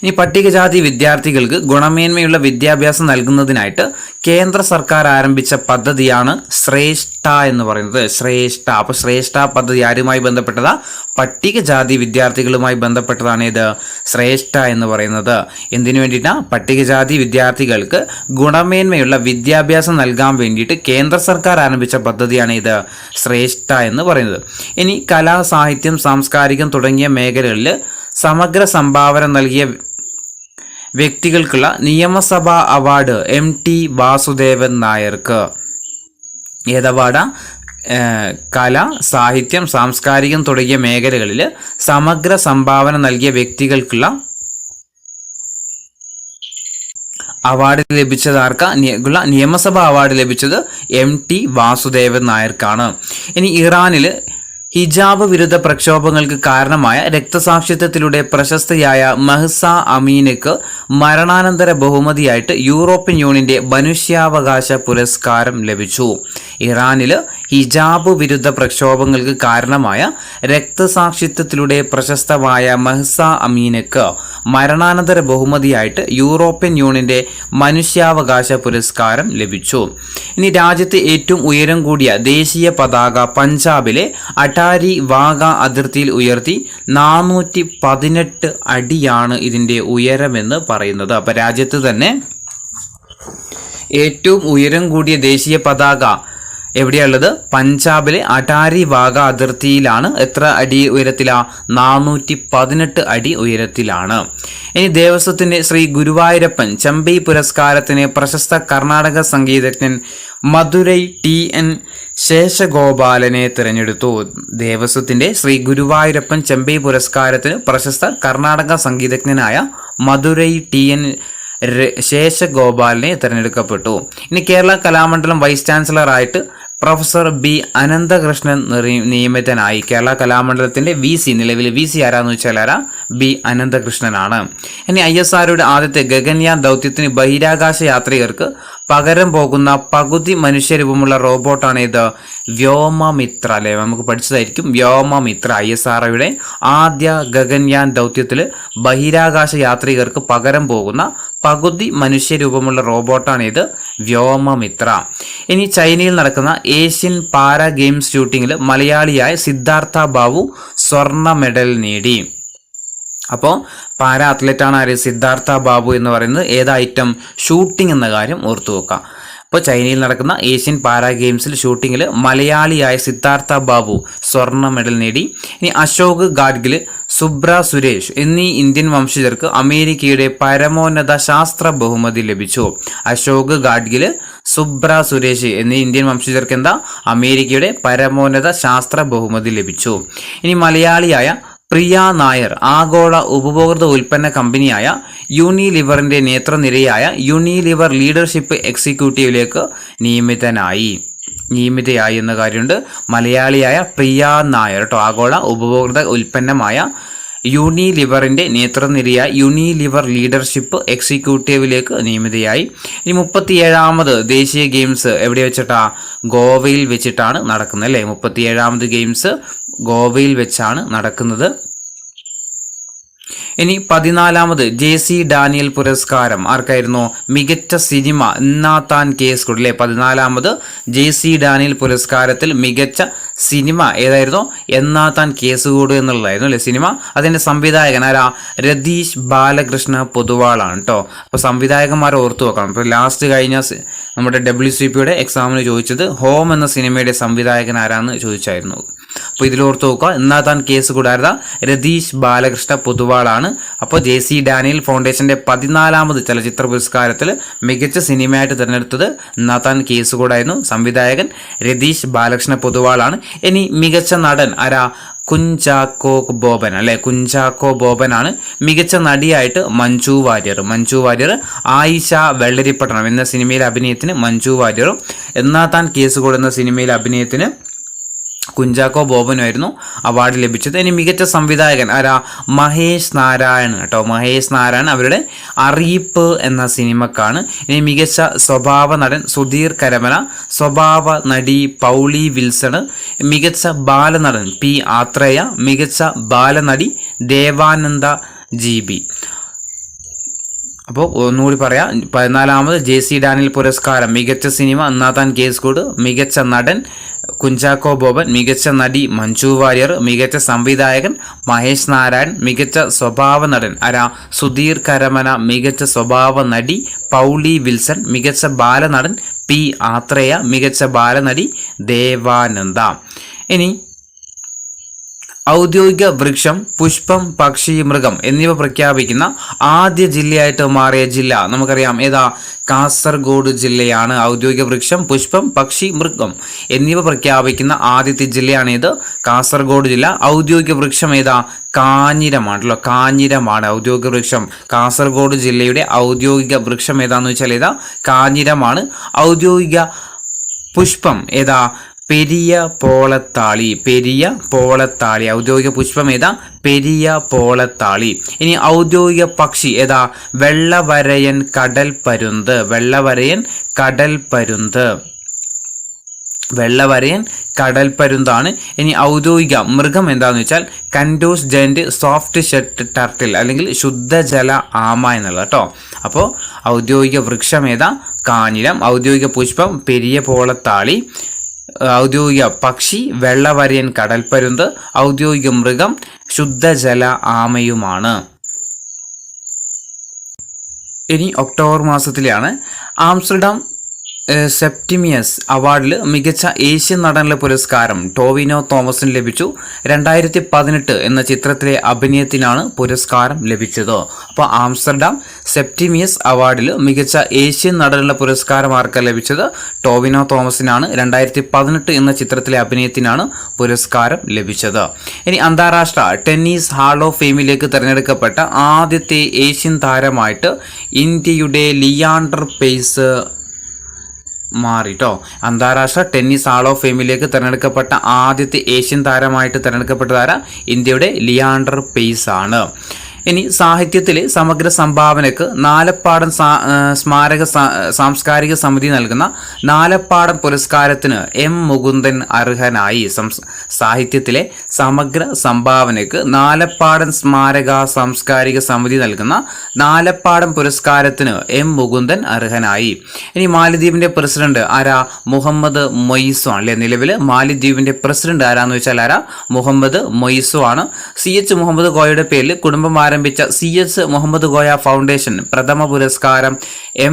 S1: ഇനി പട്ടികജാതി വിദ്യാർത്ഥികൾക്ക് ഗുണമേന്മയുള്ള വിദ്യാഭ്യാസം നൽകുന്നതിനായിട്ട് കേന്ദ്ര സർക്കാർ ആരംഭിച്ച പദ്ധതിയാണ് ശ്രേഷ്ഠ എന്ന് പറയുന്നത്. ശ്രേഷ്ഠ. അപ്പോൾ ശ്രേഷ്ഠ പദ്ധതി ആരുമായി ബന്ധപ്പെട്ടതാ? പട്ടികജാതി വിദ്യാർത്ഥികളുമായി ബന്ധപ്പെട്ടതാണ് ഇത് ശ്രേഷ്ഠ എന്ന് പറയുന്നത്. എന്തിനു വേണ്ടിയിട്ടാണ്? പട്ടികജാതി വിദ്യാർത്ഥികൾക്ക് ഗുണമേന്മയുള്ള വിദ്യാഭ്യാസം നൽകാൻ വേണ്ടിയിട്ട് കേന്ദ്ര സർക്കാർ ആരംഭിച്ച പദ്ധതിയാണ് ഇത് ശ്രേഷ്ഠ എന്ന് പറയുന്നത്. ഇനി കലാ, സാഹിത്യം, സാംസ്കാരികം തുടങ്ങിയ മേഖലകളിൽ സമഗ്ര സംഭാവന നൽകിയ വ്യക്തികൾക്കുള്ള നിയമസഭാ അവാർഡ് MT വാസുദേവൻ നായർക്ക്. ഏത് അവാർഡാ? കല, സാഹിത്യം, സാംസ്കാരികം തുടങ്ങിയ മേഖലകളിൽ സമഗ്ര സംഭാവന നൽകിയ വ്യക്തികൾക്കുള്ള അവാർഡ് ലഭിച്ചത് ആർക്കാ? നിയമസഭാ അവാർഡ് ലഭിച്ചത് MT വാസുദേവൻ നായർക്കാണ്. ഇനി ഇറാനിൽ ഹിജാബ് വിരുദ്ധ പ്രക്ഷോഭങ്ങൾക്ക് കാരണമായ രക്തസാക്ഷിത്വത്തിലൂടെ പ്രശസ്തയായ മഹ്സ അമീനക്ക് മരണാനന്തര ബഹുമതിയായിട്ട് യൂറോപ്യൻ യൂണിയന്റെ മനുഷ്യാവകാശ പുരസ്കാരം ലഭിച്ചു. ഇറാനിൽ ഹിജാബ് വിരുദ്ധ പ്രക്ഷോഭങ്ങൾക്ക് കാരണമായ രക്തസാക്ഷിത്വത്തിലൂടെ പ്രശസ്തമായ മഹ്സ അമീനക്ക് മരണാനന്തര ബഹുമതിയായിട്ട് യൂറോപ്യൻ യൂണിയന്റെ മനുഷ്യാവകാശ പുരസ്കാരം ലഭിച്ചു. ഇനി രാജ്യത്തെ ഏറ്റവും ഉയരം കൂടിയ ദേശീയ പതാക പഞ്ചാബിലെ അട്ടാരി വാഗ അതിർത്തിയിൽ ഉയർത്തി 418 അടിയാണ് ഇതിൻ്റെ ഉയരമെന്ന് പറയുന്നത്. അപ്പോൾ രാജ്യത്ത് തന്നെ ഏറ്റവും ഉയരം കൂടിയ ദേശീയ പതാക എവിടെയുള്ളത്? പഞ്ചാബിലെ അട്ടാരി വാഗ അതിർത്തിയിലാണ്. എത്ര അടി ഉയരത്തിലാണ്? 418 അടി ഉയരത്തിലാണ്. ഇനി ദേവസ്വത്തിന്റെ ശ്രീ ഗുരുവായൂരപ്പൻ ചെമ്പൈ പുരസ്കാരത്തിന് പ്രശസ്ത കർണാടക സംഗീതജ്ഞൻ മധുരൈ TN ശേഷഗോപാലനെ തിരഞ്ഞെടുത്തു. ദേവസ്വത്തിന്റെ ശ്രീ ഗുരുവായൂരപ്പൻ ചെമ്പൈ പുരസ്കാരത്തിന് പ്രശസ്ത കർണാടക സംഗീതജ്ഞനായ മധുരൈ TN ശേഷഗോപാലിനെ തിരഞ്ഞെടുക്കപ്പെട്ടു. ഇനി കേരള കലാമണ്ഡലം വൈസ് ചാൻസലറായിട്ട് പ്രൊഫസർ B അനന്തകൃഷ്ണൻ നിയമിതനായി. കേരള കലാമണ്ഡലത്തിന്റെ VC, നിലവിലെ VC ആരാന്ന് വെച്ചാൽ B അനന്തകൃഷ്ണനാണ്. ഇനി ISROയുടെ ആദ്യത്തെ ഗഗൻയാൻ ദൗത്യത്തിന് ബഹിരാകാശ യാത്രികർക്ക് പകരം പോകുന്ന പകുതി മനുഷ്യരൂപമുള്ള റോബോട്ടാണ് ഇത് വ്യോമമിത്ര. അല്ലെ, നമുക്ക് പഠിച്ചതായിരിക്കും വ്യോമമിത്ര. ISROയുടെ ആദ്യ ഗഗൻയാൻ ദൗത്യത്തിൽ ബഹിരാകാശ യാത്രികർക്ക് പകരം പോകുന്ന പകുതി മനുഷ്യരൂപമുള്ള റോബോട്ടാണ് ഇത് വ്യോമമിത്ര. ഇനി ചൈനയിൽ നടക്കുന്ന ഏഷ്യൻ പാരാ ഗെയിംസ് ഷൂട്ടിങ്ങിൽ മലയാളിയായ സിദ്ധാർത്ഥ ബാബു സ്വർണ്ണ മെഡൽ നേടി. അപ്പോൾ പാരാ അത്ലറ്റാണ് ആര്? സിദ്ധാർത്ഥ ബാബു എന്ന് പറയുന്നത്. ഏത് ഐറ്റം? ഷൂട്ടിംഗ് എന്ന കാര്യം ഓർത്തു വെക്കാം. ഇപ്പോൾ ചൈനയിൽ നടക്കുന്ന ഏഷ്യൻ പാരാ ഗെയിംസിൽ ഷൂട്ടിങ്ങിൽ മലയാളിയായ സിദ്ധാർത്ഥ ബാബു സ്വർണ്ണ മെഡൽ നേടി. ഇനി അശോക് ഗാഡ്ഗിൽ, സുബ്ര സുരേഷ് എന്നീ ഇന്ത്യൻ വംശജർക്ക് അമേരിക്കയുടെ പരമോന്നത ശാസ്ത്ര ബഹുമതി ലഭിച്ചു. അശോക് ഗാഡ്ഗിൽ, സുബ്ര സുരേഷ് എന്നീ ഇന്ത്യൻ വംശജർക്ക് എന്താ? അമേരിക്കയുടെ പരമോന്നത ശാസ്ത്ര ബഹുമതി ലഭിച്ചു. ഇനി മലയാളിയായ പ്രിയ നായർ ആഗോള ഉപഭോക്തൃ ഉൽപ്പന്ന കമ്പനിയായ യൂണിലിവറിന്റെ നേതൃനിരയായ യൂണിലിവർ ലീഡർഷിപ്പ് എക്സിക്യൂട്ടീവിലേക്ക് നിയമിതയായി എന്ന കാര്യമുണ്ട്. മലയാളിയായ പ്രിയ നായർ കേട്ടോ, ആഗോള ഉപഭോക്തൃ ഉൽപ്പന്നമായ യൂണിലിവറിന്റെ നേതൃനിരയായ യൂണിലിവർ ലീഡർഷിപ്പ് എക്സിക്യൂട്ടീവിലേക്ക് നിയമിതയായി. ഇനി 37ാമത് ദേശീയ ഗെയിംസ് എവിടെ വെച്ചിട്ടാ? ഗോവയിൽ വെച്ചിട്ടാണ് നടക്കുന്നത്. അല്ലേ, 37ാമത് ഗെയിംസ് ഗോവയിൽ വെച്ചാണ് നടക്കുന്നത്. ഇനി 14ാമത് JC ഡാനിയൽ പുരസ്കാരം ആർക്കായിരുന്നു? മികച്ച സിനിമ എന്നാത്താൻ കേസ് കൂടെ. അല്ലേ, 14ാമത് JC ഡാനിയൽ പുരസ്കാരത്തിൽ മികച്ച സിനിമ ഏതായിരുന്നു? എന്നാത്താൻ കേസ് കൂട് എന്നുള്ളതായിരുന്നു അല്ലേ സിനിമ. അതിൻ്റെ സംവിധായകൻ ആരാ? രതീഷ് ബാലകൃഷ്ണ പൊതുവാളാണ് കേട്ടോ. അപ്പോൾ സംവിധായകന്മാരെ ഓർത്തു വെക്കണം. ഇപ്പോൾ ലാസ്റ്റ് കഴിഞ്ഞ നമ്മുടെ WCPയുടെ എക്സാമിന് ചോദിച്ചത് ഹോം എന്ന സിനിമയുടെ സംവിധായകൻ ആരാന്ന് ചോദിച്ചായിരുന്നു. അപ്പോൾ ഇതിൽ ഓർത്ത് നോക്കുക, എന്നാത്താൻ കേസ് കൂടാതെ രതീഷ് ബാലകൃഷ്ണ പൊതുവാളാണ്. അപ്പോൾ JC ഡാനിയൽ ഫൗണ്ടേഷന്റെ 14ാമത് ചലച്ചിത്ര പുരസ്കാരത്തിൽ മികച്ച സിനിമയായിട്ട് തിരഞ്ഞെടുത്തത് എന്നാത്താൻ കേസ് കൂടായിരുന്നു. സംവിധായകൻ രതീഷ് ബാലകൃഷ്ണ പൊതുവാളാണ്. ഇനി മികച്ച നടൻ ആരാ? കുഞ്ചാക്കോ ബോബൻ. അല്ലെ, കുഞ്ചാക്കോ ബോബനാണ്. മികച്ച നടിയായിട്ട് മഞ്ജു വാര്യർ. ആയിഷ വെള്ളരിപ്പട്ടണം എന്ന സിനിമയിലെ അഭിനയത്തിന് മഞ്ജു വാര്യറും എന്നാത്താൻ കേസ് കൂടെ എന്ന സിനിമയിലെ അഭിനയത്തിന് കുഞ്ചാക്കോ ബോബനുമായിരുന്നു അവാർഡ് ലഭിച്ചത്. ഇനി മികച്ച സംവിധായകൻ ആരാ? മഹേഷ് നാരായൺ കേട്ടോ. മഹേഷ് നാരായൺ അവരുടെ അറിയിപ്പ് എന്ന സിനിമക്കാണ്. ഇനി മികച്ച സ്വഭാവ നടൻ സുധീർ കരമന, സ്വഭാവ നടി പൗളി വിൽസൺ, മികച്ച ബാലനടൻ P ആത്രേയ, മികച്ച ബാലനടി ദേവാനന്ദ GB. അപ്പോൾ ഒന്നുകൂടി പറയാം. 14ാമത് JC ഡാനിയൽ പുരസ്കാരം മികച്ച സിനിമ നാഥാൻ കേസ്കോട്, മികച്ച നടൻ കുഞ്ചാക്കോ ബോബൻ, മികച്ച നടി മഞ്ജു വാര്യർ, മികച്ച സംവിധായകൻ മഹേഷ് നാരായൺ, മികച്ച സ്വഭാവ നടൻ സുധീർ കരമന, മികച്ച സ്വഭാവ നടി പൗളി വിൽസൺ, മികച്ച ബാലനടൻ P. ആത്രേയ, മികച്ച ബാലനടി ദേവാനന്ദ. ഇനി ഔദ്യോഗിക വൃക്ഷം, പുഷ്പം, പക്ഷി, മൃഗം എന്നിവ പ്രഖ്യാപിക്കുന്ന ആദ്യ ജില്ലയായിട്ട് മാറിയ ജില്ല നമുക്കറിയാം. ഏതാ? കാസർഗോഡ് ജില്ലയാണ്. ഔദ്യോഗിക വൃക്ഷം, പുഷ്പം, പക്ഷി, മൃഗം എന്നിവ പ്രഖ്യാപിക്കുന്ന ആദ്യത്തെ ജില്ലയാണിത്, കാസർഗോഡ് ജില്ല. ഔദ്യോഗിക വൃക്ഷം ഏതാ? കാഞ്ഞിരമാണല്ലോ. കാഞ്ഞിരമാണ് ഔദ്യോഗിക വൃക്ഷം. കാസർഗോഡ് ജില്ലയുടെ ഔദ്യോഗിക വൃക്ഷം ഏതാന്ന് വെച്ചാൽ ഏതാ? കാഞ്ഞിരമാണ്. ഔദ്യോഗിക പുഷ്പം ഏതാ? പെരിയ പോളത്താളി. പെരിയ പോളത്താളി ഔദ്യോഗിക പുഷ്പം ഏതാ? പെരിയ പോളത്താളി. ഇനി ഔദ്യോഗിക പക്ഷി ഏതാ? വെള്ളവരയൻ കടൽപ്പരുന്ത്. വെള്ളവരയൻ കടൽപ്പരുന്ത്. വെള്ളവരയൻ കടൽപ്പരുന്താണ്. ഇനി ഔദ്യോഗിക മൃഗം എന്താണെന്ന് വെച്ചാൽ കൻഡോസ് ജയന്റ് സോഫ്റ്റ് ഷെഡ് ടർട്ടിൽ അല്ലെങ്കിൽ ശുദ്ധജല ആമ എന്നുള്ളത് കേട്ടോ. അപ്പോൾ ഔദ്യോഗിക വൃക്ഷം ഏതാ? കാഞ്ഞിരം. ഔദ്യോഗിക പുഷ്പം പെരിയ പോളത്താളി. ഔദ്യോഗിക പക്ഷി വെള്ളവരയൻ കടൽപ്പരുന്ത്. ഔദ്യോഗിക മൃഗം ശുദ്ധജല ആമയുമാണ്. ഇനി ഒക്ടോബർ മാസത്തിലെയാണ്. ആംസ്റ്റർഡാം സെപ്റ്റിമിയസ് അവാർഡിൽ മികച്ച ഏഷ്യൻ നടനുള്ള പുരസ്കാരം ടോവിനോ തോമസിന് ലഭിച്ചു. 2018 എന്ന ചിത്രത്തിലെ അഭിനയത്തിനാണ് പുരസ്കാരം ലഭിച്ചത്. അപ്പോൾ ആംസ്റ്റർഡാം സെപ്റ്റിമിയസ് അവാർഡിൽ മികച്ച ഏഷ്യൻ നടനുള്ള പുരസ്കാരം ആർക്കാണ് ലഭിച്ചത്? ടോവിനോ തോമസിനാണ്. 2018 എന്ന ചിത്രത്തിലെ അഭിനയത്തിനാണ് പുരസ്കാരം ലഭിച്ചത്. ഇനി അന്താരാഷ്ട്ര ടെന്നീസ് ഹാൾ ഓഫ് ഫെയിമിലേക്ക് തിരഞ്ഞെടുക്കപ്പെട്ട ആദ്യത്തെ ഏഷ്യൻ താരമായിട്ട് ഇന്ത്യയുടെ ലിയാണ്ടർ പേസ് മാറിട്ടോ. അന്താരാഷ്ട്ര ടെന്നീസ് ഹാൾ ഓഫ് ഫെയിമിലേക്ക് തിരഞ്ഞെടുക്കപ്പെട്ട ആദ്യത്തെ ഏഷ്യൻ താരമായിട്ട് തിരഞ്ഞെടുക്കപ്പെട്ട ഇന്ത്യയുടെ ലിയാണ്ടർ പേസ് ആണ്. ഇനി സാഹിത്യത്തിലെ സമഗ്ര സംഭാവനക്ക് നാലപ്പാടം സ്മാരക സാംസ്കാരിക സമിതി നൽകുന്ന നാലപ്പാടം പുരസ്കാരത്തിന് M. മുകുന്ദൻ അർഹനായി. സാഹിത്യത്തിലെ സമഗ്ര സംഭാവനക്ക് നാലപ്പാടം സ്മാരക സാംസ്കാരിക സമിതി നൽകുന്ന നാലപ്പാടം പുരസ്കാരത്തിന് M. മുകുന്ദൻ അർഹനായി. ഇനി മാലിദ്വീപിന്റെ പ്രസിഡന്റ് ആരാ? മുഹമ്മദ് മൊയ്സു ആണ്. നിലവിൽ മാലിദ്വീപിന്റെ പ്രസിഡന്റ് ആരാന്ന് വെച്ചാൽ മുഹമ്മദ് മൊയ്സു ആണ്. CH മുഹമ്മദ് കോയയുടെ പേരിൽ കുടുംബം ആരംഭിച്ച CH മുഹമ്മദ് കോയ ഫൗണ്ടേഷൻ പ്രഥമ പുരസ്കാരം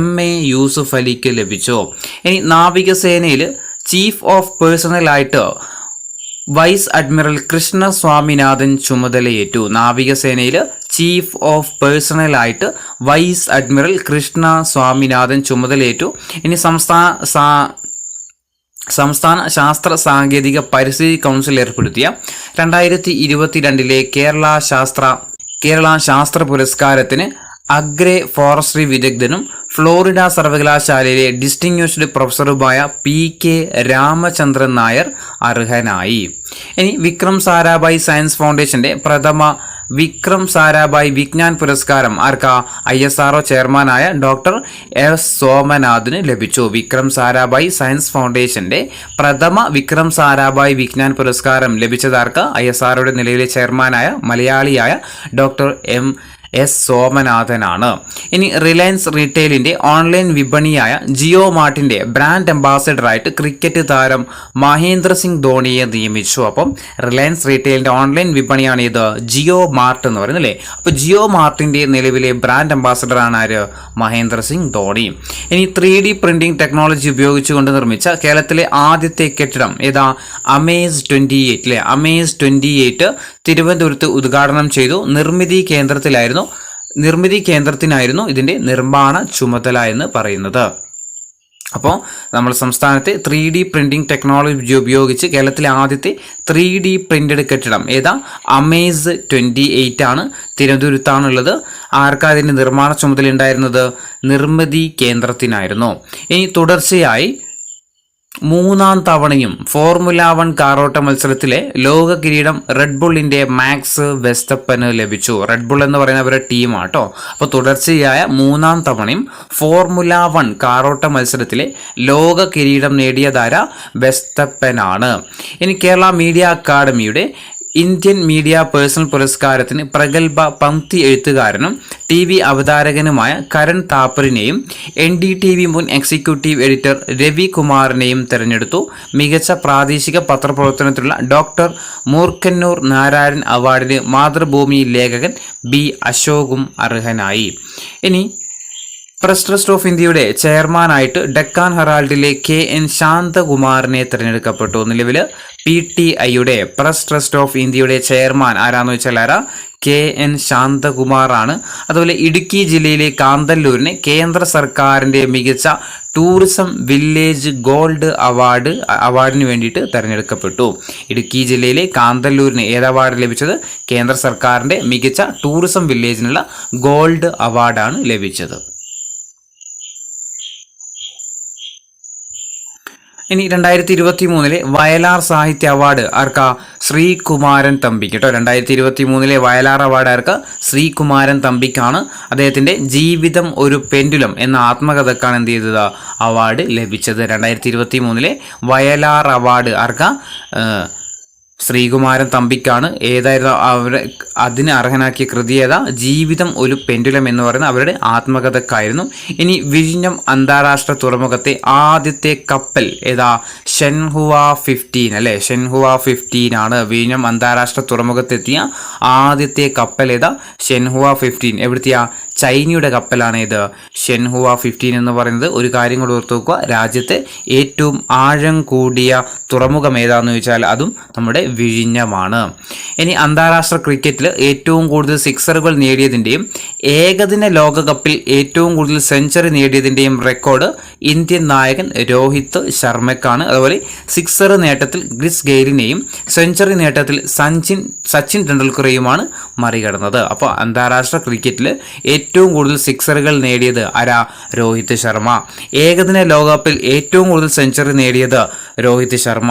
S1: MA യൂസുഫ് അലിക്ക് ലഭിച്ചു. ഇനി നാവികസേനയിൽ ചീഫ് ഓഫ് പേഴ്സണൽ ആയിട്ട് വൈസ് അഡ്മിറൽ കൃഷ്ണ സ്വാമിനാഥൻ ചുമതലയേറ്റു. നാവികസേനയിൽ ചീഫ് ഓഫ് പേഴ്സണൽ ആയിട്ട് വൈസ് അഡ്മിറൽ കൃഷ്ണ സ്വാമിനാഥൻ ചുമതലയേറ്റു. ഇനി സംസ്ഥാന ശാസ്ത്ര സാങ്കേതിക പരിസ്ഥിതി കൗൺസിൽ ഏർപ്പെടുത്തിയ 2022 കേരള ശാസ്ത്ര പുരസ്കാരത്തിന് അഗ്രേ ഫോറസ്ട്രി വിദഗ്ധനും ഫ്ലോറിഡ സർവകലാശാലയിലെ ഡിസ്റ്റിങ്വിഷ്ഡ് പ്രൊഫസറുമായ PK രാമചന്ദ്രൻ നായർ അർഹനായി. ഇനി വിക്രം സാരാഭായ് സയൻസ് ഫൗണ്ടേഷന്റെ പ്രഥമ വിക്രം സാരാഭായ് വിജ്ഞാൻ പുരസ്കാരം ആർക്കാ? ISRO ചെയർമാനായ ഡോക്ടർ S. സോമനാഥിന് ലഭിച്ചു. വിക്രം സാരാഭായ് സയൻസ് ഫൗണ്ടേഷന്റെ പ്രഥമ വിക്രം സാരാഭായ് വിജ്ഞാൻ പുരസ്കാരം ലഭിച്ചതാർക്ക്? ISROയുടെ നിലവിലെ ചെയർമാനായ മലയാളിയായ ഡോക്ടർ S. സോമനാഥനാണ്. ഇനി റിലയൻസ് റീറ്റെയിലിന്റെ ഓൺലൈൻ വിപണിയായ ജിയോ മാർട്ടിന്റെ ബ്രാൻഡ് അംബാസിഡറായിട്ട് ക്രിക്കറ്റ് താരം മഹേന്ദ്ര സിംഗ് ധോണിയെ നിയമിച്ചു. അപ്പം റിലയൻസ് റീറ്റെയിലിന്റെ ഓൺലൈൻ വിപണിയാണ് ഇത് ജിയോ മാർട്ട് എന്ന് പറയുന്നത് അല്ലേ. അപ്പോൾ ജിയോ മാർട്ടിന്റെ നിലവിലെ ബ്രാൻഡ് അംബാസിഡർ ആണ് ആര്? മഹേന്ദ്ര സിംഗ് ധോണി. ഇനി 3D പ്രിന്റിംഗ് ടെക്നോളജി ഉപയോഗിച്ചുകൊണ്ട് നിർമ്മിച്ച കേരളത്തിലെ ആദ്യത്തെ കെട്ടിടം ഏതാ? അമേസ് 28 അല്ലേ. അമേസ് 28 തിരുവനന്തപുരത്ത് ഉദ്ഘാടനം ചെയ്തു. നിർമ്മിതി കേന്ദ്രത്തിനായിരുന്നു ഇതിന്റെ നിർമ്മാണ ചുമതല എന്ന് പറയുന്നത്. അപ്പോൾ നമ്മൾ സംസ്ഥാനത്തെ 3D പ്രിന്റിംഗ് ടെക്നോളജി ഉപയോഗിച്ച് കേരളത്തിലെ ആദ്യത്തെ 3D പ്രിന്റഡ് കെട്ടിടം ഏതാ? അമേസ് 28 ആണ്. തിരുവനന്തപുരത്താണുള്ളത്. ആർക്കാ അതിന്റെ നിർമ്മാണ ചുമതല ഉണ്ടായിരുന്നത്? നിർമ്മിതി കേന്ദ്രത്തിനായിരുന്നു. ഇനി തുടർച്ചയായി 3ാം തവണയും ഫോർമുല 1 കാറോട്ട മത്സരത്തിലെ ലോക കിരീടം റെഡ്ബുള്ളിന്റെ മാക്സ് വെസ്റ്റപ്പന് ലഭിച്ചു. റെഡ്ബുൾ എന്ന് പറയുന്ന അവരുടെ ടീമാട്ടോ. അപ്പോൾ തുടർച്ചയായ 3ാം തവണയും ഫോർമുല 1 കാറോട്ട മത്സരത്തിലെ ലോക കിരീടം നേടിയതാര വെസ്റ്റപ്പനാണ്. ഇനി കേരള മീഡിയ അക്കാദമിയുടെ ഇന്ത്യൻ മീഡിയ പേഴ്സണൽ പുരസ്കാരത്തിന് പ്രഗത്ഭ പംക്തി എഴുത്തുകാരനും TV അവതാരകനുമായ കരൺ താപ്പറിനെയും NDTV മുൻ എക്സിക്യൂട്ടീവ് എഡിറ്റർ രവി കുമാറിനെയും തെരഞ്ഞെടുത്തു. മികച്ച പ്രാദേശിക പത്രപ്രവർത്തനത്തിലുള്ള ഡോക്ടർ മൂർക്കന്നൂർ നാരായണൻ അവാർഡിന് മാതൃഭൂമി ലേഖകൻ B അശോകും അർഹനായി. ഇനി പ്രസ് ട്രസ്റ്റ് ഓഫ് ഇന്ത്യയുടെ ചെയർമാനായിട്ട് ഡെക്കാൻ ഹെറാൾഡിലെ KN ശാന്തകുമാറിനെ തിരഞ്ഞെടുക്കപ്പെട്ടു. നിലവിൽ PTIയുടെ പ്രസ് ട്രസ്റ്റ് ഓഫ് ഇന്ത്യയുടെ ചെയർമാൻ ആരാന്ന് വെച്ചാൽ KN ശാന്തകുമാറാണ്. അതുപോലെ ഇടുക്കി ജില്ലയിലെ കാന്തല്ലൂരിനെ കേന്ദ്ര സർക്കാരിൻ്റെ മികച്ച ടൂറിസം വില്ലേജ് ഗോൾഡ് അവാർഡിന് വേണ്ടിയിട്ട് തിരഞ്ഞെടുക്കപ്പെട്ടു. ഇടുക്കി ജില്ലയിലെ കാന്തല്ലൂരിന് ഏത് അവാർഡ് ലഭിച്ചത്? കേന്ദ്ര സർക്കാരിൻ്റെ മികച്ച ടൂറിസം വില്ലേജിനുള്ള ഗോൾഡ് അവാർഡാണ് ലഭിച്ചത്. ഇനി 2023 വയലാർ സാഹിത്യ അവാർഡ് ആർക്കാ? ശ്രീകുമാരൻ തമ്പിക്ക് കേട്ടോ. 2023 വയലാർ അവാർഡ് ആർക്ക്? ശ്രീകുമാരൻ തമ്പിക്കാണ്. അദ്ദേഹത്തിൻ്റെ ജീവിതം ഒരു പെൻഡുലം എന്ന ആത്മകഥക്കാണ് എന്ത് ചെയ്തത്? അവാർഡ് ലഭിച്ചത്. 2023 വയലാർ അവാർഡ് ആർക്കാ? ശ്രീകുമാരൻ തമ്പിക്കാണ്. ഏതായിരുന്നു അതിന് അർഹനാക്കിയ കൃതി ഏതാ? ജീവിതം ഒരു പെൻഡുലം എന്ന് പറയുന്ന അവരുടെ ആത്മകഥക്കായിരുന്നു. ഇനി വിഴിഞ്ഞം അന്താരാഷ്ട്ര തുറമുഖത്തെ ആദ്യത്തെ കപ്പൽ ഏതാ? ഷെൻഹുവ 15 അല്ലേ? ഷെൻഹുവ 15 ആണ് വിഴിഞ്ഞം അന്താരാഷ്ട്ര തുറമുഖത്തെത്തിയ ആദ്യത്തെ കപ്പൽ ഏതാ? ഷെൻഹുവ 15. എവിടുത്തെയാ? ചൈനയുടെ കപ്പലാണ് ഇത് ഷെൻഹുവ 15 എന്ന് പറയുന്നത്. ഒരു കാര്യം കൂടെ ഓർത്ത് നോക്കുക, രാജ്യത്തെ ഏറ്റവും ആഴം കൂടിയ തുറമുഖം ഏതാണെന്ന് ചോദിച്ചാൽ അതും നമ്മുടെ വിഴിഞ്ഞമാണ്. ഇനി അന്താരാഷ്ട്ര ക്രിക്കറ്റിൽ ഏറ്റവും കൂടുതൽ സിക്സറുകൾ നേടിയതിൻ്റെയും ഏകദിന ലോകകപ്പിൽ ഏറ്റവും കൂടുതൽ സെഞ്ചുറി നേടിയതിൻ്റെയും റെക്കോർഡ് ഇന്ത്യൻ നായകൻ രോഹിത് ശർമ്മയ്ക്കാണ്. അതുപോലെ സിക്സർ നേട്ടത്തിൽ ക്രിസ് ഗെയിലിനെയും സെഞ്ചുറി നേട്ടത്തിൽ സച്ചിൻ ടെണ്ടുൽക്കറെയുമാണ് മറികടന്നത്. അപ്പോൾ അന്താരാഷ്ട്ര ക്രിക്കറ്റിൽ ഏറ്റവും കൂടുതൽ സിക്സറുകൾ നേടിയത് ആരാ? രോഹിത് ശർമ്മ. ഏകദിന ലോകകപ്പിൽ ഏറ്റവും കൂടുതൽ സെഞ്ചുറി നേടിയത് രോഹിത് ശർമ്മ.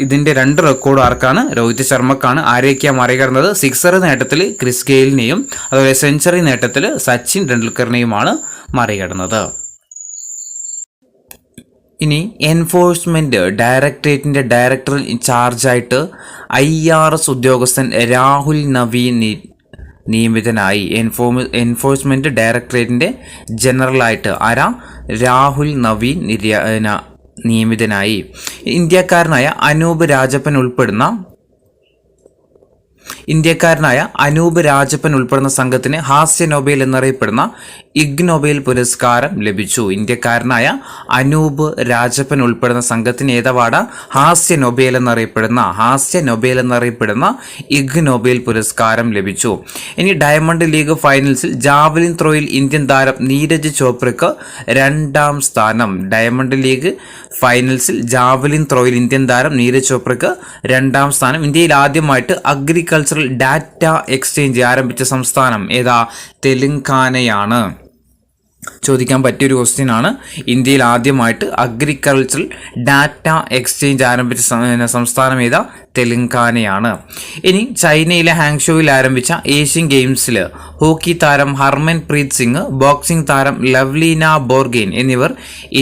S1: ഇതിൻ്റെ 2 റെക്കോർഡ് ആർക്കാണ്? രോഹിത് ശർമ്മക്കാണ്. ആരെയൊക്കെയാണ് മറികടന്നത്? സിക്സർ നേട്ടത്തിൽ ക്രിസ് ഗെയിലിനെയും അതുപോലെ സെഞ്ചുറി നേട്ടത്തിൽ സച്ചിൻ ടെണ്ടുൽക്കറിനെയുമാണ് മറികടന്നത്. ഇനി എൻഫോഴ്സ്മെൻറ്റ് ഡയറക്ടറേറ്റിൻ്റെ ഡയറക്ടർ ഇൻചാർജായിട്ട് IRS ഉദ്യോഗസ്ഥൻ രാഹുൽ നവീൻ നിയമിതനായി. എൻഫോഴ്സ്മെൻറ്റ് ഡയറക്ടറേറ്റിൻ്റെ ജനറലായിട്ട് ആരാ? രാഹുൽ നവീൻ നിയമിതനായി. ഇന്ത്യക്കാരനായ അനൂപ് രാജപ്പൻ ഉൾപ്പെടുന്ന സംഘത്തിന് ഹാസ്യ നൊബേൽ എന്നറിയപ്പെടുന്ന ഇഗ് നൊബേൽ പുരസ്കാരം ലഭിച്ചു. ഇന്ത്യക്കാരനായ അനൂപ് രാജപ്പൻ ഉൾപ്പെടുന്ന സംഘത്തിന് ഏതവാർഡ്? ഹാസ്യ നൊബേൽ എന്നറിയപ്പെടുന്ന ഇഗ് നൊബേൽ പുരസ്കാരം ലഭിച്ചു. ഇനി ഡയമണ്ട് ലീഗ് ഫൈനൽസിൽ ജാവലിൻ ത്രോയിൽ ഇന്ത്യൻ താരം നീരജ് ചോപ്രയ്ക്ക് 2ാം സ്ഥാനം. ഡയമണ്ട് ലീഗ് ഫൈനൽസിൽ ജാവലിൻ ത്രോയിൽ ഇന്ത്യൻ താരം നീരജ് ചോപ്രയ്ക്ക് 2ാം സ്ഥാനം. ഇന്ത്യയിൽ ആദ്യമായിട്ട് അഗ്രികൾച്ചറൽ ഡാറ്റ എക്സ്ചേഞ്ച് ആരംഭിച്ച സംസ്ഥാനം ഏതാ? തെലങ്കാനയാണ്. ചോദിക്കാൻ പറ്റിയൊരു ക്വസ്റ്റ്യൻ ആണ്. ഇന്ത്യയിൽ ആദ്യമായിട്ട് അഗ്രികൾച്ചറൽ ഡാറ്റ എക്സ്ചേഞ്ച് ആരംഭിച്ച സംസ്ഥാനം ഏതാ? തെലങ്കാനയാണ്. ഇനി ചൈനയിലെ ഹാങ്ഷോയിൽ ആരംഭിച്ച ഏഷ്യൻ ഗെയിംസിൽ ഹോക്കി താരം ഹർമൻപ്രീത് സിംഗ്, ബോക്സിംഗ് താരം ലവ്ലീന ബോർഗെയിൻ എന്നിവർ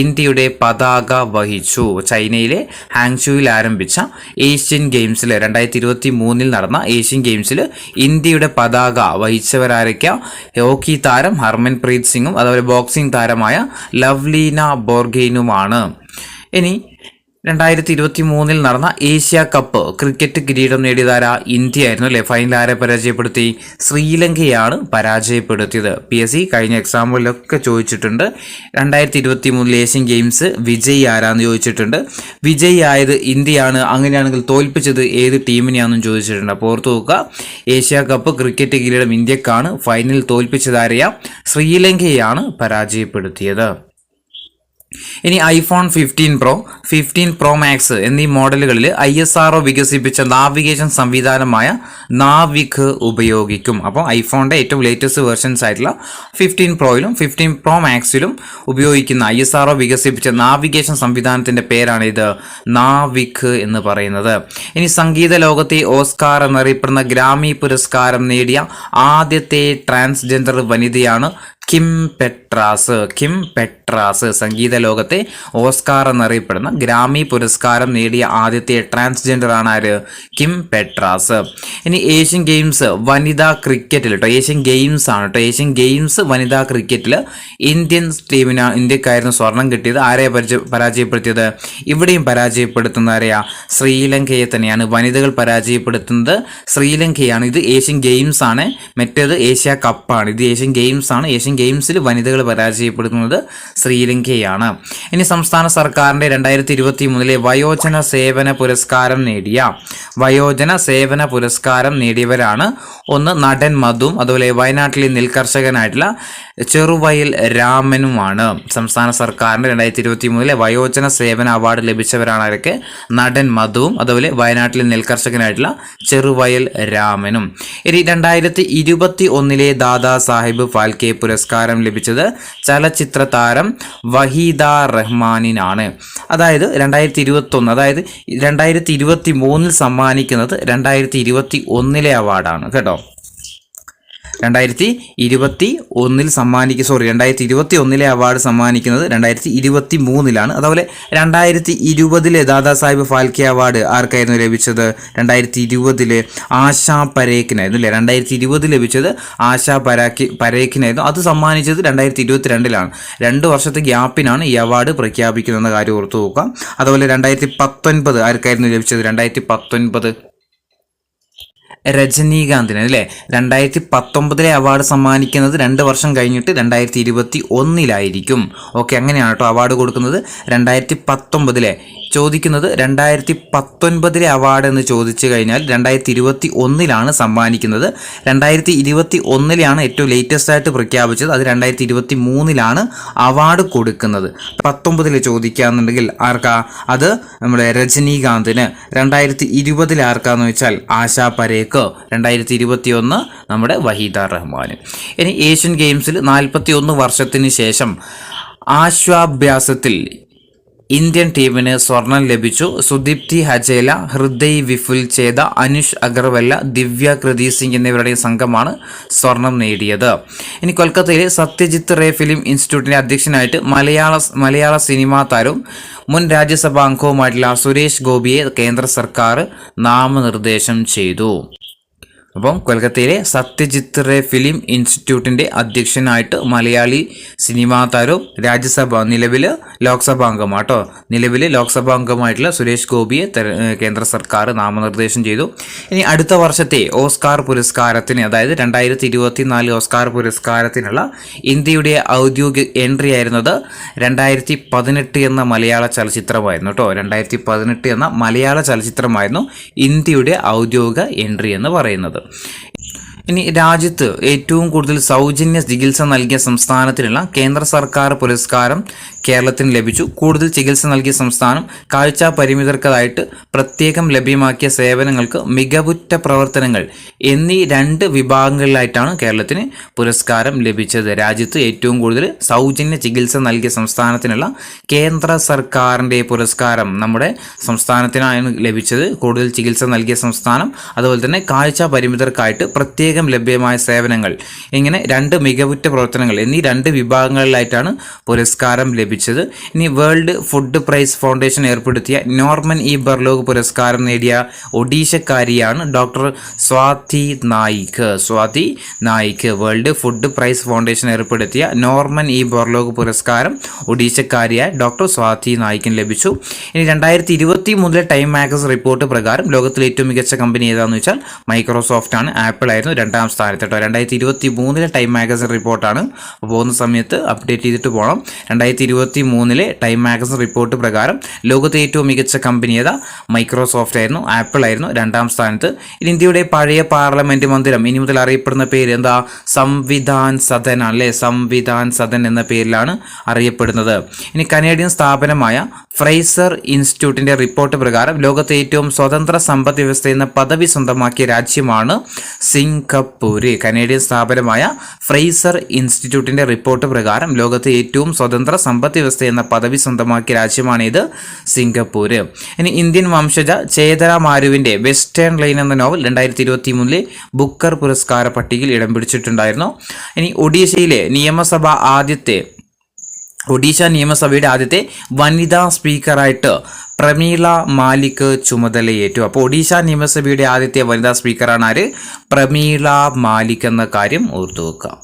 S1: ഇന്ത്യയുടെ പതാക വഹിച്ചു. ചൈനയിലെ ഹാങ്ഷോയിൽ ആരംഭിച്ച ഏഷ്യൻ ഗെയിംസിൽ 2023 നടന്ന ഏഷ്യൻ ഗെയിംസിൽ ഇന്ത്യയുടെ പതാക വഹിച്ചവരാരൊക്കെയാ? ഹോക്കി താരം ഹർമൻപ്രീത് സിംഗും അതുപോലെ ബോക്സിംഗ് താരമായ ലവ്ലീന ബോർഗെയിനുമാണ്. ഇനി 2023 നടന്ന ഏഷ്യ കപ്പ് ക്രിക്കറ്റ് കിരീടം നേടിയതാരാ? ഇന്ത്യ ആയിരുന്നു അല്ലേ? ഫൈനൽ ആരെ പരാജയപ്പെടുത്തി? ശ്രീലങ്കയാണ് പരാജയപ്പെടുത്തിയത്. PSC കഴിഞ്ഞ എക്സാമ്പിളിലൊക്കെ ചോദിച്ചിട്ടുണ്ട്. 2023 ഏഷ്യൻ ഗെയിംസ് വിജയ് ആരാന്ന് ചോദിച്ചിട്ടുണ്ട്. വിജയ് ആയത് ഇന്ത്യയാണ്. അങ്ങനെയാണെങ്കിൽ തോൽപ്പിച്ചത് ഏത് ടീമിനെയാണെന്നും ചോദിച്ചിട്ടുണ്ട്. അപ്പോൾ ഓർത്ത് നോക്കുക, ഏഷ്യ കപ്പ് ക്രിക്കറ്റ് കിരീടം ഇന്ത്യക്കാണ്. ഫൈനൽ തോൽപ്പിച്ചതാരെയാ? ശ്രീലങ്കയാണ് പരാജയപ്പെടുത്തിയത്. ഇനി iPhone 15 Pro, 15 Pro Max എന്നീ മോഡലുകളിൽ ISRO വികസിപ്പിച്ച നാവിഗേഷൻ സംവിധാനമായ നാവിക് ഉപയോഗിക്കും. അപ്പോൾ ഐഫോണിൻ്റെ ഏറ്റവും ലേറ്റസ്റ്റ് വേർഷൻസ് ആയിട്ടുള്ള 15 Proയിലും 15 Pro Maxിലും ഉപയോഗിക്കുന്ന ISRO വികസിപ്പിച്ച നാവിഗേഷൻ സംവിധാനത്തിൻ്റെ പേരാണ് ഇത് നാവിക് എന്ന് പറയുന്നത്. ഇനി സംഗീത ലോകത്തെ ഓസ്കാർ എന്നറിയപ്പെടുന്ന ഗ്രാമി പുരസ്കാരം നേടിയ ആദ്യത്തെ ട്രാൻസ്ജെൻഡർ വനിതയാണ് കിം പെട്രാസ് സംഗീത ലോകത്തെ ഓസ്കാർ എന്നറിയപ്പെടുന്ന ഗ്രാമി പുരസ്കാരം നേടിയ ആദ്യത്തെ ട്രാൻസ്ജെൻഡർ ആണ് ആര്? കിം പെട്രാസ്. ഇനി ഏഷ്യൻ ഗെയിംസ് വനിതാ ക്രിക്കറ്റിൽ ഏഷ്യൻ ഗെയിംസ് ആണ് ഏഷ്യൻ ഗെയിംസ് വനിതാ ക്രിക്കറ്റിൽ ഇന്ത്യക്കായിരുന്നു സ്വർണം കിട്ടിയത്. ആരെ പരാജയപ്പെടുത്തിയത്? ഇവിടെയും പരാജയപ്പെടുത്തുന്ന ആരെയാ? ശ്രീലങ്കയെ തന്നെയാണ്. വനിതകൾ പരാജയപ്പെടുത്തുന്നത് ശ്രീലങ്കയാണ്. ഇത് ഏഷ്യൻ ഗെയിംസ് ആണ്, മറ്റേത് ഏഷ്യ കപ്പാണ്. ഇത് ഏഷ്യൻ ഗെയിംസ് ആണ്. ഏഷ്യൻ ഗെയിംസിൽ വനിതകൾ പരാജയപ്പെടുത്തുന്നത് ശ്രീലങ്കയാണ്. ഇനി സംസ്ഥാന സർക്കാരിന്റെ 2023 വയോജന സേവന പുരസ്കാരം നേടിയവരാണ് ഒന്ന് നടൻ മധുവും അതുപോലെ വയനാട്ടിലെ നെൽകർഷകനായിട്ടുള്ള ചെറുവയൽ രാമനുമാണ്. സംസ്ഥാന സർക്കാരിന്റെ 2023 വയോജന സേവന അവാർഡ് ലഭിച്ചവരാണ് ആരൊക്കെ? നടൻ മധുവും അതുപോലെ വയനാട്ടിലെ നെൽകർഷകനായിട്ടുള്ള ചെറുവയൽ രാമനും. ഇനി 2021 ദാദാ സാഹിബ് ഫാൽക്കെ പുരസ്കാരം ലഭിച്ചത് ചലച്ചിത്ര താരം വഹീദ റഹ്മാനിനാണ്. അതായത് 2023 സമ്മാനിക്കുന്നത് 2021 അവാർഡാണ് കേട്ടോ. 2021 അവാർഡ് സമ്മാനിക്കുന്നത് 2023 അതുപോലെ 2020 ദാദാ സാഹിബ് ഫാൽക്കെ അവാർഡ് ആർക്കായിരുന്നു ലഭിച്ചത്? 2020 ആശാ പരേഖിനായിരുന്നു അല്ലേ? 2020 ലഭിച്ചത് ആശാ പരേഖിനായിരുന്നു. അത് സമ്മാനിച്ചത് 2022 2 വർഷത്തെ ഗ്യാപ്പിനാണ് ഈ അവാർഡ് പ്രഖ്യാപിക്കുന്നതെന്ന കാര്യം ഓർത്തു നോക്കുക. അതുപോലെ 2019 ആർക്കായിരുന്നു ലഭിച്ചത്? 2019 രജനീകാന്തിന് അല്ലേ? 2019 അവാർഡ് സമ്മാനിക്കുന്നത് 2 വർഷം കഴിഞ്ഞിട്ട് 2021 ഓക്കെ, അങ്ങനെയാണ് കേട്ടോ അവാർഡ് കൊടുക്കുന്നത്. 2019 ചോദിക്കുന്നത് 2019 അവാർഡ് എന്ന് ചോദിച്ചു കഴിഞ്ഞാൽ 2021 സമ്മാനിക്കുന്നത്. 2021 ഏറ്റവും ലേറ്റസ്റ്റ് ആയിട്ട് പ്രഖ്യാപിച്ചത്. അത് 2023 അവാർഡ് കൊടുക്കുന്നത്. 19 ചോദിക്കുകയാണെന്നുണ്ടെങ്കിൽ ആർക്കാ? അത് നമ്മുടെ രജനീകാന്തിന്. 2020 ആർക്കാന്ന് വെച്ചാൽ ആശാ പരേഖ്. 2021 നമ്മുടെ വഹീദ റഹ്മാൻ. ഇനി ഏഷ്യൻ ഗെയിംസിൽ 41 വർഷത്തിന് ശേഷം ആശ്വാഭ്യാസത്തിൽ ഇന്ത്യൻ ടീമിന് സ്വർണം ലഭിച്ചു. സുദീപ്തി ഹജേല, ഹൃദയ് വിഫുൽ ചേത, അനുഷ് അഗർവല്ല, ദിവ്യ കൃതി സിംഗ് എന്നിവരുടെ സംഘമാണ് സ്വർണം നേടിയത്. ഇനി കൊൽക്കത്തയിലെ സത്യജിത്ത് റേ ഫിലിം ഇൻസ്റ്റിറ്റ്യൂട്ടിന്റെ അധ്യക്ഷനായിട്ട് മലയാള സിനിമാ താരവും മുൻ രാജ്യസഭാ അംഗവുമായിട്ടുള്ള സുരേഷ് ഗോപിയെ കേന്ദ്ര സർക്കാർ നാമനിർദ്ദേശം ചെയ്തു. അപ്പം കൊൽക്കത്തയിലെ സത്യജിത്ത് റേ ഫിലിം ഇൻസ്റ്റിറ്റ്യൂട്ടിൻ്റെ അധ്യക്ഷനായിട്ട് മലയാളി സിനിമാ താരവും നിലവിൽ ലോക്സഭാ അംഗമാട്ടോ ലോക്സഭാ അംഗമായിട്ടുള്ള സുരേഷ് ഗോപിയെ കേന്ദ്ര സർക്കാർ നാമനിർദ്ദേശം ചെയ്തു. ഇനി അടുത്ത വർഷത്തെ ഓസ്കാർ പുരസ്കാരത്തിന്, അതായത് 2024 ഓസ്കാർ പുരസ്കാരത്തിനുള്ള ഇന്ത്യയുടെ ഔദ്യോഗിക എൻട്രി ആയിരുന്നത് 2018 എന്ന മലയാള ചലച്ചിത്രമായിരുന്നു കേട്ടോ. 2018 എന്ന മലയാള ചലച്ചിത്രമായിരുന്നു ഇന്ത്യയുടെ ഔദ്യോഗിക എൻട്രി എന്ന് പറയുന്നത്. ഇനി രാജ്യത്ത് ഏറ്റവും കൂടുതൽ സൗജന്യ ചികിത്സ നൽകിയ സംസ്ഥാനത്തിനുള്ള കേന്ദ്ര സർക്കാർ പുരസ്കാരം കേരളത്തിന് ലഭിച്ചു. കൂടുതൽ ചികിത്സ നൽകിയ സംസ്ഥാനം കാഴ്ച പരിമിതർക്കായിട്ട് പ്രത്യേകം ലഭ്യമാക്കിയ സേവനങ്ങൾക്ക് മികവുറ്റ പ്രവർത്തനങ്ങൾ എന്നീ 2 വിഭാഗങ്ങളിലായിട്ടാണ് കേരളത്തിന് പുരസ്കാരം ലഭിച്ചത്. രാജ്യത്ത് ഏറ്റവും കൂടുതൽ സൗജന്യ ചികിത്സ നൽകിയ സംസ്ഥാനത്തിനുള്ള കേന്ദ്ര സർക്കാരിൻ്റെ പുരസ്കാരം നമ്മുടെ സംസ്ഥാനത്തിനാണ് ലഭിച്ചത്. കൂടുതൽ ചികിത്സ നൽകിയ സംസ്ഥാനം, അതുപോലെ തന്നെ കാഴ്ച പരിമിതർക്കായിട്ട് പ്രത്യേകം ലഭ്യമായ സേവനങ്ങൾ, ഇങ്ങനെ 2 മികവുറ്റ പ്രവർത്തനങ്ങൾ എന്നീ 2 വിഭാഗങ്ങളിലായിട്ടാണ് പുരസ്കാരം ലഭിച്ചത്. ഇനി വേൾഡ് ഫുഡ് പ്രൈസ് ഫൗണ്ടേഷൻ ഏർപ്പെടുത്തിയ നോർമൻ ഇ ബർലോഗ് പുരസ്കാരം നേടിയ ഒഡീഷക്കാരിയാണ് doctor Swati Naik. World food prize foundation ഏർപ്പെടുത്തിയ നോർമൻ ഇ ബർലോഗ് പുരസ്കാരം ഒഡീഷക്കാരിയായ ഡോക്ടർ സ്വാതി നായിക്കിന് ലഭിച്ചു. ഇനി 2023 ടൈം മാഗസിൻ റിപ്പോർട്ട് പ്രകാരം ലോകത്തിലെ ഏറ്റവും മികച്ച കമ്പനി ഏതാണെന്ന് വെച്ചാൽ മൈക്രോസോഫ്റ്റ് ആണ്. ആപ്പിൾ ആയിരുന്നു 2ാം സ്ഥാനത്ത് കേട്ടോ. 2023 ടൈം മാഗസിൻ റിപ്പോർട്ടാണ്. പോകുന്ന സമയത്ത് അപ്ഡേറ്റ് ചെയ്തിട്ട് പോകണം. 2023 ടൈം മാഗസിൻ റിപ്പോർട്ട് പ്രകാരം ലോകത്തെ ഏറ്റവും മികച്ച കമ്പനി ഏതാ? മൈക്രോസോഫ്റ്റ് ആയിരുന്നു. ആപ്പിൾ ആയിരുന്നു 2ാം സ്ഥാനത്ത്. ഇന്ത്യയുടെ പഴയ പാർലമെന്റ് മന്ദിരം ഇനി മുതൽ അറിയപ്പെടുന്ന പേര് എന്താ? സംവിധാൻ സദൻ അല്ലേ? സംവിധാൻ സദൻ എന്ന പേരിലാണ് അറിയപ്പെടുന്നത്. ഇനി കനേഡിയൻ സ്ഥാപനമായ ഫ്രൈസർ ഇൻസ്റ്റിറ്റ്യൂട്ടിന്റെ റിപ്പോർട്ട് പ്രകാരം ലോകത്തെ ഏറ്റവും സ്വതന്ത്ര സമ്പദ് വ്യവസ്ഥ എന്ന പദവി സ്വന്തമാക്കിയ രാജ്യമാണ് സിംഗപ്പൂര്. കനേഡിയൻ സ്ഥാപനമായ ഫ്രൈസർ ഇൻസ്റ്റിറ്റ്യൂട്ടിന്റെ റിപ്പോർട്ട് പ്രകാരം ലോകത്തെ ഏറ്റവും സ്വതന്ത്ര സമ്പദ് വ്യവസ്ഥ എന്ന പദവി സ്വന്തമാക്കിയ രാജ്യമാണിത്, സിംഗപ്പൂര്. ഇനി ഇന്ത്യൻ വംശജ ചേതന മാരുവിന്റെ വെസ്റ്റേൺ ലൈൻ എന്ന നോവൽ 2023 ബുക്കർ പുരസ്കാര പട്ടികയിൽ ഇടം പിടിച്ചിട്ടുണ്ടായിരുന്നു. ഇനി ഒഡീഷ നിയമസഭയുടെ ആദ്യത്തെ വനിതാ സ്പീക്കറായിട്ട് പ്രമീള മാലിക് ചുമതലയേറ്റു. അപ്പോൾ ഒഡീഷ നിയമസഭയുടെ ആദ്യത്തെ വനിതാ സ്പീക്കറാണ് ആര്? പ്രമീള മാലിക് എന്ന കാര്യം ഓർത്തു വെക്കുക.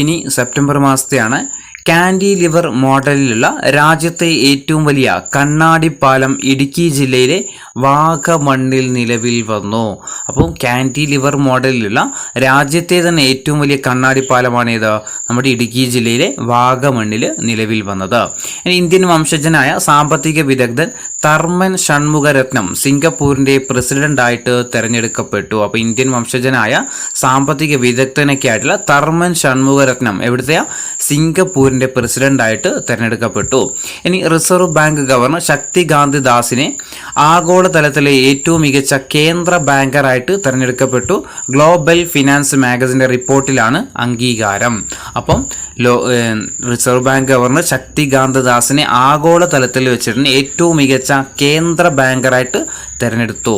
S1: ഇനി സെപ്റ്റംബർ മാസത്തെയാണ്. കാൻഡിലിവർ മോഡലിലുള്ള രാജ്യത്തെ ഏറ്റവും വലിയ കണ്ണാടിപ്പാലം ഇടുക്കി ജില്ലയിലെ വാഗമണ്ണിൽ നിലവിൽ വന്നു. അപ്പോൾ കാൻഡിലിവർ മോഡലിലുള്ള രാജ്യത്തെ തന്നെ ഏറ്റവും വലിയ കണ്ണാടിപ്പാലമാണ് ഇത് നമ്മുടെ ഇടുക്കി ജില്ലയിലെ വാഗമണ്ണിൽ നിലവിൽ വന്നത്. ഇന്ത്യൻ വംശജനായ സാമ്പത്തിക വിദഗ്ധൻ തർമൻ ഷൺമുഖരത്നം സിംഗപ്പൂരിന്റെ പ്രസിഡന്റായിട്ട് തെരഞ്ഞെടുക്കപ്പെട്ടു. അപ്പോൾ ഇന്ത്യൻ വംശജനായ സാമ്പത്തിക വിദഗ്ധനൊക്കെ ആയിട്ടുള്ള തർമൻ ഷൺമുഖരത്നം എവിടുത്തെ സിംഗപ്പൂരിന്റെ പ്രസിഡന്റായിട്ട് തെരഞ്ഞെടുക്കപ്പെട്ടു. ഇനി റിസർവ് ബാങ്ക് ഗവർണർ ശക്തികാന്ത് ദാസിനെ ആഗോളതലത്തിലെ ഏറ്റവും മികച്ച കേന്ദ്ര ബാങ്കറായിട്ട് തെരഞ്ഞെടുക്കപ്പെട്ടു. ഗ്ലോബൽ ഫിനാൻസ് മാഗസിന്റെ റിപ്പോർട്ടിലാണ് അംഗീകാരം. അപ്പം റിസർവ് ബാങ്ക് ഗവർണർ ശക്തികാന്ത് ദാസിനെ ആഗോളതലത്തിൽ വെച്ചിട്ട് ഏറ്റവും മികച്ച കേന്ദ്ര ബാങ്കറായിട്ട് തെരഞ്ഞെടുത്തു.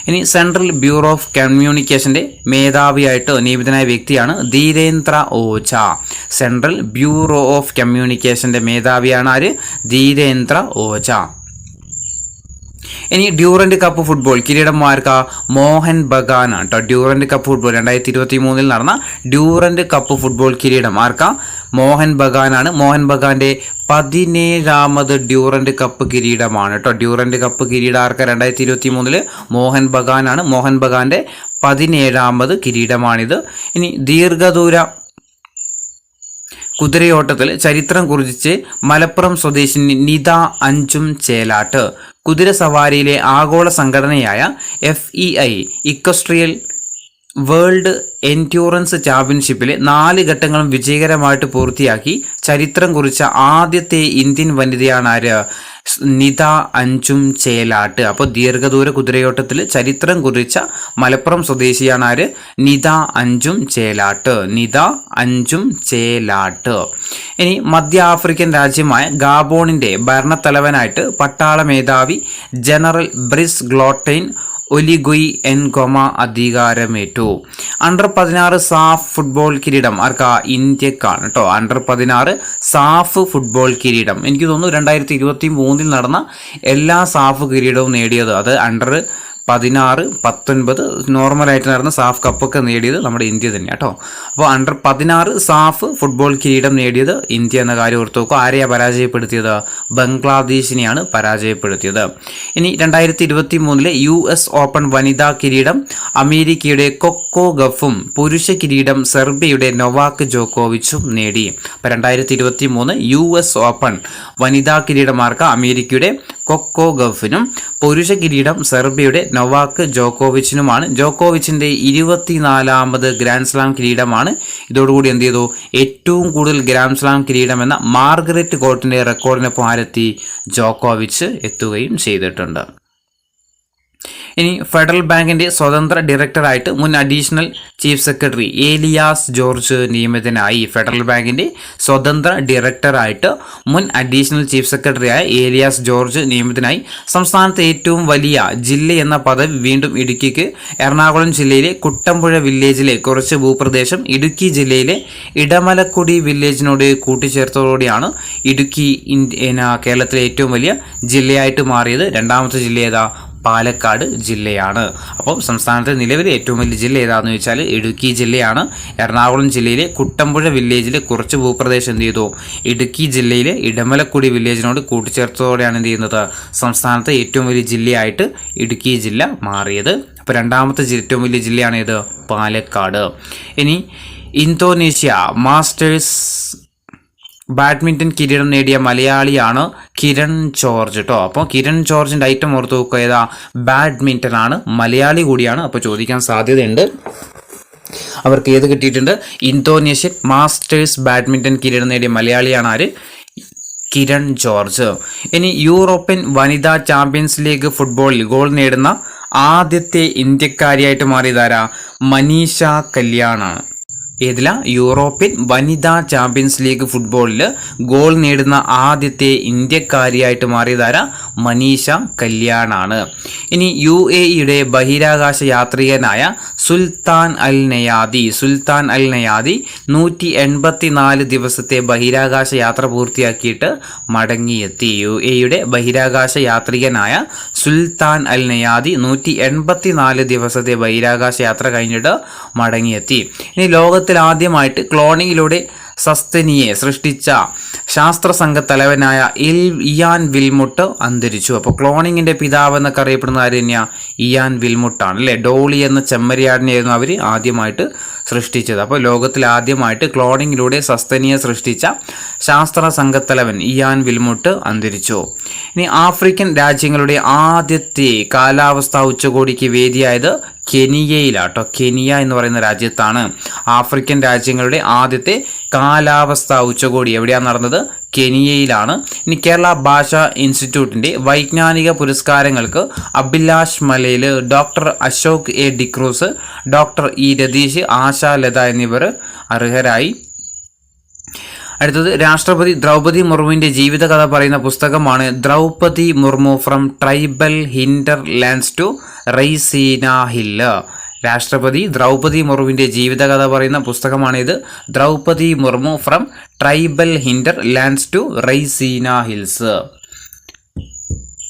S1: ഇനി സെൻട്രൽ ബ്യൂറോ ഓഫ് കമ്മ്യൂണിക്കേഷന്റെ മേധാവിയായിട്ട് നിയമിതനായ വ്യക്തിയാണ് Dhirendra Ojha. Central bureau of കമ്മ്യൂണിക്കേഷന്റെ മേധാവിയാണ് ആര്? ധീരേന്ദ്ര ഓജ. ഇനി ഡ്യൂറന്റ് കപ്പ് ഫുട്ബോൾ കിരീടമാർക്ക മോഹൻ ബഗാനാണ് കേട്ടോ. ഡ്യൂറന്റ് കപ്പ് ഫുട്ബോൾ 2023 നടന്ന ഡ്യൂറന്റ് കപ്പ് ഫുട്ബോൾ കിരീടം ആർക്ക? മോഹൻ ബഗാനാണ്. മോഹൻ ബഗാന്റെ 17ാമത് ഡ്യൂറന്റ് കപ്പ് കിരീടമാണ് കേട്ടോ. ഡ്യൂറന്റ് കപ്പ് കിരീടം ആർക്ക 2023 മോഹൻ ബഗാനാണ്. മോഹൻ ബഗാന്റെ 17ാമത് കിരീടമാണിത്. ഇനി ദീർഘദൂര കുതിരയോട്ടത്തിൽ ചരിത്രം കുറിച്ച് മലപ്പുറം സ്വദേശിനി നിത അഞ്ചും ചേലാട്ട്. കുതിര സവാരിയിലെ ആഗോള സംഘടനയായ FEI ഇക്വസ്ട്രിയൽ വേൾഡ് എൻഡ്യൂറൻസ് ചാമ്പ്യൻഷിപ്പിലെ 4 ഘട്ടങ്ങളും വിജയകരമായിട്ട് പൂർത്തിയാക്കി ചരിത്രം കുറിച്ച ആദ്യത്തെ ഇന്ത്യൻ വനിതയാണ് ആര്? നിത അഞ്ചും ചേലാട്ട്. അപ്പോൾ ദീർഘദൂര കുതിരയോട്ടത്തിൽ ചരിത്രം കുറിച്ച മലപ്പുറം സ്വദേശിയാണ് ആര്? നിത അഞ്ചും ചേലാട്ട്. നിത അഞ്ചും ചേലാട്ട്. ഇനി മധ്യ ആഫ്രിക്കൻ രാജ്യമായ ഗാബോണിന്റെ ഭരണത്തലവനായിട്ട് പട്ടാള മേധാവി ജനറൽ ബ്രിസ് ഗ്ലോട്ടൈൻ ഒലിഗുയ് എൻഗൊമ അധികാരമേറ്റു. അണ്ടർ 16 സാഫ് ഫുട്ബോൾ കിരീടം ആർക്കാ? ഇന്ത്യക്കാണ് കേട്ടോ. അണ്ടർ 16 സാഫ് ഫുട്ബോൾ കിരീടം എനിക്ക് തോന്നുന്നു 2023 നടന്ന എല്ലാ സാഫ് കിരീടവും നേടിയത് അത് അണ്ടർ 16, 19 നോർമലായിട്ട് നടന്ന സാഫ് കപ്പൊക്കെ നേടിയത് നമ്മുടെ ഇന്ത്യ തന്നെ കേട്ടോ. അപ്പോൾ അണ്ടർ 16 സാഫ് ഫുട്ബോൾ കിരീടം നേടിയത് ഇന്ത്യ എന്ന കാര്യം ഓർത്ത് നോക്കുക. ആരെയാണ് പരാജയപ്പെടുത്തിയത്? ബംഗ്ലാദേശിനെയാണ് പരാജയപ്പെടുത്തിയത്. ഇനി 2023 US ഓപ്പൺ വനിതാ കിരീടം അമേരിക്കയുടെ കൊക്കോ ഗഫും പുരുഷ കിരീടം സെർബിയയുടെ നൊവാക് ജോക്കോവിച്ചും നേടി. അപ്പോൾ 2023 US ഓപ്പൺ വനിതാ കിരീടമാർക്ക് അമേരിക്കയുടെ കൊക്കോ ഗഫിനും പുരുഷ കിരീടം സെർബിയയുടെ നൊവാക് ജോക്കോവിച്ചിനുമാണ്. ജോക്കോവിച്ചിന്റെ 24ാമത് ഗ്രാൻഡ് സ്ലാം കിരീടമാണ്. ഇതോടുകൂടി എന്ത് ചെയ്തു? ഏറ്റവും കൂടുതൽ ഗ്രാൻഡ് സ്ലാം കിരീടം എന്ന മാർഗരറ്റ് കോർട്ടിന്റെ റെക്കോർഡിനൊപ്പം ആരെത്തി? ജോക്കോവിച്ച് എത്തുകയും ചെയ്തിട്ടുണ്ട്. ഇനി ഫെഡറൽ ബാങ്കിന്റെ സ്വതന്ത്ര ഡയറക്ടറായിട്ട് മുൻ additional chief secretary Elias George നിയമിതനായി. ഫെഡറൽ ബാങ്കിന്റെ സ്വതന്ത്ര ഡയറക്ടറായിട്ട് മുൻ അഡീഷണൽ ചീഫ് സെക്രട്ടറിയായ ഏലിയാസ് ജോർജ് നിയമിതനായി. സംസ്ഥാനത്തെ ഏറ്റവും വലിയ ജില്ല എന്ന പദവി വീണ്ടും ഇടുക്കിക്ക്. എറണാകുളം ജില്ലയിലെ കുട്ടമ്പുഴ വില്ലേജിലെ കുറച്ച് ഭൂപ്രദേശം ഇടുക്കി ജില്ലയിലെ ഇടമലക്കുടി വില്ലേജിനോട് കൂട്ടിച്ചേർത്തതോടെയാണ് ഇടുക്കി കേരളത്തിലെ ഏറ്റവും വലിയ ജില്ലയായിട്ട് മാറിയത്. രണ്ടാമത്തെ ജില്ല ഏതാ? പാലക്കാട് ജില്ലയാണ്. അപ്പോൾ സംസ്ഥാനത്തെ നിലവിലെ ഏറ്റവും വലിയ ജില്ല ഏതാണെന്ന് ചോദിച്ചാൽ ഇടുക്കി ജില്ലയാണ്. എറണാകുളം ജില്ലയിലെ കുട്ടമ്പുഴ വില്ലേജിലെ കുറച്ച് ഭൂപ്രദേശം എന്ത് ചെയ്തു? ഇടുക്കി ജില്ലയിലെ ഇടമലക്കുടി വില്ലേജിനോട് കൂട്ടിച്ചേർത്തതോടെയാണ് എന്ത് ചെയ്യുന്നത്? സംസ്ഥാനത്തെ ഏറ്റവും വലിയ ജില്ലയായിട്ട് ഇടുക്കി ജില്ല മാറിയത്. അപ്പോൾ രണ്ടാമത്തെ ഏറ്റവും വലിയ ജില്ലയാണ് ഏത്? പാലക്കാട്. ഇനി ഇന്തോനേഷ്യ മാസ്റ്റേഴ്സ് ബാഡ്മിൻ്റൺ കിരീടം നേടിയ മലയാളിയാണ് കിരൺ ജോർജ് കേട്ടോ. അപ്പോൾ കിരൺ ജോർജിൻ്റെ ഐറ്റം ഓർത്ത് നോക്കുക, ഏതാ? ബാഡ്മിൻ്റൺ ആണ്, മലയാളി കൂടിയാണ്. അപ്പോൾ ചോദിക്കാൻ സാധ്യതയുണ്ട്. അവർക്ക് ഏത് കിട്ടിയിട്ടുണ്ട്? ഇന്തോനേഷ്യൻ മാസ്റ്റേഴ്സ് ബാഡ്മിൻ്റൺ കിരീടം നേടിയ മലയാളിയാണ് ആര്? കിരൺ ജോർജ്. ഇനി യൂറോപ്യൻ വനിതാ ചാമ്പ്യൻസ് ലീഗ് ഫുട്ബോളിൽ ഗോൾ നേടുന്ന ആദ്യത്തെ ഇന്ത്യക്കാരിയായിട്ട് മാറിയതാരാ? മനീഷ കല്യാണാണ്. ഏതില? യൂറോപ്യൻ വനിതാ ചാമ്പ്യൻസ് ലീഗ് ഫുട്ബോളിൽ ഗോൾ നേടുന്ന ആദ്യത്തെ ഇന്ത്യക്കാരിയായിട്ട് മാറിയതാര? മനീഷ കല്യാണാണ്. ഇനി UAEയുടെ ബഹിരാകാശ യാത്രികനായ സുൽത്താൻ അൽ നയാദി 184 ദിവസത്തെ ബഹിരാകാശ യാത്ര പൂർത്തിയാക്കിയിട്ട് മടങ്ങിയെത്തി. UAEയുടെ ബഹിരാകാശ യാത്രികനായ സുൽത്താൻ അൽ നയാദി 184 ദിവസത്തെ ബഹിരാകാശ യാത്ര കഴിഞ്ഞിട്ട് മടങ്ങിയെത്തി. ഇനി ലോകത്തിൽ ആദ്യമായിട്ട് ക്ലോണിങ്ങിലൂടെ സസ്തനിയെ സൃഷ്ടിച്ച ശാസ്ത്ര സംഘ തലവനായ ഇയാൻ വിൽമുട്ട് അന്തരിച്ചു. അപ്പോൾ ക്ലോണിങ്ങിന്റെ പിതാവ് എന്നൊക്കെ അറിയപ്പെടുന്ന ആര് തന്നെയാണ്? ഇയാൻ വിൽമുട്ടാണ് അല്ലേ. ഡോളി എന്ന ചെമ്മരിയാടിനെയായിരുന്നു അവർ ആദ്യമായിട്ട് സൃഷ്ടിച്ചത്. അപ്പോൾ ലോകത്തിൽ ആദ്യമായിട്ട് ക്ലോണിങ്ങിലൂടെ സസ്തനിയെ സൃഷ്ടിച്ച ശാസ്ത്ര സംഘത്തലവൻ ഇയാൻ വിൽമുട്ട് അന്തരിച്ചു. ഇനി ആഫ്രിക്കൻ രാജ്യങ്ങളുടെ ആദ്യത്തെ കാലാവസ്ഥാ ഉച്ചകോടിക്ക് വേദിയായത് കെനിയയിലാട്ടോ. കെനിയ എന്ന് പറയുന്ന രാജ്യത്താണ് ആഫ്രിക്കൻ രാജ്യങ്ങളുടെ ആദ്യത്തെ കാലാവസ്ഥാ ഉച്ചകോടി എവിടെയാണ് നടന്നത്? കെനിയയിലാണ്. ഇനി കേരള ഭാഷാ ഇൻസ്റ്റിറ്റ്യൂട്ടിന്റെ വൈജ്ഞാനിക പുരസ്കാരങ്ങൾക്ക് Abhilash Malayil, doctor Ashok A D'Cruz, doctor E Ratheesh, Asha Latha എന്നിവർ അർഹരായി. അടുത്തത് രാഷ്ട്രപതി ദ്രൗപദി മുർമുവിന്റെ ജീവിതകഥ പറയുന്ന പുസ്തകമാണ് Draupadi Murmu from tribal hinder lands to Raisina hill. രാഷ്ട്രപതി ദ്രൗപദി മുർമുവിന്റെ ജീവിതകഥ പറയുന്ന പുസ്തകമാണിത്. Draupadi Murmu from tribal hinder lands to Raisina hills.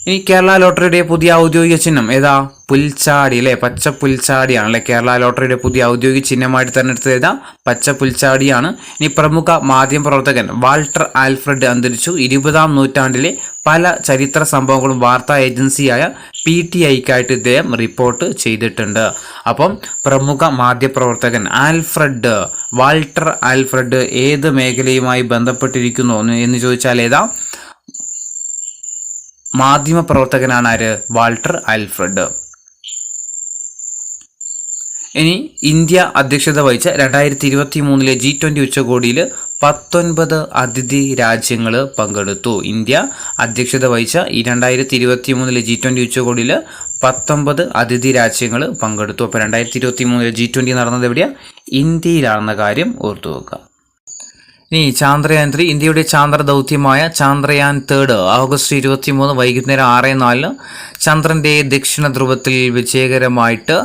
S1: ഇനി കേരള ലോട്ടറിയുടെ പുതിയ ഔദ്യോഗിക ചിഹ്നം ഏതാ? പുൽച്ചാടി അല്ലെ. പച്ച പുൽച്ചാടിയാണ് അല്ലെ കേരള ലോട്ടറിയുടെ പുതിയ ഔദ്യോഗിക ചിഹ്നമായിട്ട് തെരഞ്ഞെടുത്തത് ഏതാ? പച്ച പുൽച്ചാടിയാണ്. ഇനി പ്രമുഖ മാധ്യമപ്രവർത്തകൻ വാൾട്ടർ ആൽഫ്രഡ് അന്തരിച്ചു. 20-ാം നൂറ്റാണ്ടിലെ പല ചരിത്ര സംഭവങ്ങളും വാർത്താ ഏജൻസിയായ PTIക്കായിട്ട് ഇദ്ദേഹം റിപ്പോർട്ട് ചെയ്തിട്ടുണ്ട്. അപ്പം പ്രമുഖ മാധ്യമപ്രവർത്തകൻ വാൾട്ടർ ആൽഫ്രഡ് ഏത് മേഖലയുമായി ബന്ധപ്പെട്ടിരിക്കുന്നു എന്ന് ചോദിച്ചാൽ ഏതാ? മാധ്യമപ്രവർത്തകനാണ് ആര്? Walter Alfred. ഇനി ഇന്ത്യ അധ്യക്ഷത വഹിച്ച 2023 G20 ഉച്ചകോടിയിൽ 19 അതിഥി രാജ്യങ്ങൾ പങ്കെടുത്തു. ഇന്ത്യ അധ്യക്ഷത വഹിച്ച ഈ 2023 G20 ഉച്ചകോടിയിൽ 19 അതിഥി രാജ്യങ്ങൾ പങ്കെടുത്തു. അപ്പോൾ 2023 G20 നടന്നത് എവിടെയാണ്? ഇന്ത്യയിലാണെന്ന കാര്യം ഓർത്തു വെക്കുക. ഇനി ചാന്ദ്രയാൻ 3 ഇന്ത്യയുടെ ചാന്ദ്ര ദൗത്യമായ ചാന്ദ്രയാൻ 3 ഓഗസ്റ്റ് 23 വൈകുന്നേരം 6:04 ചന്ദ്രന്റെ ദക്ഷിണ ധ്രുവത്തിൽ വിജയകരമായിട്ട്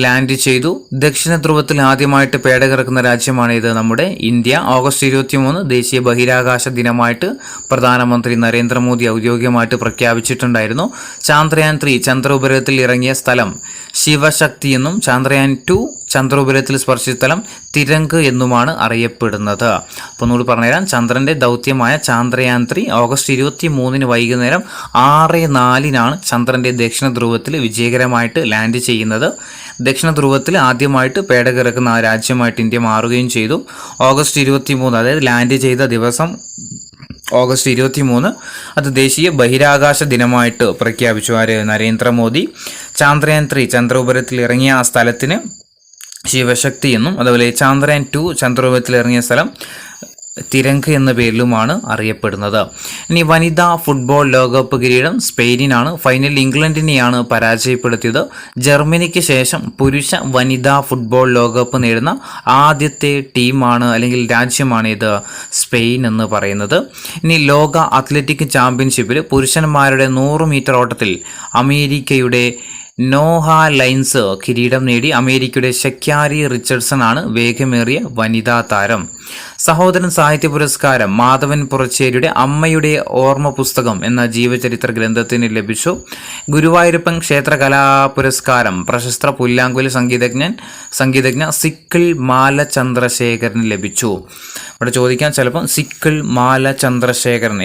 S1: ലാൻഡ് ചെയ്തു. ദക്ഷിണ ധ്രുവത്തിൽ ആദ്യമായിട്ട് പേടകിറക്കുന്ന രാജ്യമാണ് ഇത് നമ്മുടെ ഇന്ത്യ. ഓഗസ്റ്റ് 23 ദേശീയ ബഹിരാകാശ ദിനമായിട്ട് പ്രധാനമന്ത്രി നരേന്ദ്രമോദി ഔദ്യോഗികമായിട്ട് പ്രഖ്യാപിച്ചിട്ടുണ്ടായിരുന്നു. ചാന്ദ്രയാൻ 3 ചന്ദ്ര ഉപഗ്രഹത്തിൽ ഇറങ്ങിയ സ്ഥലം ശിവശക്തി എന്നും ചാന്ദ്രയാൻ 2 ചന്ദ്ര ഉപഗ്രഹത്തിൽ സ്പർശിച്ച സ്ഥലം തിരങ്ക് എന്നുമാണ് അറിയപ്പെടുന്നത്. അപ്പോൾ ഒന്നുകൂടി പറഞ്ഞുതരാം. ചന്ദ്രന്റെ ദൗത്യമായ ചാന്ദ്രയാൻ 3 ഓഗസ്റ്റ് 23 വൈകുന്നേരം 6:04 ചന്ദ്രന്റെ ദക്ഷിണ ധ്രുവത്തിൽ വിജയകരമായിട്ട് ലാൻഡ് ചെയ്യുന്നത്. ദക്ഷിണ ധ്രുവത്തിൽ ആദ്യമായിട്ട് പേടകിറക്കുന്ന ആ രാജ്യമായിട്ട് ഇന്ത്യ മാറുകയും ചെയ്തു. ഓഗസ്റ്റ് 23 അതായത് ലാൻഡ് ചെയ്ത ദിവസം ഓഗസ്റ്റ് 23 അത് ദേശീയ ബഹിരാകാശ ദിനമായിട്ട് പ്രഖ്യാപിച്ചു. ആര്? നരേന്ദ്രമോദി. ചാന്ദ്രയാൻ 3 ചന്ദ്ര ഉപഗ്രഹത്തിൽ ഇറങ്ങിയ ആ സ്ഥലത്തിന് ശിവശക്തി എന്നും അതുപോലെ ചാന്ദ്രയാൻ 2 ചന്ദ്രോപഗ്രഹത്തിൽ ഇറങ്ങിയ സ്ഥലം തിരങ്ക് എന്ന പേരിലുമാണ് അറിയപ്പെടുന്നത്. ഇനി വനിതാ ഫുട്ബോൾ ലോകകപ്പ് കിരീടം സ്പെയിനിനാണ്. ഫൈനലിൽ ഇംഗ്ലണ്ടിനെയാണ് പരാജയപ്പെടുത്തിയത്. ജർമ്മനിക്ക് ശേഷം പുരുഷ വനിതാ ഫുട്ബോൾ ലോകകപ്പ് നേടുന്ന ആദ്യത്തെ ടീമാണ് അല്ലെങ്കിൽ രാജ്യമാണ് ഇത് സ്പെയിൻ എന്ന് പറയുന്നത്. ഇനി ലോക അത്ലറ്റിക് ചാമ്പ്യൻഷിപ്പിൽ പുരുഷന്മാരുടെ 100 മീറ്റർ ഓട്ടത്തിൽ അമേരിക്കയുടെ നോഹ ലൈൻസ് കിരീടം നേടി. അമേരിക്കയുടെ ഷക്യാരി റിച്ചർഡ്സൺ ആണ് വേഗമേറിയ വനിതാ താരം. സഹോദരൻ സാഹിത്യ പുരസ്കാരം മാധവൻ പുറച്ചേരിയുടെ അമ്മയുടെ ഓർമ്മ പുസ്തകം എന്ന ജീവചരിത്ര ഗ്രന്ഥത്തിന് ലഭിച്ചു. ഗുരുവായൂരപ്പൻ ക്ഷേത്ര കലാപുരസ്കാരം പ്രശസ്ത പുല്ലാങ്കുഴൽ സംഗീതജ്ഞ സിക്കിൾ മാല ചന്ദ്രശേഖരന് ലഭിച്ചു. ഇവിടെ ചോദിക്കാൻ ചിലപ്പോൾ സിക്കിൾ മാല ചന്ദ്രശേഖരൻ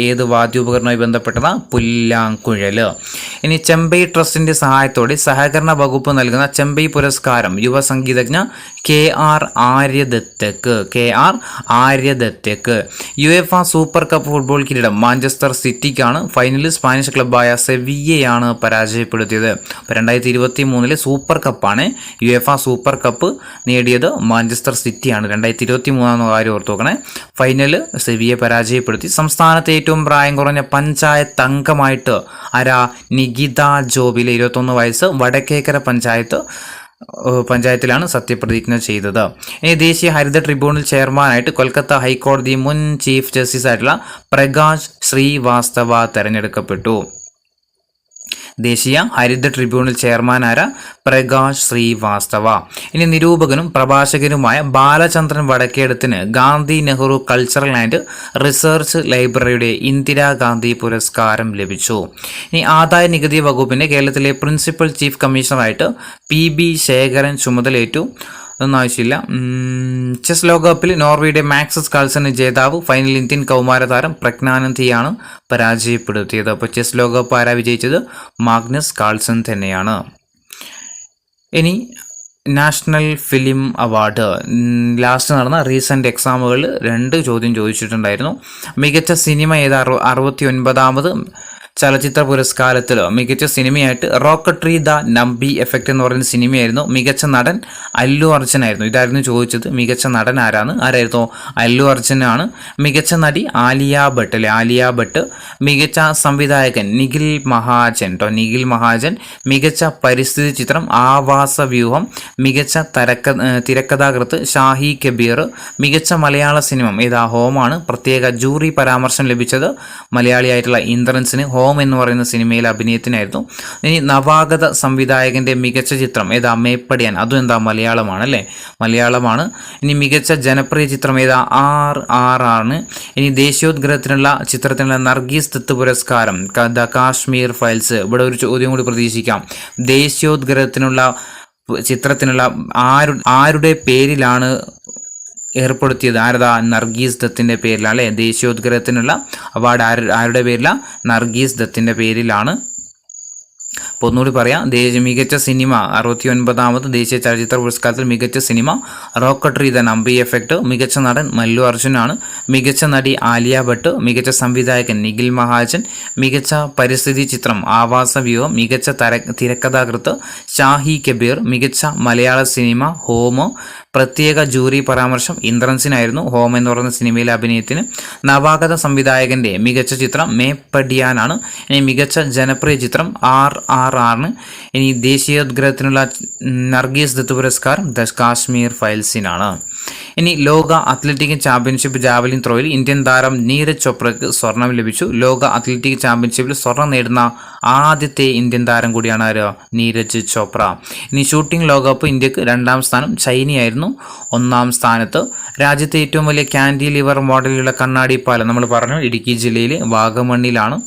S1: ഏത് വാദ്യോപകരണവുമായി ബന്ധപ്പെട്ടതാ? പുല്ലാങ്കുഴല്. ഇനി ചെമ്പൈ ട്രസ്റ്റിന്റെ സഹായത്തോടെ സഹകരണ വകുപ്പ് നൽകുന്ന ചെമ്പൈ പുരസ്കാരം യുവ സംഗീതജ്ഞ KR ആര്യദത്തക്ക്. യുവേഫ സൂപ്പർ കപ്പ് ഫുട്ബോൾ കിരീടം മാഞ്ചസ്റ്റർ സിറ്റിക്കാണ്. ഫൈനലിൽ സ്പാനിഷ് ക്ലബ്ബായ സെവിയ്യയാണ് പരാജയപ്പെടുത്തിയത്. അപ്പോൾ 2023 സൂപ്പർ കപ്പാണ്. യുവേഫ സൂപ്പർ കപ്പ് നേടിയത് മാഞ്ചസ്റ്റർ സിറ്റിയാണ്. 2023 കാര്യം ഓർത്ത് നോക്കണേ. ഫൈനൽ സെവിയെ പരാജയപ്പെടുത്തി. സംസ്ഥാനത്തെ ഏറ്റവും പ്രായം കുറഞ്ഞ പഞ്ചായത്ത് അംഗമായിട്ട് നികിത ജോബിലെ 21 വയസ്സ് വടക്കേക്കര പഞ്ചായത്തിലാണ് സത്യപ്രതിജ്ഞ ചെയ്തത്. ഇനി ദേശീയ ഹരിത ട്രിബ്യൂണൽ ചെയർമാനായിട്ട് കൊൽക്കത്ത ഹൈക്കോടതി മുൻ ചീഫ് ജസ്റ്റിസ് ആയിട്ടുള്ള പ്രകാശ് ശ്രീവാസ്തവ തെരഞ്ഞെടുക്കപ്പെട്ടു. ദേശീയ ഹരിത ട്രിബ്യൂണൽ ചെയർമാൻ പ്രകാശ് ശ്രീവാസ്തവ. ഇനി നിരൂപകനും പ്രഭാഷകനുമായ ബാലചന്ദ്രൻ വടക്കേടത്തിന് Gandhi Nehru cultural and research ലൈബ്രറിയുടെ ഇന്ദിരാഗാന്ധി പുരസ്കാരം ലഭിച്ചു. ഇനി ആദായ നികുതി വകുപ്പിന്റെ കേരളത്തിലെ പ്രിൻസിപ്പൽ ചീഫ് കമ്മീഷണറായിട്ട് PB ശേഖരൻ ചുമതലയേറ്റു. അതൊന്നും ആവശ്യമില്ല. ചെസ് ലോകകപ്പിൽ നോർവേയുടെ മാക്സസ് കാൾസൺ ജേതാവ്. ഫൈനൽ ഇന്ത്യൻ കൗമാരതാരം പ്രജ്ഞാനന്ദയാണ് പരാജയപ്പെടുത്തിയത്. അപ്പോൾ ചെസ് ലോകകപ്പ് ആരാ വിജയിച്ചത്? മാഗ്നസ് കാൾസൺ തന്നെയാണ്. ഇനി നാഷണൽ ഫിലിം അവാർഡ് ലാസ്റ്റ് നടന്ന റീസെൻ്റ് എക്സാമുകളിൽ 2 ചോദ്യം ചോദിച്ചിട്ടുണ്ടായിരുന്നു. മികച്ച സിനിമ ഏത്? 69ാമത് ചലച്ചിത്ര പുരസ്കാരത്തിൽ മികച്ച സിനിമയായിട്ട് റോക്കട്രി ദ നമ്പി എഫക്റ്റ് എന്ന് പറയുന്ന സിനിമയായിരുന്നു. മികച്ച നടൻ അല്ലു അർജുനായിരുന്നു. ഇതായിരുന്നു ചോദിച്ചത്. മികച്ച നടൻ ആരായിരുന്നു? അല്ലു അർജുനാണ്. മികച്ച നടി ആലിയ ഭട്ട്. മികച്ച സംവിധായകൻ നിഖിൽ മഹാജൻ. മികച്ച പരിസ്ഥിതി ചിത്രം ആവാസ വ്യൂഹം. മികച്ച തിരക്കഥാകൃത്ത് ഷാഹി കബീർ. മികച്ച മലയാള സിനിമ ഹോമാണ്. പ്രത്യേക ജൂറി പരാമർശം ലഭിച്ചത് മലയാളിയായിട്ടുള്ള ഇന്ദ്രൻസിന്. ഹോം എന്ന് പറയുന്ന സിനിമയിലെ അഭിനയത്തിനായിരുന്നു. ഇനി നവാഗത സംവിധായകന്റെ മികച്ച ചിത്രം മേപ്പടിയാൻ. അതും മലയാളമാണ് അല്ലേ? മലയാളമാണ്. ഇനി മികച്ച ജനപ്രിയ ചിത്രം RRR. ഇനി ദേശീയോദ്ഗ്രഹത്തിനുള്ള ചിത്രത്തിനുള്ള നർഗീസ് ദത്ത് പുരസ്കാരം ദ കാശ്മീർ ഫയൽസ്. ഇവിടെ ഒരു ചോദ്യം കൂടി പ്രതീക്ഷിക്കാം. ദേശീയോദ്ഗ്രഹത്തിനുള്ള ചിത്രത്തിനുള്ള ആരുടെ പേരിലാണ് ഏർപ്പെടുത്തിയത്? നർഗീസ് ദത്തിന്റെ പേരിലാണ് അല്ലേ? ദേശീയോദ്ഗ്രഹത്തിനുള്ള അവാർഡ് ആരുടെ പേരിലാണ്? നർഗീസ് ദത്തിന്റെ പേരിലാണ്. അപ്പോൾ ഒന്നുകൂടി പറയാം. മികച്ച സിനിമ 69ാമത് ദേശീയ ചലച്ചിത്ര പുരസ്കാരത്തിൽ മികച്ച cinema Rocketry the Nambi effect. മികച്ച നടൻ അല്ലു അർജുനാണ്. മികച്ച നടി ആലിയ ഭട്ട്. മികച്ച സംവിധായകൻ നിഖിൽ മഹാജൻ. മികച്ച പരിസ്ഥിതി ചിത്രം ആവാസ വ്യൂഹം. മികച്ച തിരക്കഥാകൃത്ത് ഷാഹി കബീർ. മികച്ച മലയാള സിനിമ ഹോം. പ്രത്യേക ജൂറി പരാമർശം ഇന്ദ്രൻസിനായിരുന്നു ഹോം എന്ന് പറയുന്ന സിനിമയിലെ അഭിനയത്തിന്. നവാഗത സംവിധായകന്റെ മികച്ച ചിത്രം മേപ്പടിയാനാണ്. ഇനി മികച്ച ജനപ്രിയ ചിത്രം RRR. ഇനി ദേശീയോദ്ഗ്രഹത്തിനുള്ള നർഗീസ് ദത്ത് പുരസ്കാരം ദ കാശ്മീർ ഫയൽസിനാണ്. ഇനി ലോക അത്ലറ്റിക് ചാമ്പ്യൻഷിപ്പ് ജാവലിൻ ത്രോയിൽ ഇന്ത്യൻ താരം നീരജ് ചോപ്രയ്ക്ക് സ്വർണം ലഭിച്ചു. ലോക അത്ലറ്റിക് ചാമ്പ്യൻഷിപ്പിൽ സ്വർണം നേടുന്ന ആദ്യത്തെ ഇന്ത്യൻ താരം കൂടിയാണ് നീരജ് ചോപ്ര. ഇനി ഷൂട്ടിംഗ് ലോകകപ്പ് ഇന്ത്യക്ക് 2ാം സ്ഥാനം. ചൈനയായിരുന്നു 1ാം സ്ഥാനത്ത്. രാജ്യത്തെ ഏറ്റവും വലിയ കാൻഡിലിവർ മോഡലുള്ള കണ്ണാടി പാലം നമ്മൾ പറഞ്ഞു ഇടുക്കി ജില്ലയിലെ വാഗമണ്ണിലാണ്.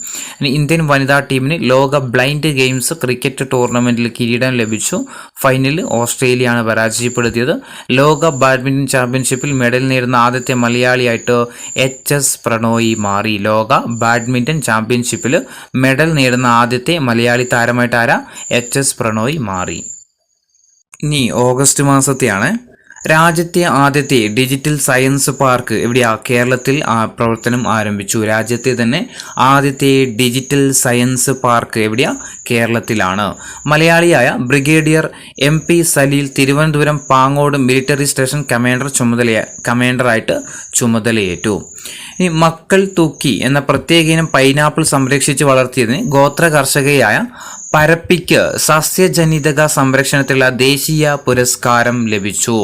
S1: ഇനി ഇന്ത്യൻ വനിതാ ടീമിന് ലോക ബ്ലൈൻഡ് ഗെയിംസ് ക്രിക്കറ്റ് ടൂർണമെന്റിൽ കിരീടം ലഭിച്ചു. ഫൈനലിൽ ഓസ്ട്രേലിയയാണ് പരാജയപ്പെടുത്തിയത്. ലോക ബാഡ്മിന്റൺ ചാമ്പ്യൻഷിപ്പിൽ മെഡൽ നേടുന്ന ആദ്യത്തെ മലയാളിയായിട്ട് HS പ്രണോയി മാറി. ലോക ബാഡ്മിന്റൺ ചാമ്പ്യൻഷിപ്പിൽ മെഡൽ നേടുന്ന ആദ്യത്തെ മലയാളി താരമായിട്ട് HS പ്രണോയി മാറി. ഇനി ഓഗസ്റ്റ് മാസത്തെയാണ്. രാജ്യത്തെ ആദ്യത്തെ ഡിജിറ്റൽ സയൻസ് പാർക്ക് എവിടെയാ? കേരളത്തിൽ പ്രവർത്തനം ആരംഭിച്ചു. രാജ്യത്തെ തന്നെ ആദ്യത്തെ ഡിജിറ്റൽ സയൻസ് പാർക്ക് എവിടെയാ? കേരളത്തിലാണ്. മലയാളിയായ brigadier MP Saleel Thiruvananthapuram Pangode military station കമാൻഡറായിട്ട് ചുമതലയേറ്റു. ഇനി മക്കൾ തൂക്കി എന്ന പ്രത്യേക ഇനം പൈനാപ്പിൾ സംരക്ഷിച്ച് വളർത്തിയതിന് ഗോത്ര കർഷകയായ പരപ്പിക്ക് സസ്യജനിതക സംരക്ഷണത്തിലുള്ള ദേശീയ പുരസ്കാരം ലഭിച്ചു.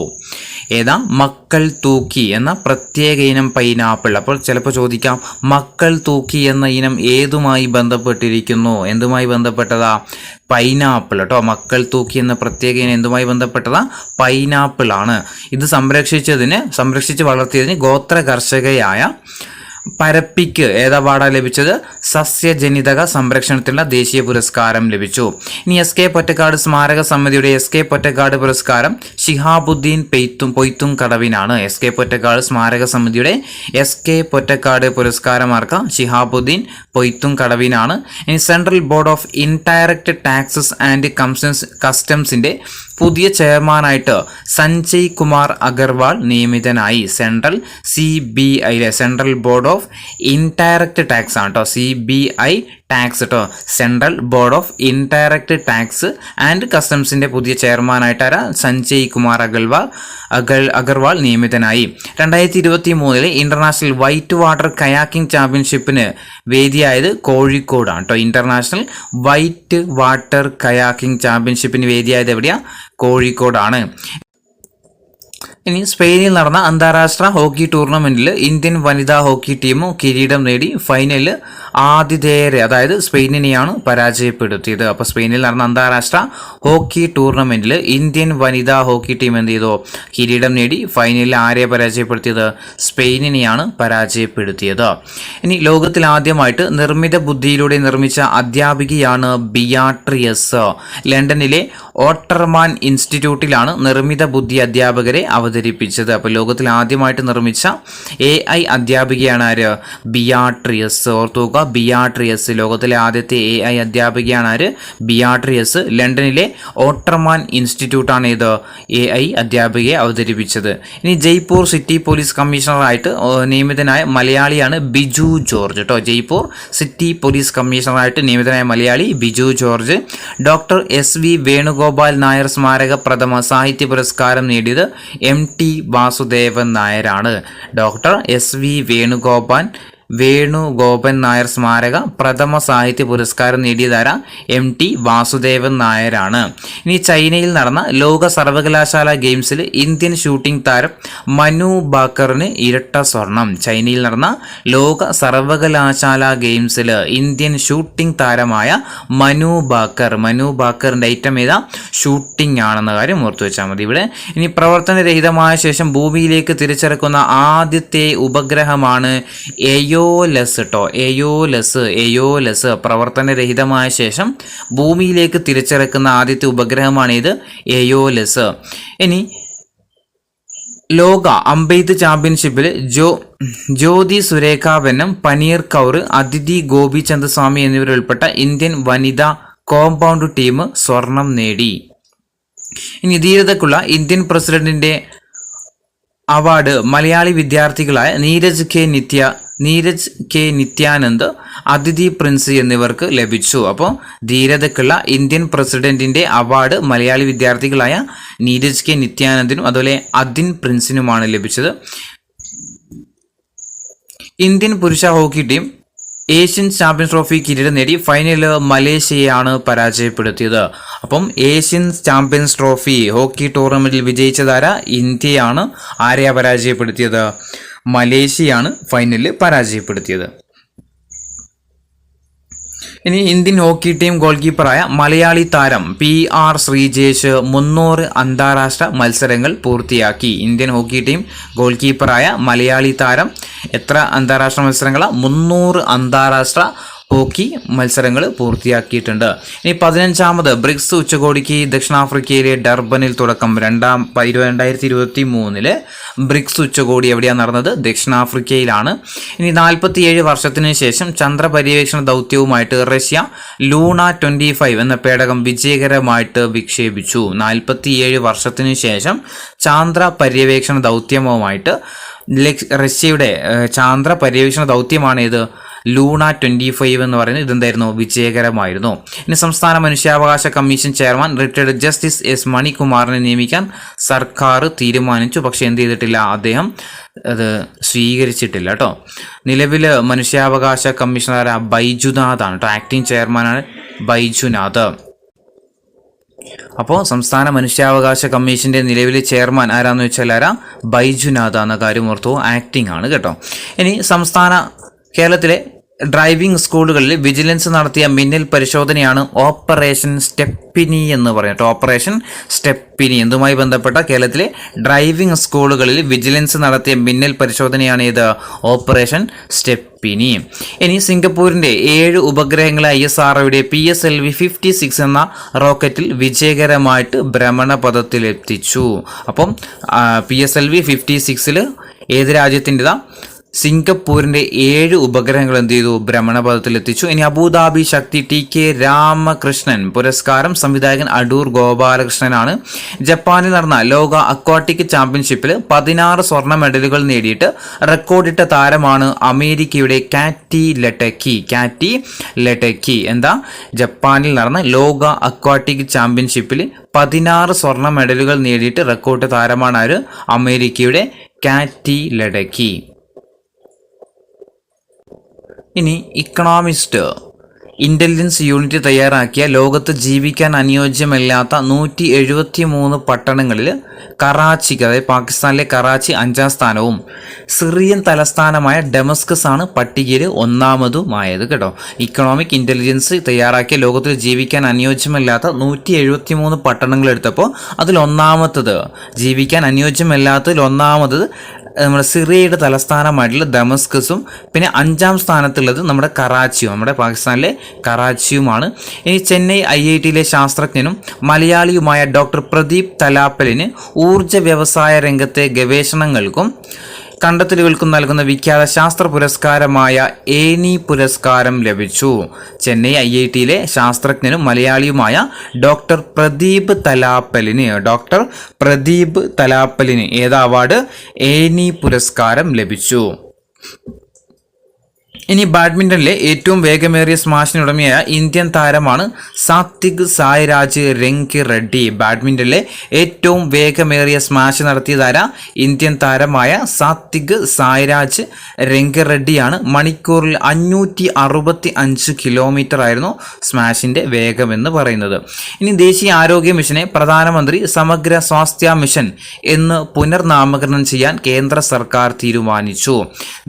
S1: മക്കൾ തൂക്കി എന്ന പ്രത്യേക ഇനം പൈനാപ്പിൾ. അപ്പോൾ ചിലപ്പോൾ ചോദിക്കാം, മക്കൾ തൂക്കി എന്ന ഇനം ഏതുമായി ബന്ധപ്പെട്ടിരിക്കുന്നു? എന്തുമായി ബന്ധപ്പെട്ടതാ? പൈനാപ്പിൾ കേട്ടോ. മക്കൾ തൂക്കി എന്ന പ്രത്യേക ഇനം എന്തുമായി ബന്ധപ്പെട്ടതാ? പൈനാപ്പിൾ ആണ്. ഇത് സംരക്ഷിച്ച് വളർത്തിയതിന് ഗോത്ര കർഷകയായ പരപ്പിക്ക് ഏത് അവാർഡാണ് ലഭിച്ചത്? സസ്യജനിതക സംരക്ഷണത്തിനുള്ള ദേശീയ പുരസ്കാരം ലഭിച്ചു. ഇനി എസ് കെ പൊറ്റക്കാട് സ്മാരക സമിതിയുടെ എസ് കെ പൊറ്റക്കാട് പുരസ്കാരം ഷിഹാബുദ്ദീൻ പൊയ്ത്തും കടവിനാണ്. എസ് കെ പൊറ്റക്കാട് സ്മാരക സമിതിയുടെ എസ് കെ പൊറ്റക്കാട് പുരസ്കാരമാർക്ക ഷിഹാബുദ്ദീൻ പൊയ്ത്തും കടവിനാണ്. ഇനി central board of indirect taxes and കസ്റ്റംസിന്റെ പുതിയ ചെയർമാനായിട്ട് സഞ്ജയ് കുമാർ അഗർവാൾ നിയമിതനായി. Central board of indirect tax ആണ് കേട്ടോ, CBI ടാക്സ് കേട്ടോ, central board of indirect tax and കസ്റ്റംസിന്റെ പുതിയ ചെയർമാനായിട്ടാണ് സഞ്ജയ് കുമാർ അഗർവാൾ നിയമിതനായി. 2023 ഇന്റർനാഷണൽ വൈറ്റ് വാട്ടർ കയാക്കിംഗ് ചാമ്പ്യൻഷിപ്പിന് വേദിയായത് കോഴിക്കോടാണ് കേട്ടോ. ഇന്റർനാഷണൽ വൈറ്റ് വാട്ടർ കയാക്കിംഗ് ചാമ്പ്യൻഷിപ്പിന് വേദിയായത് എവിടെയാ? കോഴിക്കോടാണ്. ഇനി സ്പെയിനിൽ നടന്ന അന്താരാഷ്ട്ര ഹോക്കി ടൂർണമെന്റിൽ ഇന്ത്യൻ വനിതാ ഹോക്കി ടീം കിരീടം നേടി. ഫൈനലിൽ ആതിഥേയരെ അതായത് സ്പെയിനിനെയാണ് പരാജയപ്പെടുത്തിയത്. അപ്പോൾ സ്പെയിനിൽ നടന്ന അന്താരാഷ്ട്ര ഹോക്കി ടൂർണമെന്റിൽ ഇന്ത്യൻ വനിതാ ഹോക്കി ടീം എന്ത് ചെയ്തു? കിരീടം നേടി. ഫൈനലിൽ ആരെ പരാജയപ്പെടുത്തിയത്? സ്പെയിനിനെയാണ് പരാജയപ്പെടുത്തിയത്. ഇനി ലോകത്തിൽ ആദ്യമായിട്ട് നിർമ്മിത ബുദ്ധിയിലൂടെ നിർമ്മിച്ച അധ്യാപികയാണ് ബിയാട്രിയസ്. ലണ്ടനിലെ ഓട്ടർമാൻ ഇൻസ്റ്റിറ്റ്യൂട്ടിലാണ് നിർമ്മിത ബുദ്ധി അധ്യാപകരെ അവതരിപ്പിച്ചത്. അപ്പോൾ ലോകത്തിൽ ആദ്യമായിട്ട് നിർമ്മിച്ച AI അധ്യാപികയാണ് ആര്? ബിയാട്രിയസ്. ഓർത്തുക, ബിയാട്രിയസ്. ലോകത്തിലെ ആദ്യത്തെ AI അധ്യാപികയാണ് ആര്? ബിയാട്രിയസ്. ലണ്ടനിലെ ഓട്ടർമാൻ ഇൻസ്റ്റിറ്റ്യൂട്ടാണ് ഇത് AI അധ്യാപികയെ അവതരിപ്പിച്ചത്. ഇനി ജയ്പൂർ സിറ്റി പോലീസ് കമ്മീഷണറായിട്ട് നിയമിതനായ മലയാളിയാണ് ബിജു ജോർജ് കേട്ടോ. ജയ്പൂർ സിറ്റി പോലീസ് കമ്മീഷണറായിട്ട് നിയമിതനായ Malayali Biju George. Doctor SV Venugopal Nair സ്മാരക പ്രഥമ സാഹിത്യ പുരസ്കാരം നേടിയത് MT വാസുദേവൻ നായരാണ്. ഡോക്ടർ SV വേണുഗോപൻ നായർ സ്മാരക പ്രഥമ സാഹിത്യ പുരസ്കാരം നേടിയതാര MT വാസുദേവൻ നായരാണ്. ഇനി ചൈനയിൽ നടന്ന ലോക സർവകലാശാല ഗെയിംസിൽ ഇന്ത്യൻ ഷൂട്ടിംഗ് താരം മനു ബാക്കറിന് ഇരട്ട സ്വർണം. ചൈനയിൽ നടന്ന ലോക സർവകലാശാല ഗെയിംസിൽ ഇന്ത്യൻ ഷൂട്ടിംഗ് താരമായ മനു ബാക്കറിന്റെ ഐറ്റം ഏതാ? ഷൂട്ടിംഗ് ആണെന്ന കാര്യം ഓർത്തു വെച്ചാൽ മതി. ഇവിടെ ഇനി പ്രവർത്തനരഹിതമായ ശേഷം ഭൂമിയിലേക്ക് തിരിച്ചിറക്കുന്ന ആദ്യത്തെ ഉപഗ്രഹമാണ് എയോലസ് കേട്ടോ. എയോലസ് പ്രവർത്തനരഹിതമായ ശേഷം ഭൂമിയിലേക്ക് തിരിച്ചിറക്കുന്ന ആദ്യത്തെ ഉപഗ്രഹമാണ് ഇത് എയോലസ്. ഇനി ലോക അമ്പെയ്ത്ത് ചാമ്പ്യൻഷിപ്പിൽ ജ്യോതി സുരേഖ വെന്നം, പനീർ കൗർ, അതിഥി ഗോപിചന്ദ് സ്വാമി എന്നിവരുൾപ്പെട്ട ഇന്ത്യൻ വനിതാ കോമ്പൗണ്ട് ടീം സ്വർണം നേടി. ഇനി ധീരതയ്ക്കുള്ള ഇന്ത്യൻ പ്രസിഡന്റിന്റെ അവാർഡ് മലയാളി വിദ്യാർത്ഥികളായ നീരജ് കെ നിത്യാനന്ദ്, അതിഥി പ്രിൻസ് എന്നിവർക്ക് ലഭിച്ചു. അപ്പോൾ ധീരതയ്ക്കുള്ള ഇന്ത്യൻ പ്രസിഡന്റിന്റെ അവാർഡ് മലയാളി വിദ്യാർത്ഥികളായ നീരജ് കെ നിത്യാനന്ദിനും അതുപോലെ അതിൻ പ്രിൻസിനുമാണ് ലഭിച്ചത്. ഇന്ത്യൻ പുരുഷ hockey team Asian champions trophy കിരീടം നേടി. ഫൈനലിൽ മലേഷ്യയാണ് പരാജയപ്പെടുത്തിയത്. അപ്പം ഏഷ്യൻ ചാമ്പ്യൻസ് ട്രോഫി ഹോക്കി ടൂർണമെന്റിൽ വിജയിച്ചതാര? ഇന്ത്യയാണ്. ആരെയാ പരാജയപ്പെടുത്തിയത്? മലേഷ്യയാണ് ഫൈനലിൽ പരാജയപ്പെടുത്തിയത്. ഇനി ഇന്ത്യൻ ഹോക്കി ടീം ഗോൾ കീപ്പറായ മലയാളി താരം PR ശ്രീജേഷ് 300 അന്താരാഷ്ട്ര മത്സരങ്ങൾ പൂർത്തിയാക്കി. ഇന്ത്യൻ ഹോക്കി ടീം ഗോൾ കീപ്പറായ മലയാളി താരം എത്ര അന്താരാഷ്ട്ര മത്സരങ്ങളാണ്? 300 അന്താരാഷ്ട്ര ഹോക്കി മത്സരങ്ങൾ പൂർത്തിയാക്കിയിട്ടുണ്ട്. ഇനി 15ാമത് ബ്രിക്സ് ഉച്ചകോടിക്ക് ദക്ഷിണാഫ്രിക്കയിലെ ഡർബനിൽ തുടക്കം. 2023 ബ്രിക്സ് ഉച്ചകോടി എവിടെയാണ് നടന്നത്? ദക്ഷിണാഫ്രിക്കയിലാണ്. ഇനി 47 വർഷത്തിന് ശേഷം ചന്ദ്രപര്യവേക്ഷണ ദൗത്യവുമായിട്ട് റഷ്യ ലൂണ 25 എന്ന പേടകം വിജയകരമായിട്ട് വിക്ഷേപിച്ചു. 47 വർഷത്തിന് ശേഷം ചാന്ദ്ര പര്യവേക്ഷണ ദൗത്യവുമായിട്ട് റഷ്യയുടെ ചാന്ദ്ര പര്യവേക്ഷണ ദൗത്യമാണ് ഇത് ലൂണ 25 എന്ന് പറയുന്നത്. ഇതെന്തായിരുന്നു? വിജയകരമായിരുന്നു. ഇനി സംസ്ഥാന മനുഷ്യാവകാശ commission chairman retired justice S മണികുമാറിനെ നിയമിക്കാൻ സർക്കാർ തീരുമാനിച്ചു. പക്ഷെ എന്ത് ചെയ്തിട്ടില്ല? അദ്ദേഹം അത് സ്വീകരിച്ചിട്ടില്ല കേട്ടോ. നിലവിൽ മനുഷ്യാവകാശ കമ്മീഷണർ ബൈജുനാഥ് ആണ് കേട്ടോ. ആക്ടിംഗ് ചെയർമാനാണ് ബൈജുനാഥ്. അപ്പോൾ സംസ്ഥാന മനുഷ്യാവകാശ കമ്മീഷന്റെ നിലവിലെ ചെയർമാൻ ആരാന്ന് വെച്ചാൽ ബൈജുനാഥ് എന്ന കാര്യം ഓർത്തു. ആക്ടിംഗ് ആണ് കേട്ടോ. ഇനി കേരളത്തിലെ ഡ്രൈവിംഗ് സ്കൂളുകളിൽ വിജിലൻസ് നടത്തിയ മിന്നൽ പരിശോധനയാണ് ഓപ്പറേഷൻ സ്റ്റെപ്പിനി എന്ന് പറയുന്നത്. ഓപ്പറേഷൻ സ്റ്റെപ്പിനി എന്തുമായി ബന്ധപ്പെട്ട കേരളത്തിലെ ഡ്രൈവിംഗ് സ്കൂളുകളിൽ വിജിലൻസ് നടത്തിയ മിന്നൽ പരിശോധനയാണ് ഇത് ഓപ്പറേഷൻ സ്റ്റെപ്പിനി. ഇനി സിംഗപ്പൂരിൻ്റെ 7 ഉപഗ്രഹങ്ങളെ ISROയുടെ PSLV 56 എന്ന റോക്കറ്റിൽ വിജയകരമായിട്ട് ഭ്രമണപഥത്തിലെത്തിച്ചു. അപ്പം PSLV 56 ഏത് രാജ്യത്തിൻ്റെതാ? സിംഗപ്പൂരിൻ്റെ 7 ഉപഗ്രഹങ്ങൾ എന്ത് ചെയ്തു? ഭ്രമണപഥത്തിലെത്തിച്ചു. ഇനി അബുദാബി ശക്തി TK രാമകൃഷ്ണൻ പുരസ്കാരം സംവിധായകൻ അടൂർ ഗോപാലകൃഷ്ണനാണ്. ജപ്പാനിൽ നടന്ന ലോക അക്വാട്ടിക് ചാമ്പ്യൻഷിപ്പിൽ 16 സ്വർണ്ണ മെഡലുകൾ നേടിയിട്ട് റെക്കോർഡിട്ട താരമാണ് അമേരിക്കയുടെ കാറ്റി ലെറ്റക്കി. എന്താ? ജപ്പാനിൽ നടന്ന ലോക അക്വാട്ടിക് ചാമ്പ്യൻഷിപ്പിൽ 16 സ്വർണ്ണ മെഡലുകൾ നേടിയിട്ട് റെക്കോർഡ് താരമാണ് ആര്? അമേരിക്കയുടെ കാറ്റി ലെറ്റക്കി. ഇനി ഇക്കണോമിസ്റ്റ് ഇന്റലിജൻസ് യൂണിറ്റ് തയ്യാറാക്കിയ ലോകത്ത് ജീവിക്കാൻ അനുയോജ്യമല്ലാത്ത 173 പട്ടണങ്ങളിൽ കറാച്ചിക്ക്, അതായത് പാകിസ്ഥാനിലെ കറാച്ചി 5ാം സ്ഥാനവും സിറിയൻ തലസ്ഥാനമായ ഡെമസ്കസ് ആണ് പട്ടികയിൽ 1ാമതുമായത് കേട്ടോ. ഇക്കണോമിക് ഇന്റലിജൻസ് തയ്യാറാക്കിയ ലോകത്തിൽ ജീവിക്കാൻ അനുയോജ്യമല്ലാത്ത 173 പട്ടണങ്ങൾ എടുത്തപ്പോൾ അതിൽ ഒന്നാമത്തത്, ജീവിക്കാൻ അനുയോജ്യമല്ലാത്തതിൽ ഒന്നാമത് നമ്മുടെ സിറിയയുടെ തലസ്ഥാനമായിട്ടുള്ള ഡെമസ്കസും പിന്നെ 5ാം സ്ഥാനത്തുള്ളത് നമ്മുടെ കറാച്ചിയും, നമ്മുടെ പാകിസ്ഥാനിലെ കറാച്ചിയുമാണ്. ഇനി ചെന്നൈ IITയിലെ ശാസ്ത്രജ്ഞനും മലയാളിയുമായ ഡോക്ടർ പ്രദീപ് തലാപ്പലിന് ഊർജ വ്യവസായ രംഗത്തെ ഗവേഷണങ്ങൾക്കും കണ്ടെത്തലുകൾക്കും നൽകുന്ന വിഖ്യാത ശാസ്ത്ര പുരസ്കാരമായ ഏനി പുരസ്കാരം ലഭിച്ചു. ചെന്നൈ IITയിലെ ശാസ്ത്രജ്ഞനും മലയാളിയുമായ ഡോക്ടർ പ്രദീപ് തലാപ്പലിന് ഏത് അവാർഡ്? ഏനി പുരസ്കാരം ലഭിച്ചു. ഇനി ബാഡ്മിൻ്റണിലെ ഏറ്റവും വേഗമേറിയ സ്മാഷിനുടമയായ ഇന്ത്യൻ താരമാണ് സാത്വിക് സായ്രാജ് രംഗി റെഡ്ഡി. ബാഡ്മിൻ്റണിലെ ഏറ്റവും വേഗമേറിയ സ്മാഷ് നടത്തിയതാര? ഇന്ത്യൻ താരമായ സാത്വിക് സായ്രാജ് രംഗി റെഡ്ഡിയാണ്. മണിക്കൂറിൽ 565 കിലോമീറ്റർ ആയിരുന്നു സ്മാഷിൻ്റെ വേഗമെന്ന് പറയുന്നത്. ഇനി ദേശീയ ആരോഗ്യ മിഷനെ പ്രധാനമന്ത്രി സമഗ്ര സ്വാസ്ഥ്യ മിഷൻ എന്ന് പുനർനാമകരണം ചെയ്യാൻ കേന്ദ്ര സർക്കാർ തീരുമാനിച്ചു.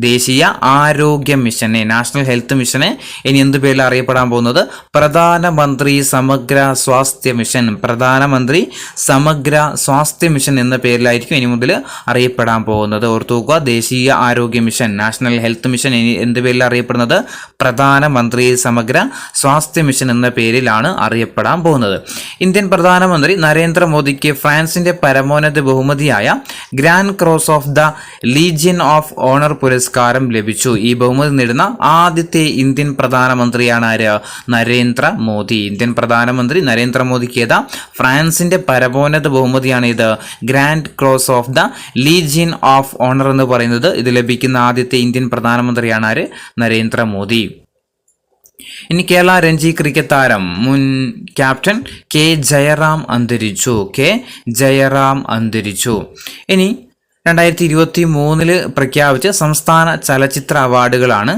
S1: ദേശീയ ആരോഗ്യ മിഷൻ, നാഷണൽ ഹെൽത്ത് മിഷനെ ഇനി എന്ത് പേരിൽ അറിയപ്പെടാൻ പോകുന്നത്? പ്രധാനമന്ത്രി സമഗ്ര സ്വാസ്ഥ്യ മിഷൻ. പ്രധാനമന്ത്രി സമഗ്ര സ്വാസ്ഥ്യ മിഷൻ എന്ന പേരിലായിരിക്കും ഇനി മുതൽ അറിയപ്പെടാൻ പോകുന്നത്. ഓർത്തുവെക്കുക, ദേശീയ ആരോഗ്യ മിഷൻ, നാഷണൽ ഹെൽത്ത് മിഷൻ ഇനി എന്ത് പേരിൽ അറിയപ്പെടുന്നത്? പ്രധാനമന്ത്രി സമഗ്ര സ്വാസ്ഥ്യ മിഷൻ എന്ന പേരിലാണ് അറിയപ്പെടാൻ പോകുന്നത്. ഇന്ത്യൻ പ്രധാനമന്ത്രി നരേന്ദ്രമോദിക്ക് ഫ്രാൻസിന്റെ പരമോന്നത ബഹുമതിയായ grand cross of the legion of owner പുരസ്കാരം ലഭിച്ചു. ഈ ബഹുമതി നേടുന്ന ആദ്യത്തെ ഇന്ത്യൻ പ്രധാനമന്ത്രിയാണ് ആര്? നരേന്ദ്രമോദി. ഇന്ത്യൻ പ്രധാനമന്ത്രി നരേന്ദ്രമോദിക്ക് ഏതാ? ഫ്രാൻസിന്റെ പരമോന്നത ബഹുമതിയാണ് ഇത് grand cross of the legion of owner എന്ന് പറയുന്നത്. ഇത് ലഭിക്കുന്ന ആദ്യത്തെ ഇന്ത്യൻ പ്രധാനമന്ത്രിയാണ് ആര്? നരേന്ദ്രമോദി. ഇനി കേരള രഞ്ജി ക്രിക്കറ്റ് താരം മുൻ ക്യാപ്റ്റൻ കെ ജയറാം അന്തരിച്ചു. ഇനി 2023 പ്രഖ്യാപിച്ച സംസ്ഥാന ചലച്ചിത്ര അവാർഡുകളാണ്.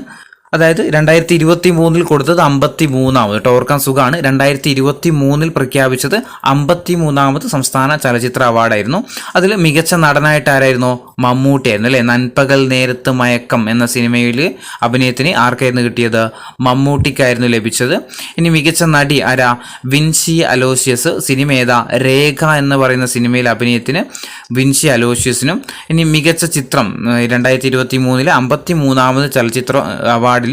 S1: അതായത് 2023 കൊടുത്തത് 53ാമത് കേട്ടോ, ഓർക്കാൻ സുഖമാണ്. 2023 പ്രഖ്യാപിച്ചത് 53ാമത് സംസ്ഥാന ചലച്ചിത്ര അവാർഡായിരുന്നു. അതിൽ മികച്ച നടനായിട്ട് ആരായിരുന്നു? മമ്മൂട്ടിയായിരുന്നു അല്ലേ. നൻപകൽ നേരത്ത് മയക്കം എന്ന സിനിമയിൽ അഭിനയത്തിന് ആർക്കായിരുന്നു കിട്ടിയത്? മമ്മൂട്ടിക്കായിരുന്നു ലഭിച്ചത്. ഇനി മികച്ച നടി ആരാ? വിൻസി അലോഷ്യസ്. സിനിമ ഏതാ? രേഖ എന്ന് പറയുന്ന സിനിമയിൽ അഭിനയത്തിന് വിൻസി അലോഷ്യസിനും. ഇനി മികച്ച ചിത്രം 2023 53ാമത് ചലച്ചിത്ര അവാർഡ്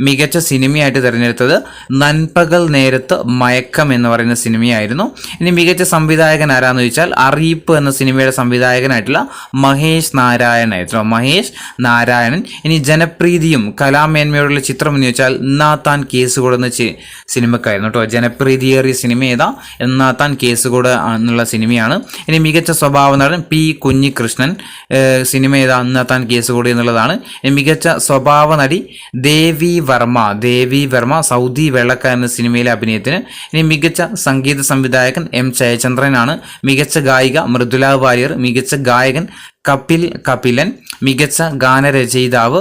S1: മികച്ച സിനിമയായിട്ട് തിരഞ്ഞെടുത്തത് നൻപകൽ നേരത്ത് മയക്കം എന്ന് പറയുന്ന സിനിമയായിരുന്നു. ഇനി മികച്ച സംവിധായകൻ ആരാന്ന് ചോദിച്ചാൽ അറിയിപ്പ് എന്ന സിനിമയുടെ സംവിധായകനായിട്ടുള്ള മഹേഷ് നാരായണൻ. ഇനി ജനപ്രീതിയും കലാമേന്മയോടുള്ള ചിത്രം എന്ന് ചോദിച്ചാൽ എന്നാത്താൻ കേസുകൂട് എന്ന സിനിമക്കായിരുന്നു കേട്ടോ. ജനപ്രീതിയേറിയ സിനിമ ഏതാ? എന്നാത്താൻ കേസുകൂട് എന്നുള്ള സിനിമയാണ്. ഇനി മികച്ച സ്വഭാവ നടൻ P. കുഞ്ഞികൃഷ്ണൻ. സിനിമ ഏതാ? എന്നാത്താൻ കേസുകൂട് എന്നുള്ളതാണ്. ഇനി മികച്ച സ്വഭാവ നടി ദേവി വർമ്മ സൗദി വെള്ളക്ക എന്ന സിനിമയിലെ അഭിനയത്തിന്. ഇനി മികച്ച സംഗീത സംവിധായകൻ M. ജയചന്ദ്രനാണ്. മികച്ച ഗായിക മൃദുല വാര്യർ. മികച്ച ഗായകൻ കപിലൻ. മികച്ച ഗാനരചയിതാവ്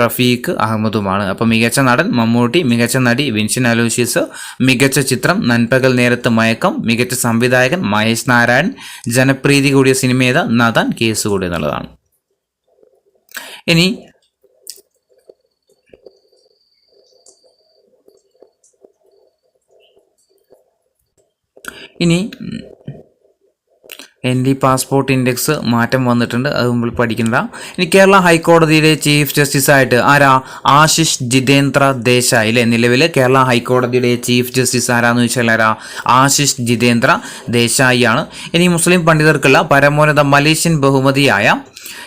S1: റഫീഖ് അഹമ്മദുമാണ്. അപ്പോൾ മികച്ച നടൻ മമ്മൂട്ടി, മികച്ച നടി വിൻസി അലോഷ്യസ്, മികച്ച ചിത്രം നൻപകൽ നേരത്ത് മയക്കം, മികച്ച സംവിധായകൻ മഹേഷ് നാരായൺ, ജനപ്രീതി കൂടിയ സിനിമ ഏതാ? എന്നാത്താൻ കേസുകൂട് എന്നുള്ളതാണ്. ഇനി ഇനി ND പാസ്പോർട്ട് ഇൻഡെക്സ് മാറ്റം വന്നിട്ടുണ്ട്, അത് നമ്മൾ പഠിക്കണ്ട. ഇനി കേരള ഹൈക്കോടതിയിലെ ചീഫ് ജസ്റ്റിസായിട്ട് ആരാ? ആശിഷ് ജിതേന്ദ്ര ദേശായി അല്ലേ? നിലവിൽ കേരള ഹൈക്കോടതിയുടെ ചീഫ് ജസ്റ്റിസ് ആരാന്ന് ചോദിച്ചാൽ ആരാ? ആശിഷ് ജിതേന്ദ്ര ദേശായി ആണ്. ഇനി മുസ്ലിം പണ്ഡിതർക്കുള്ള പരമോന്നത മലേഷ്യൻ ബഹുമതിയായ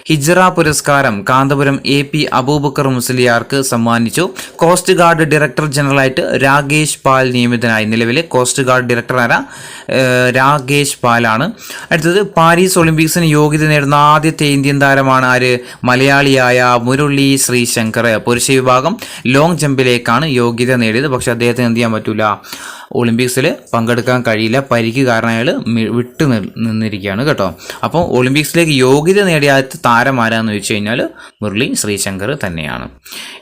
S1: ഹിജ്റ പുരസ്കാരം കാന്തപുരം AP അബൂബക്കർ മുസ്ലിയാർക്ക് സമ്മാനിച്ചു. കോസ്റ്റ് ഗാർഡ് ഡയറക്ടർ ജനറലായിട്ട് രാകേഷ് പാൽ നിയമിതനായി. നിലവിലെ കോസ്റ്റ് ഗാർഡ് ഡയറക്ടർ ആരാ? രാകേഷ് പാലാണ്. അടുത്തത് പാരീസ് ഒളിമ്പിക്സിന് യോഗ്യത നേടുന്ന ആദ്യത്തെ ഇന്ത്യൻ താരമാണ് ആര്? മലയാളിയായ മുരളി ശ്രീശങ്കർ. പുരുഷ വിഭാഗം ലോങ് ജമ്പിലേക്കാണ് യോഗ്യത നേടിയത്. പക്ഷെ അദ്ദേഹത്തിന് എന്ത് ചെയ്യാൻ പറ്റൂല, ഒളിമ്പിക്സിൽ പങ്കെടുക്കാൻ കഴിയില്ല, പരിക്ക് കാരണം അയാൾ വിട്ടു നിന്നിരിക്കുകയാണ് കേട്ടോ. അപ്പോൾ ഒളിമ്പിക്സിലേക്ക് യോഗ്യത നേടിയ ആദ്യത്തെ താരം ആരാന്ന് ചോദിച്ചു കഴിഞ്ഞാൽ മുരളി ശ്രീശങ്കർ തന്നെയാണ്.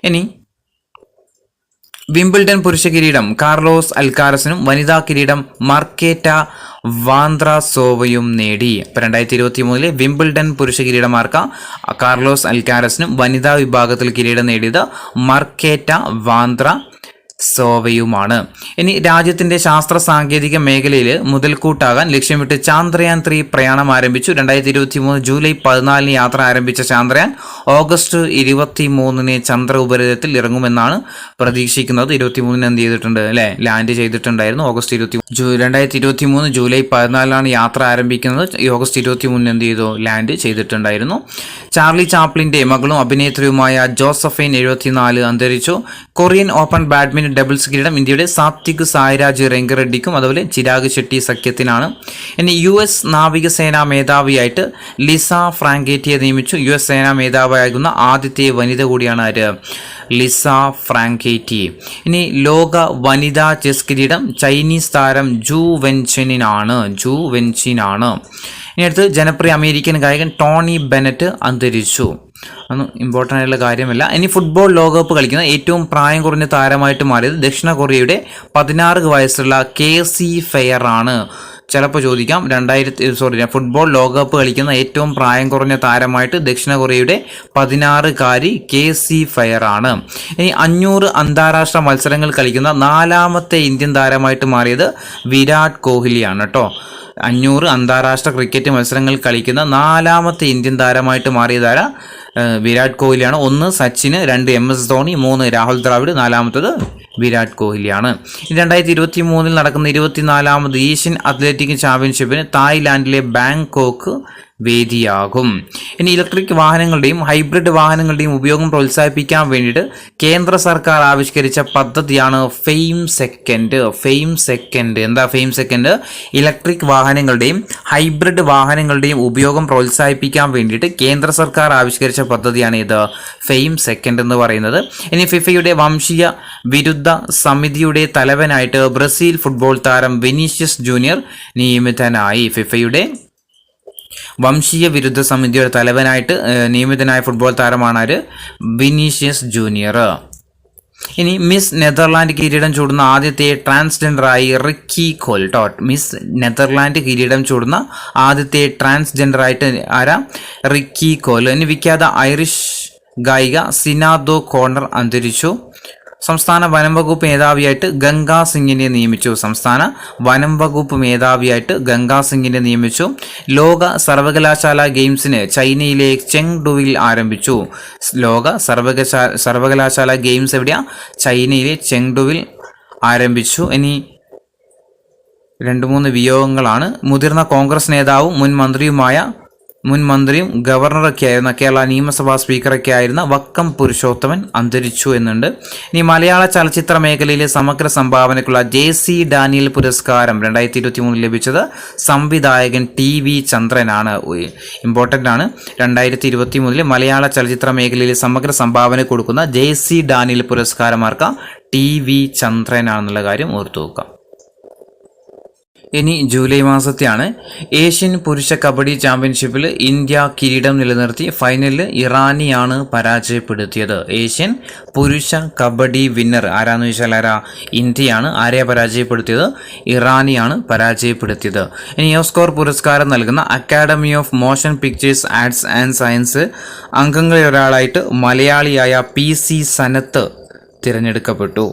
S1: ഇനി വിംബിൾഡൺ പുരുഷ കിരീടം കാർലോസ് അൽക്കാരസിനും വനിതാ കിരീടം മാർക്കേറ്റ വാന്ദ്രാസോവയും നേടി. 2023 വിംബിൾഡൺ പുരുഷ കിരീടമാർക്ക കാർലോസ് അൽക്കാരസിനും വനിതാ വിഭാഗത്തിൽ കിരീടം നേടിയത് മാർക്കേറ്റ വാന്ദ്രാസോവയുമാണ്. ഇനി രാജ്യത്തിന്റെ ശാസ്ത്ര സാങ്കേതിക മേഖലയിൽ മുതൽക്കൂട്ടാകാൻ ലക്ഷ്യമിട്ട് ചാന്ദ്രയാൻ 3 പ്രയാണം ആരംഭിച്ചു. 2023 ജൂലൈ 14 യാത്ര ആരംഭിച്ച ചാന്ദ്രയാൻ ഓഗസ്റ്റ് 23 ചന്ദ്ര ഉപരിതലത്തിൽ ഇറങ്ങുമെന്നാണ് പ്രതീക്ഷിക്കുന്നത്. 23 എന്ത് ചെയ്തിട്ടുണ്ട് അല്ലെ, ലാൻഡ് ചെയ്തിട്ടുണ്ടായിരുന്നു. ഓഗസ്റ്റ് 2023 ജൂലൈ 14 യാത്ര ആരംഭിക്കുന്നത്. ഓഗസ്റ്റ് 23 എന്ത് ചെയ്തു, ലാൻഡ് ചെയ്തിട്ടുണ്ടായിരുന്നു. ചാർലി ചാപ്ലിന്റെ മകളും അഭിനേത്രിയുമായ ജോസഫൈൻ 74 അന്തരിച്ചു. കൊറിയൻ ഓപ്പൺ ബാഡ്മിന്റൺ ഡബിൾസ് കിരീടം ഇന്ത്യയുടെ സാത്വിക് സായ്രാജ് രംഗറെഡ്ഡിക്കും അതുപോലെ ചിരാഗ് ഷെട്ടി സഖ്യത്തിനാണ്. ഇനി US നാവികസേനാ മേധാവിയായിട്ട് ലിസ ഫ്രാങ്കേറ്റിയെ നിയമിച്ചു. US സേനാ മേധാവിയാകുന്ന ആദ്യത്തെ വനിത കൂടിയാണ് ആര്? ലിസ ഫ്രാങ്കേറ്റി. ഇനി ലോക വനിതാ ചെസ് കിരീടം ചൈനീസ് താരം ജൂ വെൻചിനാണ്. ഇനി അടുത്ത് ജനപ്രിയ അമേരിക്കൻ ഗായകൻ ടോണി ബെനറ്റ് അന്തരിച്ചു. അതൊന്നും ഇമ്പോർട്ടൻ്റ് ആയിട്ടുള്ള കാര്യമല്ല. ഇനി ഫുട്ബോൾ ലോകകപ്പ് കളിക്കുന്ന ഏറ്റവും പ്രായം കുറഞ്ഞ താരമായിട്ട് മാറിയത് ദക്ഷിണ കൊറിയയുടെ 16 വയസ്സുള്ള KC ഫെയർ ആണ്. ചിലപ്പോൾ ചോദിക്കാം, ഫുട്ബോൾ ലോകകപ്പ് കളിക്കുന്ന ഏറ്റവും പ്രായം കുറഞ്ഞ താരമായിട്ട് ദക്ഷിണ കൊറിയയുടെ 16-കാരി KC ഫെയർ ആണ്. ഇനി 500 അന്താരാഷ്ട്ര മത്സരങ്ങൾ കളിക്കുന്ന 4ാമത്തെ ഇന്ത്യൻ താരമായിട്ട് മാറിയത് വിരാട് കോഹ്ലിയാണ് കേട്ടോ. 500 അന്താരാഷ്ട്ര ക്രിക്കറ്റ് മത്സരങ്ങൾ കളിക്കുന്ന 4ാമത്തെ ഇന്ത്യൻ താരമായിട്ട് മാറിയതാരാ? വിരാട് കോഹ്ലിയാണ്. 1 സച്ചിന്, 2 MS ധോണി, 3 രാഹുൽ ദ്രാവിഡ്, 4ാമത്തത് വിരാട് കോഹ്ലിയാണ്. 2023 നടക്കുന്ന 24ാമത് ഏഷ്യൻ അത്ലറ്റിക് ചാമ്പ്യൻഷിപ്പിന് തായ്ലാൻഡിലെ ബാങ്കോക്ക് വേദിയാകും. ഇനി ഇലക്ട്രിക് വാഹനങ്ങളുടെയും ഹൈബ്രിഡ് വാഹനങ്ങളുടെയും ഉപയോഗം പ്രോത്സാഹിപ്പിക്കാൻ വേണ്ടിയിട്ട് കേന്ദ്ര സർക്കാർ ആവിഷ്കരിച്ച പദ്ധതിയാണ് ഫെയിം സെക്കൻഡ്. എന്താ ഫെയിം സെക്കൻഡ്? ഇലക്ട്രിക് വാഹനങ്ങളുടെയും ഹൈബ്രിഡ് വാഹനങ്ങളുടെയും ഉപയോഗം പ്രോത്സാഹിപ്പിക്കാൻ വേണ്ടിയിട്ട് കേന്ദ്ര സർക്കാർ ആവിഷ്കരിച്ച പദ്ധതിയാണ് ഇത് ഫെയിം സെക്കൻഡ് എന്ന് പറയുന്നത്. ഇനി ഫിഫയുടെ വംശീയ വിരുദ്ധ സമിതിയുടെ തലവനായിട്ട് ബ്രസീൽ ഫുട്ബോൾ താരം വിനീഷ്യസ് ജൂനിയർ നിയമിതനായി. ഫിഫയുടെ വംശീയ വിരുദ്ധ സമിതിയുടെ തലവനായിട്ട് നിയമിതനായ ഫുട്ബോൾ താരമാണ് വിനീഷ്യസ് ജൂനിയർ. ഇനി മിസ് നെതർലാൻഡ് കിരീടം ചൂടുന്ന ആദ്യത്തെ ട്രാൻസ്ജെൻഡറായി റിക്കി കോൽ. മിസ് നെതർലാൻഡ് കിരീടം ചൂടുന്ന ആദ്യത്തെ ട്രാൻസ്ജെൻഡറായിട്ട് ആരാ? റിക്കി കോൽ. ഇനി വിഖ്യാത ഐറിഷ് ഗായിക സിനാദോ കോർണർ അന്തരിച്ചു. സംസ്ഥാന വനം വകുപ്പ് മേധാവിയായിട്ട് ഗംഗാ സിംഗിനെ നിയമിച്ചു. ലോക സർവകലാശാല ഗെയിംസിന് ചൈനയിലെ ചെങ്ഡുവിൽ ആരംഭിച്ചു. ലോക സർവകലാശാല ഗെയിംസ് എവിടെയാ? ചൈനയിലെ ചെങ്ഡുവിൽ ആരംഭിച്ചു. ഇനി 2-3 വിയോഗങ്ങളാണ്. മുതിർന്ന കോൺഗ്രസ് നേതാവും മുൻ മന്ത്രിയും ഗവർണറൊക്കെ ആയിരുന്ന കേരള നിയമസഭാ സ്പീക്കറൊക്കെ ആയിരുന്ന വക്കം പുരുഷോത്തമൻ അന്തരിച്ചു എന്നുണ്ട്. ഇനി മലയാള ചലച്ചിത്ര മേഖലയിലെ സമഗ്ര സംഭാവനയ്ക്കുള്ള JC ഡാനിയൽ പുരസ്കാരം 2023 ലഭിച്ചത് സംവിധായകൻ TV ചന്ദ്രനാണ്. ഇമ്പോർട്ടൻ്റ് ആണ്. 2023 മലയാള ചലച്ചിത്ര മേഖലയിലെ സമഗ്ര സംഭാവന കൊടുക്കുന്ന JC ഡാനിയൽ പുരസ്കാരമാർക്ക് TV ചന്ദ്രനാണെന്നുള്ള കാര്യം ഓർത്തു വെക്കാം. ഇനി ജൂലൈ മാസത്തെയാണ്. ഏഷ്യൻ പുരുഷ കബഡി ചാമ്പ്യൻഷിപ്പിൽ ഇന്ത്യ കിരീടം നിലനിർത്തി. ഫൈനലിൽ ഇറാനെയാണ് പരാജയപ്പെടുത്തിയത്. ഏഷ്യൻ പുരുഷ കബഡി വിന്നർ ആരാന്ന് ചോദിച്ചാൽ ഇന്ത്യയാണ്. ആരെയാണ് പരാജയപ്പെടുത്തിയത്? ഇറാനെയാണ് പരാജയപ്പെടുത്തിയത്. ഇനി ഓസ്കാർ പുരസ്കാരം നൽകുന്ന academy of motion pictures arts and science അംഗങ്ങളിൽ ഒരാളായിട്ട് മലയാളിയായ PC സനത്ത് തിരഞ്ഞെടുക്കപ്പെട്ടു.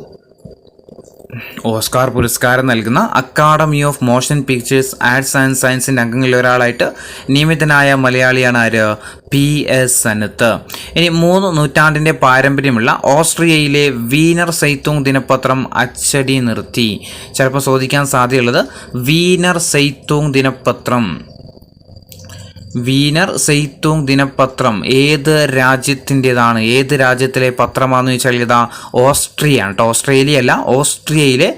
S1: ഓസ്കാർ പുരസ്കാരം നൽകുന്ന academy of motion pictures arts and സയൻസിൻ്റെ അംഗങ്ങളിൽ ഒരാളായിട്ട് നിയമിതനായ മലയാളിയാണ് ആര്? PS സനത്ത്. ഇനി 3 നൂറ്റാണ്ടിൻ്റെ പാരമ്പര്യമുള്ള ഓസ്ട്രിയയിലെ വീനർ സൈത്തൂങ് ദിനപത്രം അച്ചടി നിർത്തി. ചിലപ്പോൾ ചോദിക്കാൻ സാധ്യതയുള്ളത് വീനർ സൈത്തൂങ് ദിനപത്രം. വീനർ സൈത്തൂങ് ദിനപത്രം ഏത് രാജ്യത്തിൻ്റെതാണ്? ഏത് രാജ്യത്തിലെ പത്രമാണെന്ന് ചോദിച്ചാൽ ഇതാ ഓസ്ട്രിയ ആണ്. ഓസ്ട്രേലിയ അല്ല, ഓസ്ട്രിയയിലെ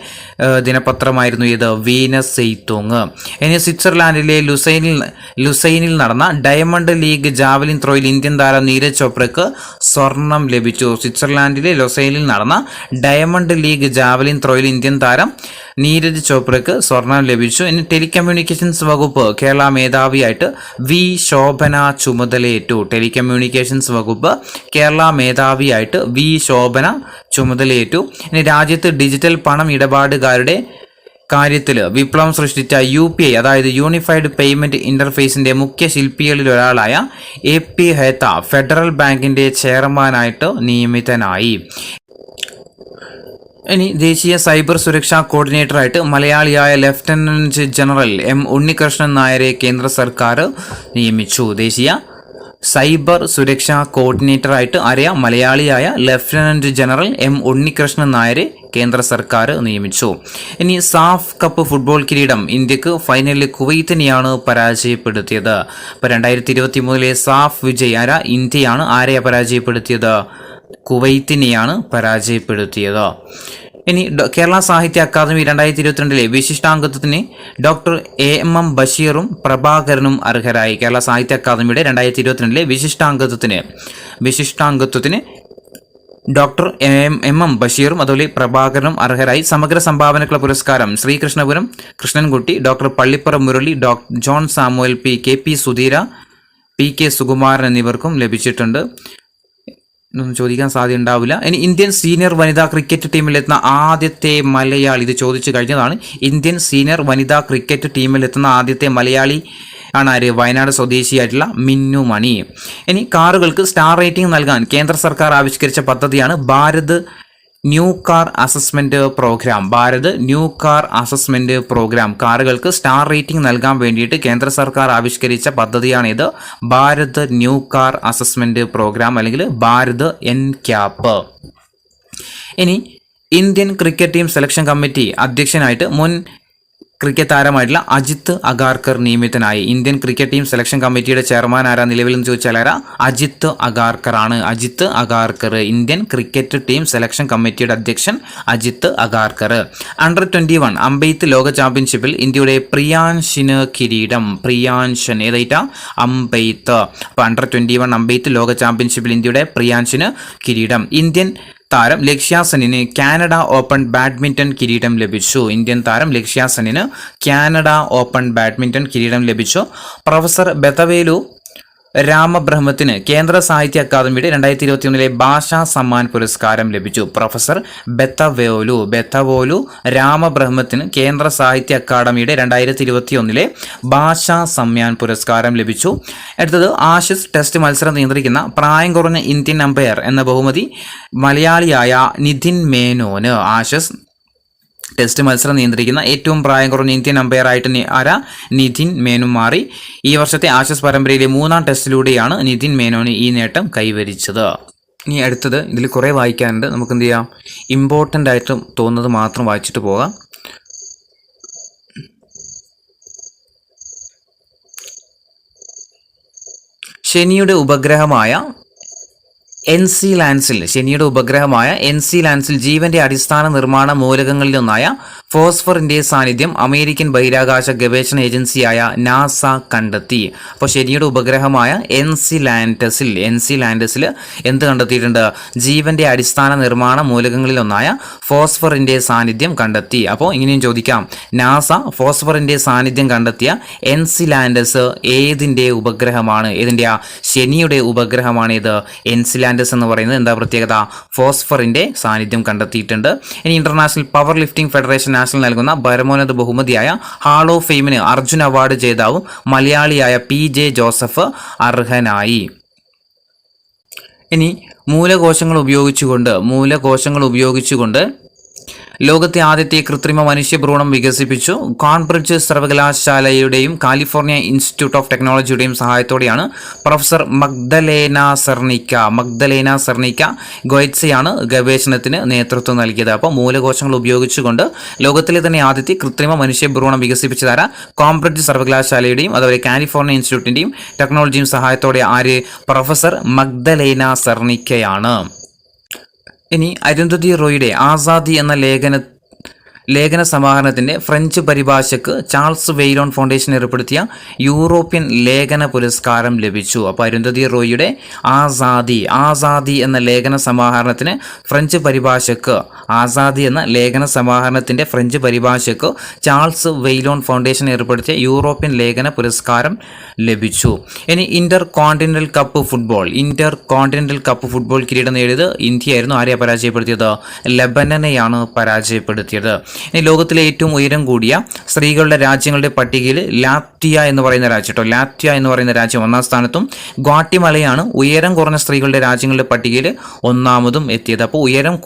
S1: ദിനപത്രമായിരുന്നു ഇത് വീനർ സൈത്തൂങ്. ഇനി സ്വിറ്റ്സർലാൻഡിലെ ലുസൈനിൽ നടന്ന ഡയമണ്ട് ലീഗ് ജാവലിൻ ത്രോയിൽ ഇന്ത്യൻ താരം നീരജ് ചോപ്രയ്ക്ക് സ്വർണം ലഭിച്ചു. സ്വിറ്റ്സർലാൻഡിലെ ലുസൈനിൽ നടന്ന ഡയമണ്ട് ലീഗ് ജാവലിൻ ത്രോയിൽ ഇന്ത്യൻ താരം നീരജ് ചോപ്രയ്ക്ക് സ്വർണം ലഭിച്ചു. ഇനി ടെലികമ്മ്യൂണിക്കേഷൻസ് വകുപ്പ് കേരള മേധാവിയായിട്ട് വി ശോഭന ചുമതലയേറ്റു. ടെലികമ്മ്യൂണിക്കേഷൻസ് വകുപ്പ് കേരള മേധാവിയായിട്ട് വി ശോഭന ചുമതലയേറ്റു. ഇനി രാജ്യത്ത് ഡിജിറ്റൽ പണം ഇടപാടുകാരുടെ കാര്യത്തിൽ വിപ്ലവം സൃഷ്ടിച്ച UPI അതായത് യൂണിഫൈഡ് പേയ്മെന്റ് ഇന്റർഫേസിന്റെ മുഖ്യ ശില്പികളിൽ ഒരാളായ AP ഹേത്ത ഫെഡറൽ ബാങ്കിന്റെ ചെയർമാനായിട്ട് നിയമിതനായി. ഇനി ദേശീയ സൈബർ സുരക്ഷാ കോർഡിനേറ്ററായിട്ട് മലയാളിയായ ലഫ്റ്റനന്റ് ജനറൽ M ഉണ്ണികൃഷ്ണൻ നായരെ കേന്ദ്ര സർക്കാർ നിയമിച്ചു. ദേശീയ സൈബർ സുരക്ഷാ കോർഡിനേറ്ററായിട്ട് അറിയാം മലയാളിയായ ലഫ്റ്റനന്റ് ജനറൽ M ഉണ്ണികൃഷ്ണൻ നായരെ കേന്ദ്ര സർക്കാർ നിയമിച്ചു. ഇനി സാഫ് കപ്പ് ഫുട്ബോൾ കിരീടം ഇന്ത്യക്ക് ഫൈനലിൽ കുവൈത്തിനെയാണ് പരാജയപ്പെടുത്തിയത്. ഇപ്പോൾ 2023 സാഫ് വിജയ് ഇന്ത്യയാണ് ആരെയാണ് പരാജയപ്പെടുത്തിയത്? കുവൈത്തിനെയാണ് പരാജയപ്പെടുത്തിയത്. ഇനി കേരള സാഹിത്യ അക്കാദമി 2022 വിശിഷ്ടാംഗത്വത്തിന് ഡോക്ടർ AM ബഷീറും പ്രഭാകരനും അർഹരായി. കേരള സാഹിത്യ അക്കാദമിയുടെ 2022 വിശിഷ്ടാംഗത്വത്തിന് ഡോക്ടർ MM ബഷീറും അതുപോലെ പ്രഭാകരനും അർഹരായി. സമഗ്ര സംഭാവനക്കുള്ള പുരസ്കാരം Sreekrishnapuram Krishnankutty, doctor Pallippuram Murali, John Samuel, KP Sudheera, PK Sukumaran എന്നിവർക്കും ലഭിച്ചിട്ടുണ്ട്. ഒന്നും ചോദിക്കാൻ സാധ്യത ഉണ്ടാവില്ല. ഇനി ഇന്ത്യൻ സീനിയർ വനിതാ ക്രിക്കറ്റ് ടീമിലെത്തുന്ന ആദ്യത്തെ മലയാളി, ഇത് ചോദിച്ചു കഴിഞ്ഞതാണ്. ഇന്ത്യൻ സീനിയർ വനിതാ ക്രിക്കറ്റ് ടീമിലെത്തുന്ന ആദ്യത്തെ മലയാളി ആണ് ആര്? വയനാട് സ്വദേശിയായിട്ടുള്ള മിന്നു മണി. ഇനി കാറുകൾക്ക് സ്റ്റാർ റേറ്റിംഗ് നൽകാൻ കേന്ദ്ര സർക്കാർ ആവിഷ്കരിച്ച പദ്ധതിയാണ് Bharat new car assessment programme. Bharat new car assessment programme. കാറുകൾക്ക് സ്റ്റാർ റേറ്റിംഗ് നൽകാൻ വേണ്ടിയിട്ട് കേന്ദ്ര സർക്കാർ ആവിഷ്കരിച്ച പദ്ധതിയാണിത്. Bharat new car assessment programme അല്ലെങ്കിൽ ഭാരത് NCAP. ഇനി Indian cricket team selection committee അധ്യക്ഷനായിട്ട് മുൻ ക്രിക്കറ്റ് താരമായിട്ടുള്ള അജിത്ത് അഗാർക്കർ നിയമിതനായി. ഇന്ത്യൻ ക്രിക്കറ്റ് ടീം സെലക്ഷൻ കമ്മിറ്റിയുടെ ചെയർമാൻ ആരാ നിലവിൽ എന്ന് ചോദിച്ചാൽ അജിത്ത് അഗാർക്കർ ആണ്. Ajith Agarkar Indian cricket team selection കമ്മിറ്റിയുടെ അധ്യക്ഷൻ അജിത്ത് അഗാർക്കർ. അണ്ടർ 21 അമ്പെയ്ത്ത് ലോക ചാമ്പ്യൻഷിപ്പിൽ ഇന്ത്യയുടെ പ്രിയാൻഷിന് കിരീടം. പ്രിയാൻഷൻ ഏതായിട്ടാ? അമ്പെയ്ത്ത്. അപ്പോൾ അണ്ടർ 21 അമ്പെയ്ത്ത് ലോക ചാമ്പ്യൻഷിപ്പിൽ ഇന്ത്യയുടെ പ്രിയാൻഷിന് കിരീടം. ഇന്ത്യൻ താരം ലക്ഷ്യ സെന്നിന് കാനഡ ഓപ്പൺ ബാഡ്മിന്റൺ കിരീടം ലഭിച്ചു. ഇന്ത്യൻ താരം ലക്ഷ്യ സെന്നിന് കാനഡ ഓപ്പൺ ബാഡ്മിന്റൺ കിരീടം ലഭിച്ചു. പ്രൊഫസർ ബെത്തവേലു രാമബ്രഹ്മത്തിന് കേന്ദ്ര സാഹിത്യ അക്കാദമിയുടെ 2021 ഭാഷാ സമ്മാൻ പുരസ്കാരം ലഭിച്ചു. പ്രൊഫസർ ബെത്തവോലു രാമബ്രഹ്മത്തിന് കേന്ദ്ര സാഹിത്യ അക്കാദമിയുടെ 2021 ഭാഷാ സമ്മാൻ പുരസ്കാരം ലഭിച്ചു. അടുത്തത് ആഷസ് ടെസ്റ്റ് മത്സരം നിയന്ത്രിക്കുന്ന പ്രായം കുറഞ്ഞ ഇന്ത്യൻ അമ്പയർ എന്ന ബഹുമതി മലയാളിയായ നിതിൻ മേനോന്. ആഷസ് ടെസ്റ്റ് മത്സരം നിയന്ത്രിക്കുന്ന ഏറ്റവും പ്രായം കുറഞ്ഞ ഇന്ത്യൻ അമ്പയറായിട്ട് നിതിൻ മേനോൻ മാറി. ഈ വർഷത്തെ ആഷസ് പരമ്പരയിലെ 3ാം ടെസ്റ്റിലൂടെയാണ് നിതിൻ മേനോന് ഈ നേട്ടം കൈവരിച്ചത്. ഇനി അടുത്തത് ഇതിൽ കുറേ വായിക്കാനുണ്ട്. നമുക്ക് എന്ത് ചെയ്യാം? ഇമ്പോർട്ടൻ്റ് ആയിട്ട് തോന്നുന്നത് മാത്രം വായിച്ചിട്ട് പോകാം. ശനിയുടെ ഉപഗ്രഹമായ ശനിയുടെ ഉപഗ്രഹമായ എൻസിലാൻസിൽ ജീവന്റെ അടിസ്ഥാന നിർമ്മാണ മൂലകങ്ങളിലൊന്നായ ഫോസ്ഫറിന്റെ സാന്നിധ്യം അമേരിക്കൻ ബഹിരാകാശ ഗവേഷണ ഏജൻസിയായ നാസ കണ്ടെത്തി. അപ്പോൾ ശനിയുടെ ഉപഗ്രഹമായ എൻസിലാൻഡസിൽ എന്ത് കണ്ടെത്തിയിട്ടുണ്ട്? ജീവന്റെ അടിസ്ഥാന നിർമ്മാണ മൂലകങ്ങളിലൊന്നായ ഫോസ്ഫറിന്റെ സാന്നിധ്യം കണ്ടെത്തി. അപ്പോൾ ഇങ്ങനെയും ചോദിക്കാം, നാസ ഫോസ്ഫറിന്റെ സാന്നിധ്യം കണ്ടെത്തിയ എൻസിലാൻഡസ് ഏതിന്റെ ഉപഗ്രഹമാണ്? ഏതിൻ്റെയാ? ശനിയുടെ ഉപഗ്രഹമാണ് ഇത്. എൻസിലാൻഡസ് എന്ന് പറയുന്നത് എന്താ പ്രത്യേകത? ഫോസ്ഫറിന്റെ സാന്നിധ്യം കണ്ടെത്തിയിട്ടുണ്ട്. ഇനി international power lifting federation national നൽകുന്ന പരമോന്നത ബഹുമതിയായ ഹാൾ ഓഫ് ഫെയിമിന് അർജുൻ അവാർഡ് ജേതാവും മലയാളിയായ PJ ജോസഫ് അർഹനായി. ഇനി മൂലകോശങ്ങൾ ഉപയോഗിച്ചുകൊണ്ട് ലോകത്തെ ആദ്യത്തെ കൃത്രിമ മനുഷ്യഭ്രൂണം വികസിപ്പിച്ചു. കോൺബ്രിഡ്ജ് സർവകലാശാലയുടെയും കാലിഫോർണിയ ഇൻസ്റ്റിറ്റ്യൂട്ട് ഓഫ് ടെക്നോളജിയുടെയും സഹായത്തോടെയാണ് പ്രൊഫസർ മഗ്ദലേന സെർണിക്ക ഗോയറ്റ്സെയാണ് ഗവേഷണത്തിന് നേതൃത്വം നൽകിയത്. അപ്പോൾ മൂലകോശങ്ങൾ ഉപയോഗിച്ചുകൊണ്ട് ലോകത്തിലെ തന്നെ ആദ്യത്തെ കൃത്രിമ മനുഷ്യഭ്രൂണം വികസിപ്പിച്ചതാര കോൺബ്രിഡ്ജ് സർവകലാശാലയുടെയും അതുപോലെ കാലിഫോർണിയ ഇൻസ്റ്റിറ്റ്യൂട്ടിന്റെയും ടെക്നോളജിയും സഹായത്തോടെ ആര്? Professor Magdalene സെർണിക്കയാണ്. ഇനി അരുന്ധതി റോയുടെ ആസാദി എന്ന ലേഖന സമാഹരണത്തിന്റെ ഫ്രഞ്ച് പരിഭാഷയ്ക്ക് ചാൾസ് വെയ്ലോൺ ഫൗണ്ടേഷൻ ഏർപ്പെടുത്തിയ യൂറോപ്യൻ ലേഖന പുരസ്കാരം ലഭിച്ചു. അപ്പോൾ അരുന്ധതി റോയുടെ ആസാദി എന്ന ലേഖന സമാഹരണത്തിന് French പരിഭാഷയ്ക്ക് French പരിഭാഷയ്ക്ക് Charles Waylon foundation ഏർപ്പെടുത്തിയ യൂറോപ്യൻ ലേഖന പുരസ്കാരം ലഭിച്ചു. ഇനി ഇന്റർ കോണ്ടിനെന്റൽ കപ്പ് ഫുട്ബോൾ കിരീടം നേടിയത് ഇന്ത്യയായിരുന്നു. ആരെയാണ് പരാജയപ്പെടുത്തിയത്? ലെബനനെയാണ് പരാജയപ്പെടുത്തിയത്. ഇനി ലോകത്തിലെ ഏറ്റവും ഉയരം കൂടിയ സ്ത്രീകളുടെ രാജ്യങ്ങളുടെ പട്ടികയിൽ ലാത്വിയ എന്ന് പറയുന്ന രാജ്യം ഒന്നാം സ്ഥാനത്തും ഗ്വാട്ടിമലയാണ് ഉയരം കുറഞ്ഞ സ്ത്രീകളുടെ രാജ്യങ്ങളുടെ പട്ടികയിൽ ഒന്നാമതും എത്തിയത്. അപ്പോൾ ഉയരം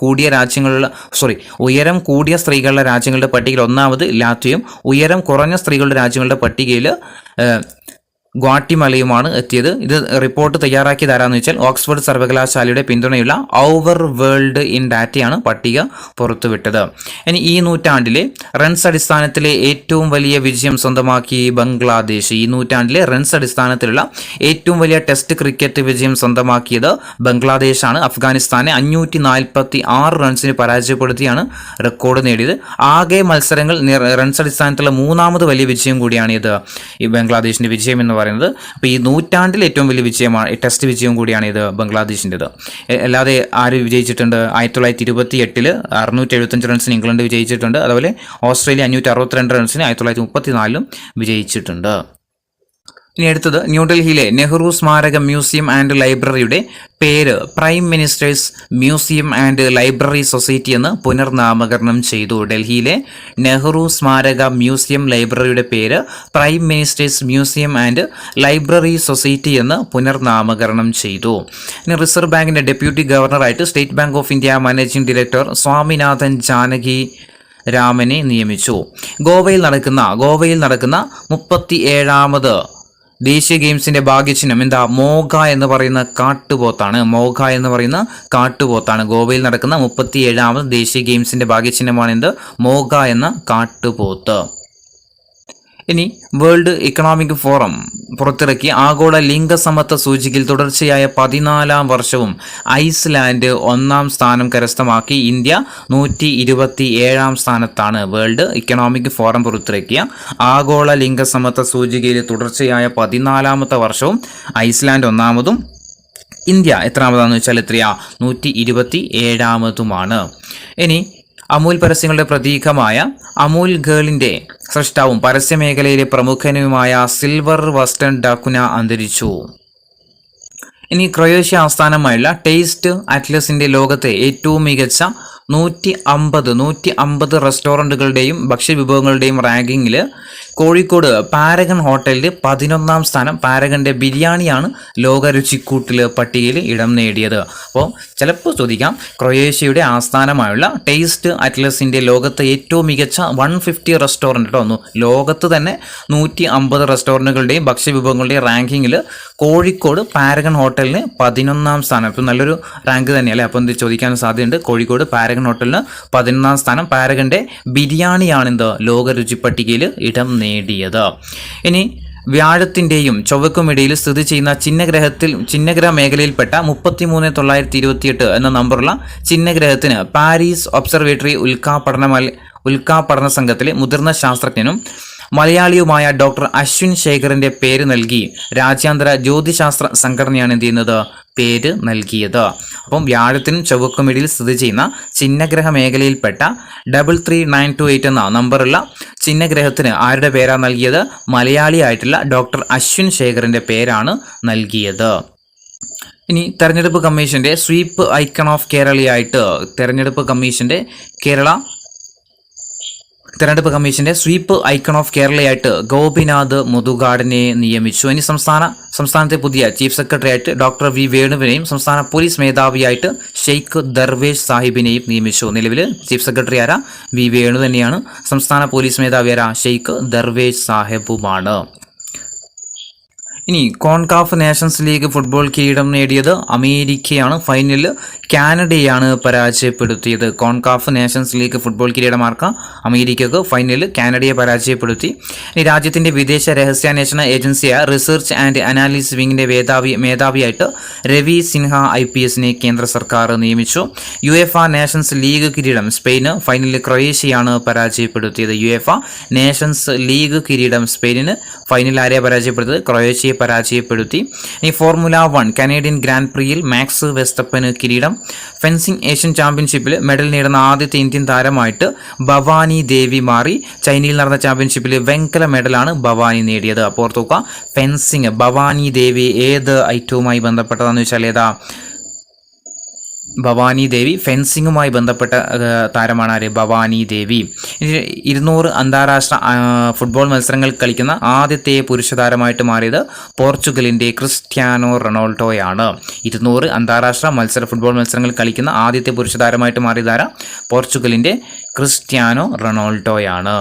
S1: കൂടിയ സ്ത്രീകളുടെ രാജ്യങ്ങളുടെ പട്ടികയിൽ ഒന്നാമത് ലാത്വിയയും ഉയരം കുറഞ്ഞ സ്ത്രീകളുടെ രാജ്യങ്ങളുടെ പട്ടികയിൽ ഗ്വാട്ടിമലയുമാണ് എത്തിയത്. ഇത് റിപ്പോർട്ട് തയ്യാറാക്കിയത് ആരാന്ന് വെച്ചാൽ ഓക്സ്ഫോർഡ് സർവകലാശാലയുടെ പിന്തുണയുള്ള ഔവർ വേൾഡ് ഇൻ ഡാറ്റയാണ് പട്ടിക പുറത്തുവിട്ടത്. ഇനി ഈ നൂറ്റാണ്ടിലെ റൺസ് അടിസ്ഥാനത്തിലെ ഏറ്റവും വലിയ വിജയം സ്വന്തമാക്കി ബംഗ്ലാദേശ്. ഈ നൂറ്റാണ്ടിലെ റൺസ് അടിസ്ഥാനത്തിലുള്ള ഏറ്റവും വലിയ ടെസ്റ്റ് ക്രിക്കറ്റ് വിജയം സ്വന്തമാക്കിയത് ബംഗ്ലാദേശാണ്. അഫ്ഗാനിസ്ഥാനെ 546 റൺസിന് പരാജയപ്പെടുത്തിയാണ് റെക്കോർഡ് നേടിയത്. ആകെ മത്സരങ്ങൾ റൺസ് അടിസ്ഥാനത്തിലുള്ള മൂന്നാമത് വലിയ വിജയം കൂടിയാണ് ഇത്, ഈ ബംഗ്ലാദേശിന്റെ വിജയം എന്ന് പറയുന്നത്. അപ്പോൾ ഈ നൂറ്റാണ്ടിൽ ഏറ്റവും വലിയ വിജയമാണ്, ടെസ്റ്റ് വിജയം കൂടിയാണ് ഇത് ബംഗ്ലാദേശിൻ്റെത്. അല്ലാതെ ആര് വിജയിച്ചിട്ടുണ്ട്? 1928 675 റൺസിന് ഇംഗ്ലണ്ട് വിജയിച്ചിട്ടുണ്ട്. അതുപോലെ ഓസ്ട്രേലിയ 562 റൺസിന് 1934 വിജയിച്ചിട്ടുണ്ട്. ഇനി അടുത്തത് ന്യൂഡൽഹിയിലെ നെഹ്റു സ്മാരക മ്യൂസിയം ആൻഡ് ലൈബ്രറിയുടെ പേര് prime minister's museum and library society എന്ന് പുനർനാമകരണം ചെയ്തു. ഡൽഹിയിലെ നെഹ്റു സ്മാരക മ്യൂസിയം ലൈബ്രറിയുടെ പേര് prime minister's museum and library society എന്ന് പുനർനാമകരണം ചെയ്തു. ഇനി റിസർവ് ബാങ്കിന്റെ ഡെപ്യൂട്ടി ഗവർണറായിട്ട് state bank of India managing director Swaminathan Janaki രാമനെ നിയമിച്ചു. ഗോവയിൽ നടക്കുന്ന 37ാമത് ദേശീയ ഗെയിംസിന്റെ ഭാഗ്യചിഹ്നം എന്താ? മോഗ എന്ന് പറയുന്ന കാട്ടുപോത്താണ്. ഗോവയിൽ നടക്കുന്ന 37ാമത് ദേശീയ ഗെയിംസിന്റെ ഭാഗ്യചിഹ്നമാണ് എന്ത്? മോഗ എന്ന കാട്ടുപോത്ത്. ഇനി വേൾഡ് ഇക്കണോമിക് ഫോറം പുറത്തിറക്കിയ ആഗോള ലിംഗസമത്വ സൂചികയിൽ തുടർച്ചയായ 14ാം വർഷവും ഐസ്ലാൻഡ് 1ാം സ്ഥാനം കരസ്ഥമാക്കി. ഇന്ത്യ 127ാം സ്ഥാനത്താണ്. വേൾഡ് ഇക്കണോമിക് ഫോറം പുറത്തിറക്കിയ ആഗോള ലിംഗസമത്വ സൂചികയിൽ തുടർച്ചയായ 14ാമത്തെ വർഷവും ഐസ്ലാൻഡ് 1ാമതും ഇന്ത്യ എത്രാമതാണെന്ന് വെച്ചാൽ 127ാമതുമാണ്. ഇനി അമൂൽ പരസ്യങ്ങളുടെ പ്രതീകമായ അമൂൽ ഗേളിന്റെ സൃഷ്ടാവും പരസ്യമേഖലയിലെ പ്രമുഖനുമായ സിൽവർ വസ്റ്റൺ ഡാക്കുന അന്തരിച്ചു. ഇനി ക്രൊയേഷ്യ ആസ്ഥാനമായുള്ള ടേസ്റ്റ് അറ്റ്ലസിന്റെ ലോകത്തെ ഏറ്റവും മികച്ച 150 റെസ്റ്റോറൻറ്റുകളുടെയും ഭക്ഷ്യവിഭവങ്ങളുടെയും റാങ്കിങ്ങിൽ കോഴിക്കോട് പാരഗൺ ഹോട്ടലിൽ 11ാം സ്ഥാനം. പാരഗണിൻ്റെ ബിരിയാണിയാണ് ലോക രുചിക്കൂട്ടിൽ പട്ടികയിൽ ഇടം നേടിയത്. അപ്പോൾ ചിലപ്പോൾ ചോദിക്കാം, ക്രൊയേഷ്യയുടെ ആസ്ഥാനമായുള്ള ടേസ്റ്റ് അറ്റ്ലസിൻ്റെ ലോകത്തെ ഏറ്റവും മികച്ച 150 റെസ്റ്റോറൻറ്റ് കേട്ടോ, ലോകത്ത് തന്നെ 150 റെസ്റ്റോറൻറ്റുകളുടെയും ഭക്ഷ്യവിഭവങ്ങളുടെയും റാങ്കിങ്ങിൽ കോഴിക്കോട് പാരഗൺ ഹോട്ടലിന് 11ാം സ്ഥാനം. ഇപ്പോൾ നല്ലൊരു റാങ്ക് തന്നെയല്ലേ. അപ്പോൾ എന്ത് ചോദിക്കാൻ സാധ്യതയുണ്ട്? കോഴിക്കോട് പാരഗൺ ഹോട്ടലിന് 11ാം സ്ഥാനം. പാരഗണിൻ്റെ ബിരിയാണിയാണെന്ത് ലോക രുചി പട്ടികയിൽ ഇടം നേടിയത്. ഇനി വ്യാഴത്തിൻ്റെയും ചൊവ്വയ്ക്കുമിടയിൽ സ്ഥിതി ചെയ്യുന്ന ചിഹ്നഗ്രഹ മേഖലയിൽപ്പെട്ട 33928 എന്ന നമ്പറുള്ള ചിഹ്നഗ്രഹത്തിന് പാരീസ് ഒബ്സർവേറ്ററി ഉൽക്കാപഠന സംഘത്തിലെ മുതിർന്ന ശാസ്ത്രജ്ഞനും മലയാളിയുമായ ഡോക്ടർ അശ്വിൻ ശേഖറിന്റെ പേര് നൽകി രാജ്യാന്തര ജ്യോതിശാസ്ത്ര സംഘടനയാണ് എന്ത് ചെയ്യുന്നത്? പേര് നൽകിയത്. അപ്പം വ്യാഴത്തിനും ചൊവ്വയ്ക്കുമിടയിൽ സ്ഥിതി ചെയ്യുന്ന ചിഹ്നഗ്രഹ മേഖലയിൽപ്പെട്ട 33928 എന്ന നമ്പറുള്ള ചിഹ്നഗ്രഹത്തിന് ആരുടെ പേരാണ് നൽകിയത്? മലയാളിയായിട്ടുള്ള ഡോക്ടർ അശ്വിൻ ശേഖറിന്റെ പേരാണ് നൽകിയത്. ഇനി തെരഞ്ഞെടുപ്പ് കമ്മീഷന്റെ സ്വീപ്പ് ഐക്കൺ ഓഫ് കേരളയായിട്ട് തെരഞ്ഞെടുപ്പ് കമ്മീഷന്റെ തെരഞ്ഞെടുപ്പ് കമ്മീഷന്റെ സ്വീപ്പ് ഐക്കൺ ഓഫ് കേരളയായിട്ട് ഗോപിനാഥ് മുതുകാടിനെ നിയമിച്ചു. ഇനി സംസ്ഥാനത്തെ പുതിയ ചീഫ് സെക്രട്ടറി ആയിട്ട് ഡോക്ടർ വി വേണുവിനെയും സംസ്ഥാന പോലീസ് മേധാവിയായിട്ട് ഷെയ്ഖ് ദർവേഷ് സാഹിബിനെയും നിയമിച്ചു. നിലവിൽ ചീഫ് സെക്രട്ടറി ആരാ? വി വേണു തന്നെയാണ്. സംസ്ഥാന പോലീസ് മേധാവി ആരാ? ഷെയ്ഖ് ദർവേഷ് സാഹിബുമാണ്. ഇനി കോൺകാഫ് നേഷൻസ് ലീഗ് ഫുട്ബോൾ കിരീടം നേടിയത് അമേരിക്കയാണ്. ഫൈനലിൽ കാനഡയാണ് പരാജയപ്പെടുത്തിയത്. കോൺകാഫ് നേഷൻസ് ലീഗ് ഫുട്ബോൾ കിരീടമാർക്ക അമേരിക്കക്ക്, ഫൈനലിൽ കാനഡയെ പരാജയപ്പെടുത്തി. ഇനി രാജ്യത്തിന്റെ വിദേശ രഹസ്യാന്വേഷണ ഏജൻസിയായ റിസർച്ച് ആൻഡ് അനാലിസിസ് വിങ്ങിന്റെ മേധാവിയായിട്ട് രവി സിൻഹ IPSനെ കേന്ദ്ര സർക്കാർ നിയമിച്ചു. UEFA നേഷൻസ് ലീഗ് കിരീടം സ്പെയിന്, ഫൈനലിൽ ക്രൊയേഷ്യയാണ് പരാജയപ്പെടുത്തിയത്. UEFA നേഷൻസ് ലീഗ് കിരീടം സ്പെയിനിന്, ഫൈനലിൽ ആരെയാണ് പരാജയപ്പെടുത്തിയത്? ക്രൊയേഷ്യയെ പരാജയപ്പെടുത്തി. ഇനി ഫോർമുല 1 കനേഡിയൻ ഗ്രാൻഡ് പ്രിയിൽ മാക്സ് വെസ്റ്റപ്പന് കിരീടം. ഫെൻസിംഗ് ഏഷ്യൻ ചാമ്പ്യൻഷിപ്പിൽ മെഡൽ നേടുന്ന ആദ്യത്തെ ഇന്ത്യൻ താരമായിട്ട് ഭവാനി ദേവി മാറി. ചൈനയിൽ നടന്ന ചാമ്പ്യൻഷിപ്പിൽ വെങ്കല മെഡലാണ് ഭവാനി നേടിയത്. അപ്പോൾ ഓർത്തുക, ഫെൻസിങ് ഭവാനി ദേവി ഏത് ഐറ്റവുമായി ബന്ധപ്പെട്ടതാണെന്ന് വെച്ചാൽ ഏതാ? ഭവാനി ദേവി ഫെൻസിങ്ങുമായി ബന്ധപ്പെട്ട താരമാണ് ആര്? ഭവാനി ദേവി. 200 അന്താരാഷ്ട്ര ഫുട്ബോൾ മത്സരങ്ങൾ കളിക്കുന്ന ആദ്യത്തെ പുരുഷ താരമായിട്ട് മാറിയത് പോർച്ചുഗലിൻ്റെ ക്രിസ്ത്യാനോ റൊണാൾഡോയാണ്. 200 അന്താരാഷ്ട്ര ഫുട്ബോൾ മത്സരങ്ങൾ കളിക്കുന്ന ആദ്യത്തെ പുരുഷ താരമായിട്ട് മാറിയതാരാ? പോർച്ചുഗലിൻ്റെ ക്രിസ്ത്യാനോ റൊണാൾഡോയാണ്.